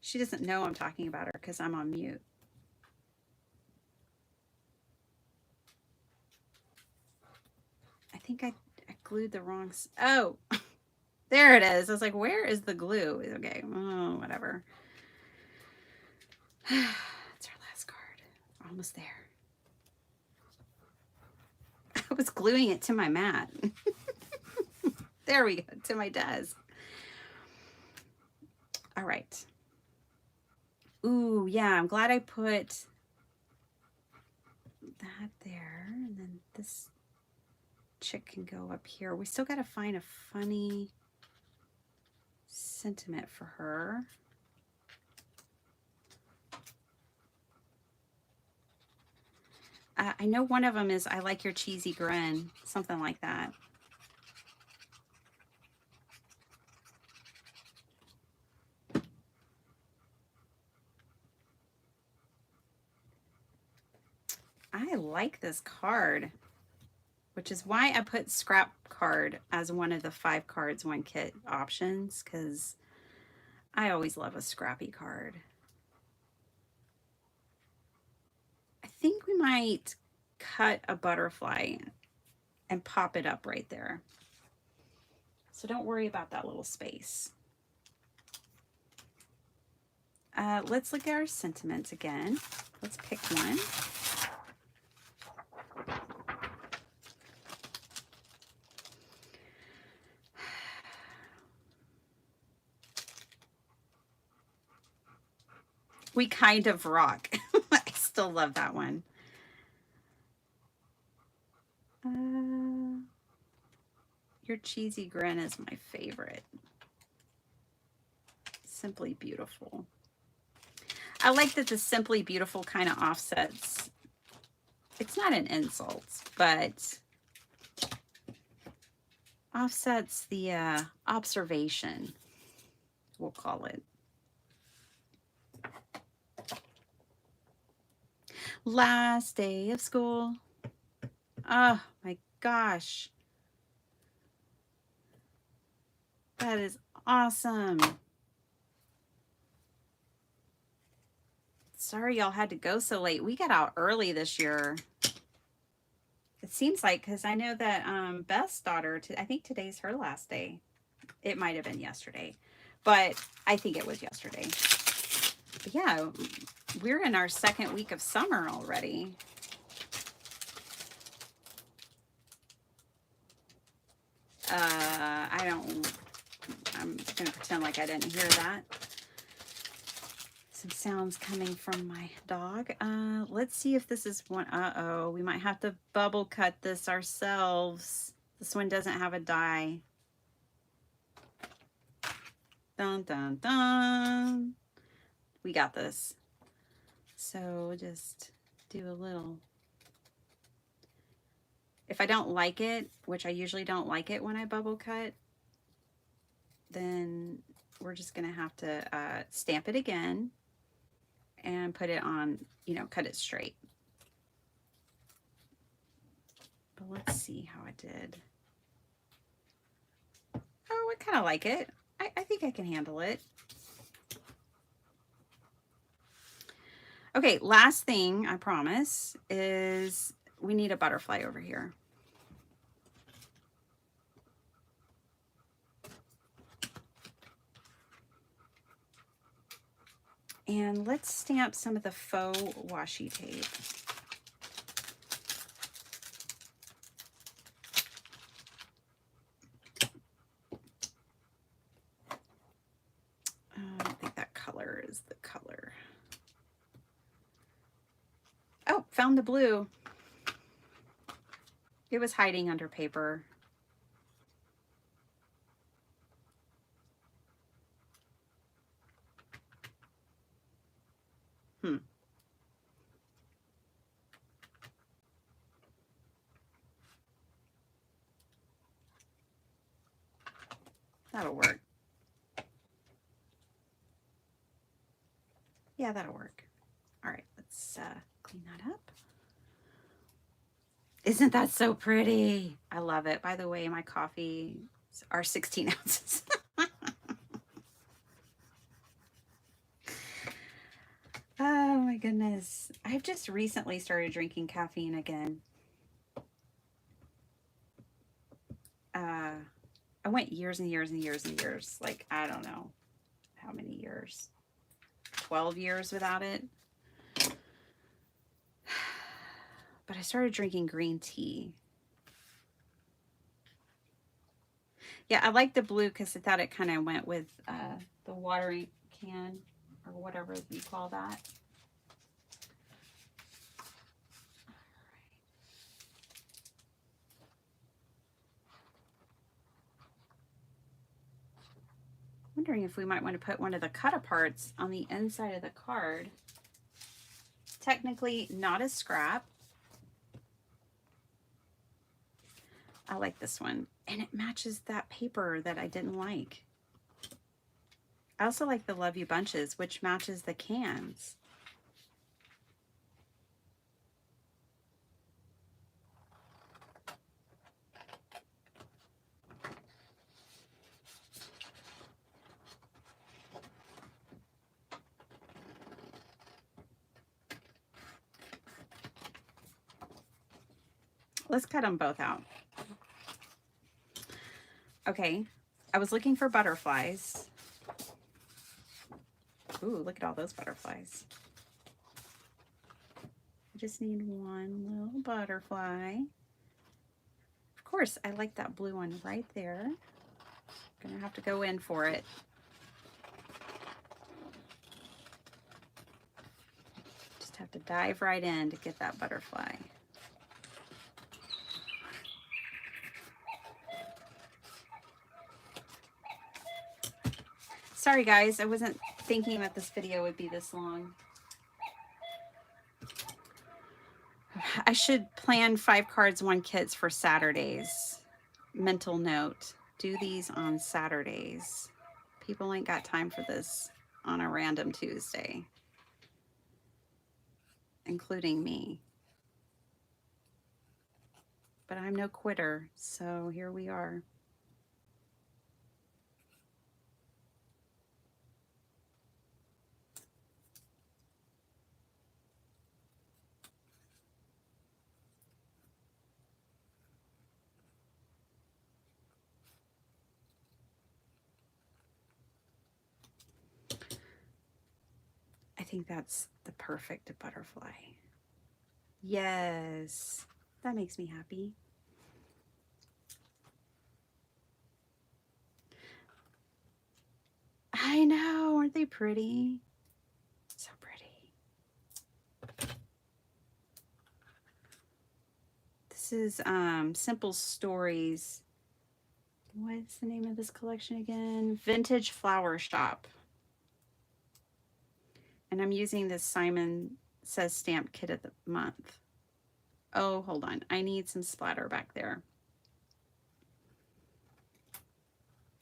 She doesn't know I'm talking about her because I'm on mute. I think I glued the wrong... Oh, there it is. I was like, where is the glue? Okay, oh, whatever. It's our last card. Almost there. I was gluing it to my mat. There we go, to my desk. All right. Ooh, yeah, I'm glad I put that there. And then this chick can go up here. We still got to find a funny sentiment for her. I know one of them is, I like your cheesy grin, something like that. I like this card, which is why I put scrap card as one of the 5 cards, 1 kit options, because I always love a scrappy card. I think we might cut a butterfly and pop it up right there. So don't worry about that little space. Let's look at our sentiments again. Let's pick one. We kind of rock. I still love that one. Your cheesy grin is my favorite. Simply beautiful. I like that the simply beautiful kind of offsets. It's not an insult, but offsets the observation, we'll call it. Last day of school. Oh my gosh. That is awesome. Sorry y'all had to go so late. We got out early this year. It seems like, because I know that Beth's daughter, I think today's her last day. It might have been yesterday, but I think it was yesterday. But yeah, we're in our 2nd week of summer already. I'm gonna pretend like I didn't hear that. Some sounds coming from my dog. Let's see if this is one. Uh-oh, we might have to bubble cut this ourselves. This one doesn't have a die. Dun, dun, dun. We got this. So just do a little. If I don't like it, which I usually don't like it when I bubble cut, then we're just gonna have to stamp it again and put it on, you know, cut it straight. But let's see how I did. Oh, I kind of like it. I think I can handle it. Okay, last thing, I promise, is we need a butterfly over here. And let's stamp some of the faux washi tape. I don't think that color is the color. Oh, found the blue. It was hiding under paper. That'll work. Yeah, that'll work. All right, let's clean that up. Isn't that so pretty? I love it. By the way, my coffee are 16 ounces. Oh my goodness. I've just recently started drinking caffeine again. Uh, I went years and years and years and years. Like, I don't know how many years. 12 years without it. But I started drinking green tea. Yeah, I like the blue because I thought it kind of went with the watering can or whatever you call that. Wondering if we might want to put one of the cut aparts on the inside of the card. Technically not a scrap. I like this one. And it matches that paper that I didn't like. I also like the Love You Bunches, which matches the cans. Let's cut them both out. Okay, I was looking for butterflies. Ooh, look at all those butterflies. I just need one little butterfly. Of course, I like that blue one right there. Gonna have to go in for it. Just have to dive right in to get that butterfly. Sorry guys, I wasn't thinking that this video would be this long. I should plan 5 cards, 1 kits for Saturdays. Mental note, do these on Saturdays. People ain't got time for this on a random Tuesday, including me. But I'm no quitter, so here we are. I think that's the perfect butterfly. Yes, that makes me happy. I know, aren't they pretty? So pretty. This is Simple Stories. What's the name of this collection again? Vintage Flower Shop. And I'm using this Simon Says Stamp Kit of the Month. Oh, hold on. I need some splatter back there.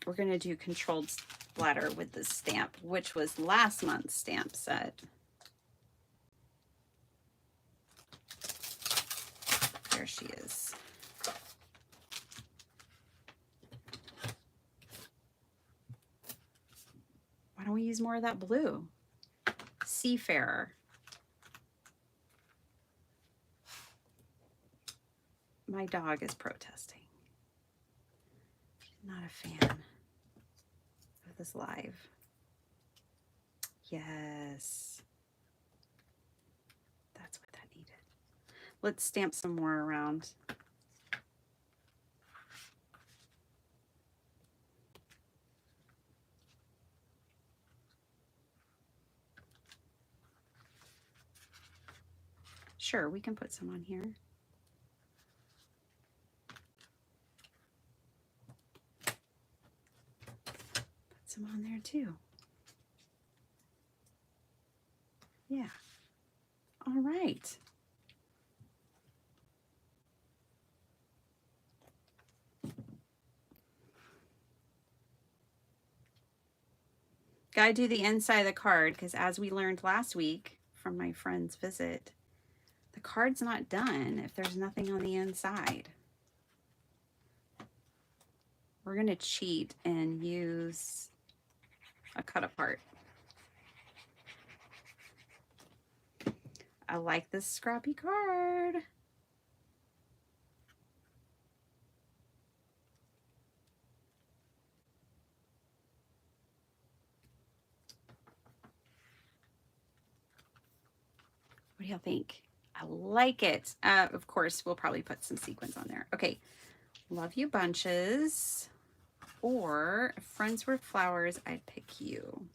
We're going to do controlled splatter with this stamp, which was last month's stamp set. There she is. Why don't we use more of that blue? Seafarer. My dog is protesting. She's not a fan of this live. Yes. That's what that needed. Let's stamp some more around. Sure, we can put some on here. Put some on there too. Yeah. All right. Gotta do the inside of the card because as we learned last week from my friend's visit, The card's not done if there's nothing on the inside. We're going to cheat and use a cut apart. I like this scrappy card. What do y'all think? I like it. Of course, we'll probably put some sequins on there. Okay. Love you bunches. Or if friends were flowers, I'd pick you.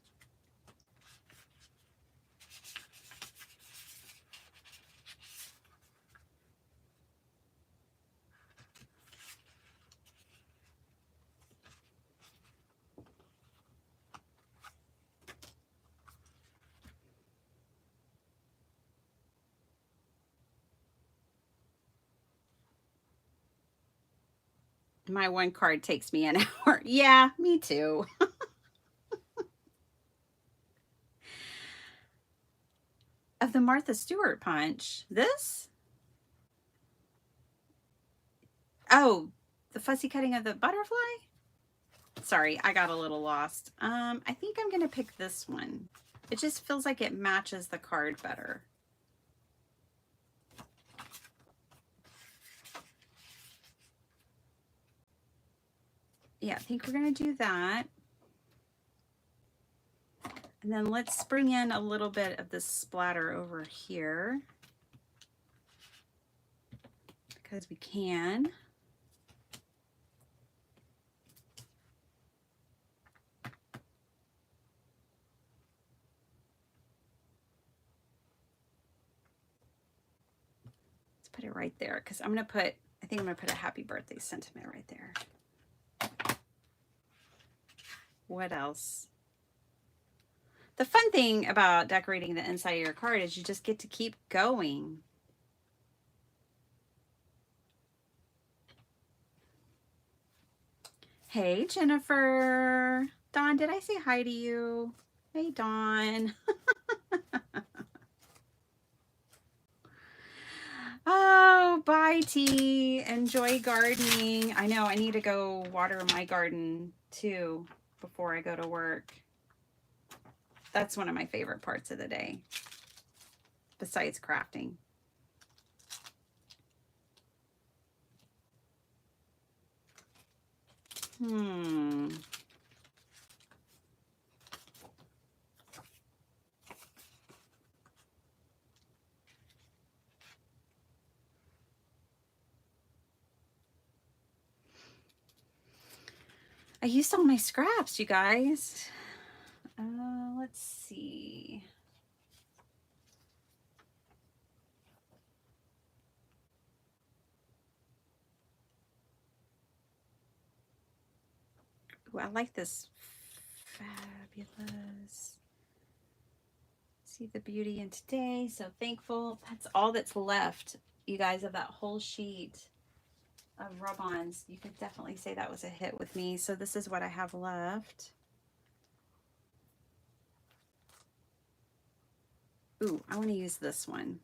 My one card takes me an hour. Yeah, me too. Of the Martha Stewart punch. This? Oh, the fussy cutting of the butterfly? Sorry, I got a little lost. I think I'm going to pick this one. It just feels like it matches the card better. Yeah, I think we're going to do that. And then let's bring in a little bit of this splatter over here because we can. Let's put it right there because I'm going to put, I think I'm going to put a happy birthday sentiment right there. What else? The fun thing about decorating the inside of your card is you just get to keep going. Hey, Jennifer. Dawn, did I say hi to you? Hey, Dawn. Oh, bye, T. Enjoy gardening. I know I need to go water my garden too before I go to work. That's one of my favorite parts of the day, besides crafting. I used all my scraps, you guys. Let's see. Ooh, I like this. Fabulous. See the beauty in today. So thankful. That's all that's left, you guys, of that whole sheet of rub-ons. You could definitely say that was a hit with me. So this is what I have left. Ooh, I want to use this one.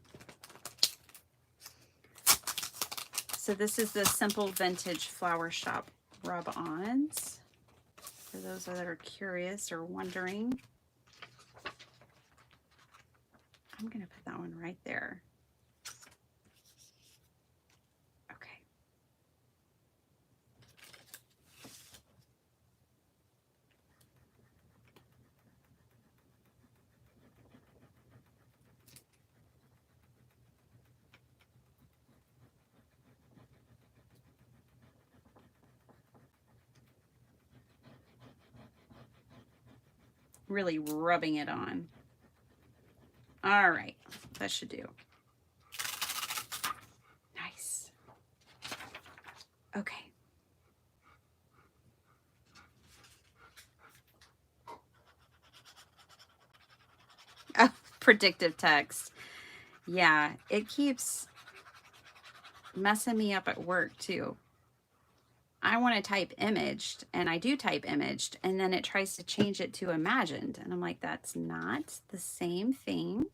So this is the Simple Vintage Flower Shop rub-ons. For those that are curious or wondering. I'm going to put that one right there. Okay. Really rubbing it on. All right, that should do. Nice. Okay. Oh, predictive text. Yeah, it keeps messing me up at work too. I want to type imaged, and I do type imaged, and then it tries to change it to imagined. And I'm like, that's not the same thing.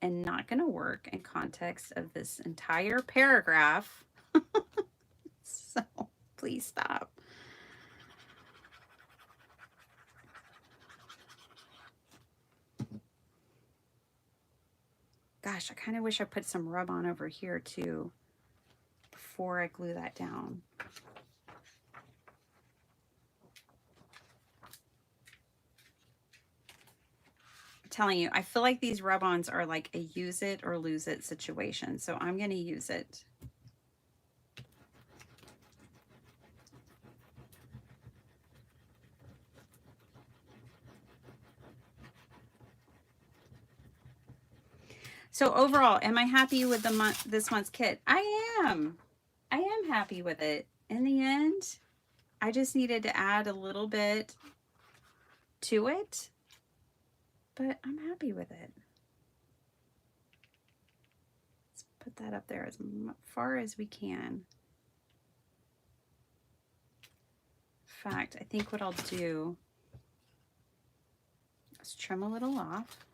and not going to work in context of this entire paragraph. So please stop. Gosh, I kind of wish I put some rub on over here too before I glue that down. I'm telling you, I feel like these rub-ons are like a use it or lose it situation. So I'm going to use it. So overall, am I happy with this month's kit? I am. I am happy with it. In the end, I just needed to add a little bit to it, but I'm happy with it. Let's put that up there as far as we can. In fact, I think what I'll do is trim a little off.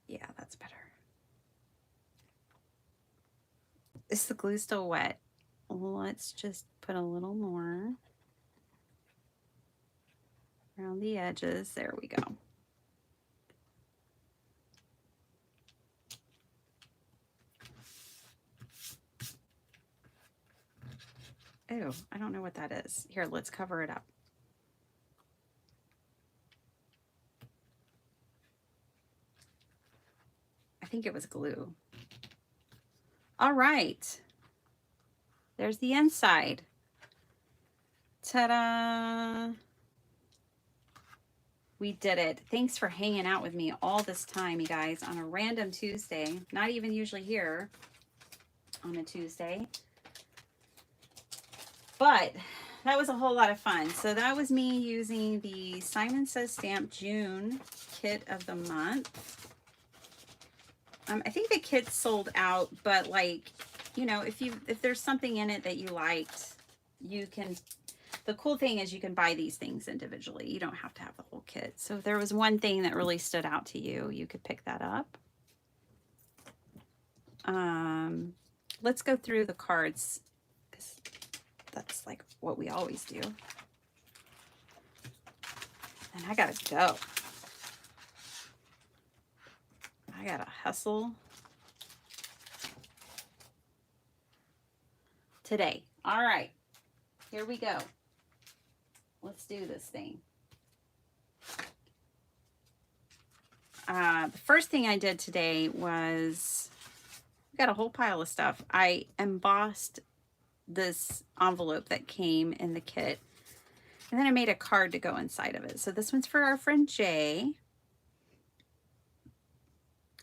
Yeah, that's better. Is the glue still wet? Let's just put a little more around the edges. There we go. Oh, I don't know what that is. Here, let's cover it up. I think it was glue. All right. There's the inside. Ta-da! We did it. Thanks for hanging out with me all this time, you guys, on a random Tuesday. Not even usually here on a Tuesday. But that was a whole lot of fun. So that was me using the Simon Says Stamp June kit of the month. I think the kit sold out, but like, you know, if there's something in it that you liked, you can. The cool thing is you can buy these things individually. You don't have to have the whole kit. So if there was one thing that really stood out to you, you could pick that up. Let's go through the cards, because that's like what we always do. And I gotta go. I gotta hustle today. All right, here we go. Let's do this thing. The first thing I did today was, I got a whole pile of stuff. I embossed this envelope that came in the kit, and then I made a card to go inside of it. So this one's for our friend Jay.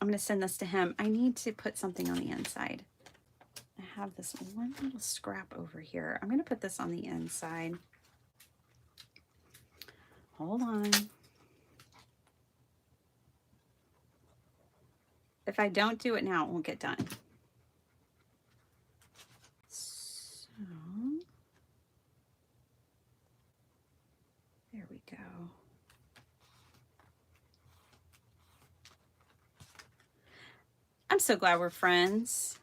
I'm going to send this to him. I need to put something on the inside. I have this one little scrap over here. I'm going to put this on the inside. Hold on. If I don't do it now, it won't get done. So, there we go. I'm so glad we're friends.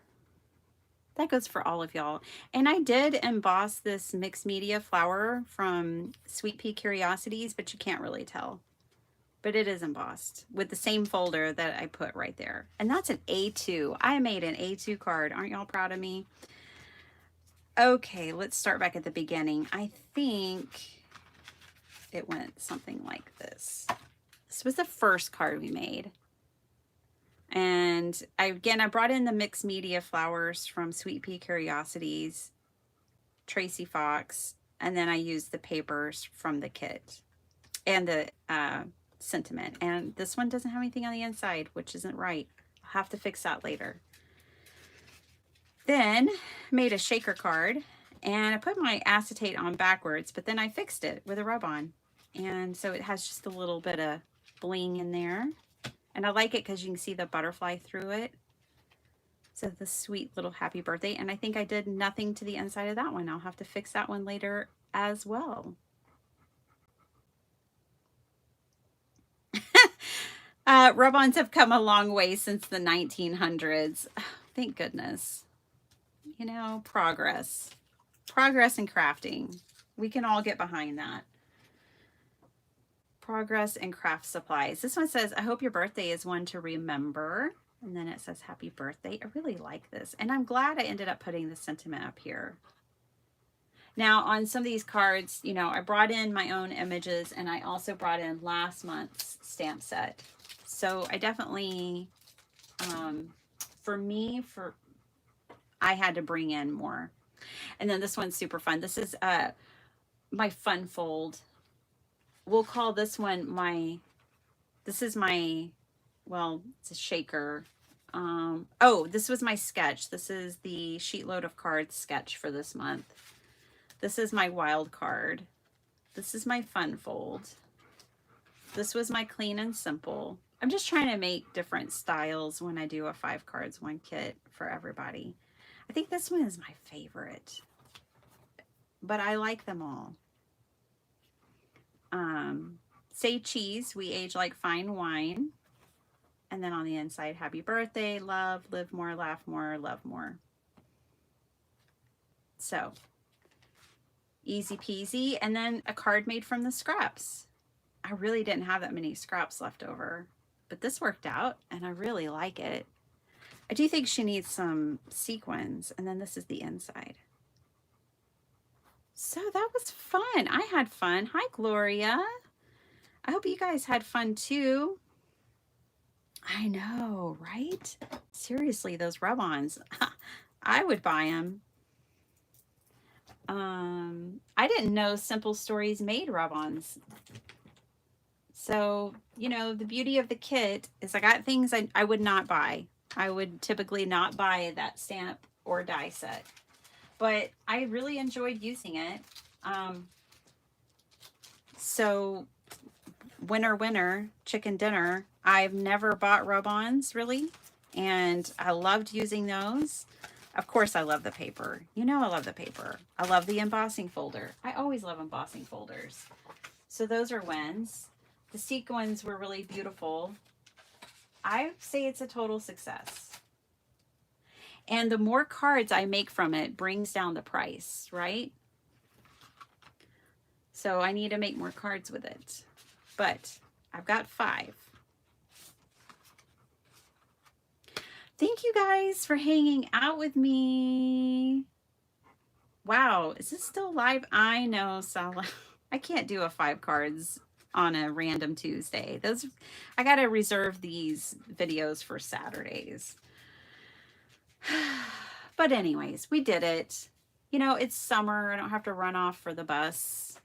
That goes for all of y'all. And I did emboss this mixed media flower from Sweet Pea Curiosities, but you can't really tell. But it is embossed with the same folder that I put right there. And that's an A2. I made an A2 card. Aren't y'all proud of me? Okay, let's start back at the beginning. I think it went something like this. This was the first card we made. And I brought in the mixed media flowers from Sweet Pea Curiosities, Tracy Fox, and then I used the papers from the kit and the sentiment. And this one doesn't have anything on the inside, which isn't right. I'll have to fix that later. Then made a shaker card, and I put my acetate on backwards, but then I fixed it with a rub-on. And so it has just a little bit of bling in there. And I like it because you can see the butterfly through it. So the sweet little happy birthday. And I think I did nothing to the inside of that one. I'll have to fix that one later as well. Rub-ons have come a long way since the 1900s. Thank goodness. You know, progress. Progress in crafting. We can all get behind that. Progress in craft supplies. This one says, I hope your birthday is one to remember. And then it says, happy birthday. I really like this. And I'm glad I ended up putting the sentiment up here. Now, on some of these cards, you know, I brought in my own images and I also brought in last month's stamp set. So I definitely, for me, I had to bring in more. And then this one's super fun. This is my fun fold. We'll call this one this is my, well, it's a shaker. Oh, this was my sketch. This is the sheet load of cards sketch for this month. This is my wild card. This is my fun fold. This was my clean and simple. I'm just trying to make different styles when I do a 5 cards, 1 kit for everybody. I think this one is my favorite, but I like them all. Say cheese, we age like fine wine. And then on the inside, happy birthday, love, live more, laugh more, love more. So easy peasy. And then a card made from the scraps. I really didn't have that many scraps left over, but this worked out and I really like it. I do think she needs some sequins, and then this is the inside. So that was fun. I had fun. Hi, Gloria. I hope you guys had fun too. I know, right? Seriously, those rub-ons. I would buy them. I didn't know Simple Stories made rub-ons. So, you know, the beauty of the kit is I got things I would not buy. I would typically not buy that stamp or die set. But I really enjoyed using it. So, winner, winner, chicken dinner. I've never bought rub-ons, really. And I loved using those. Of course, I love the paper. You know I love the paper. I love the embossing folder. I always love embossing folders. So those are wins. The sequins were really beautiful. I say it's a total success. And the more cards I make from it brings down the price, right? So I need to make more cards with it. But I've got 5. Thank you guys for hanging out with me. Wow, is this still live? I know, Sala. I can't do a 5 cards on a random Tuesday. I gotta reserve these videos for Saturdays. But anyways, we did it. You know, it's summer. I don't have to run off for the bus.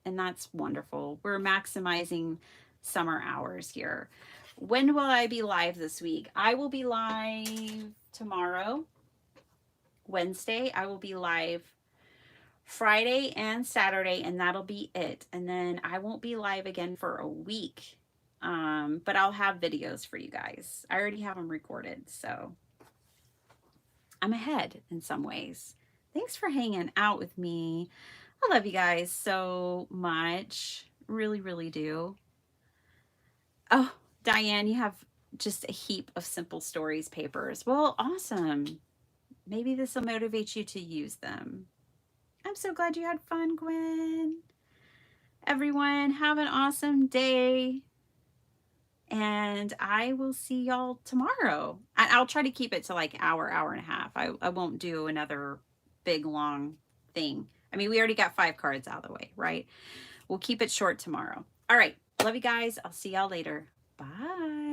And that's wonderful. We're maximizing summer hours here. When will I be live this week? I will be live tomorrow, Wednesday. I will be live Friday and Saturday, and that'll be it. And then I won't be live again for a week. But I'll have videos for you guys. I already have them recorded, so I'm ahead in some ways. Thanks for hanging out with me. I love you guys so much. Really, really do. Oh, Diane, you have just a heap of Simple Stories papers. Well, awesome. Maybe this will motivate you to use them. I'm so glad you had fun, Gwen. Everyone, have an awesome day. And I will see y'all tomorrow. I'll try to keep it to like hour and a half. I won't do another big, long thing. I mean, we already got 5 cards out of the way, right? We'll keep it short tomorrow. All right. Love you guys. I'll see y'all later. Bye.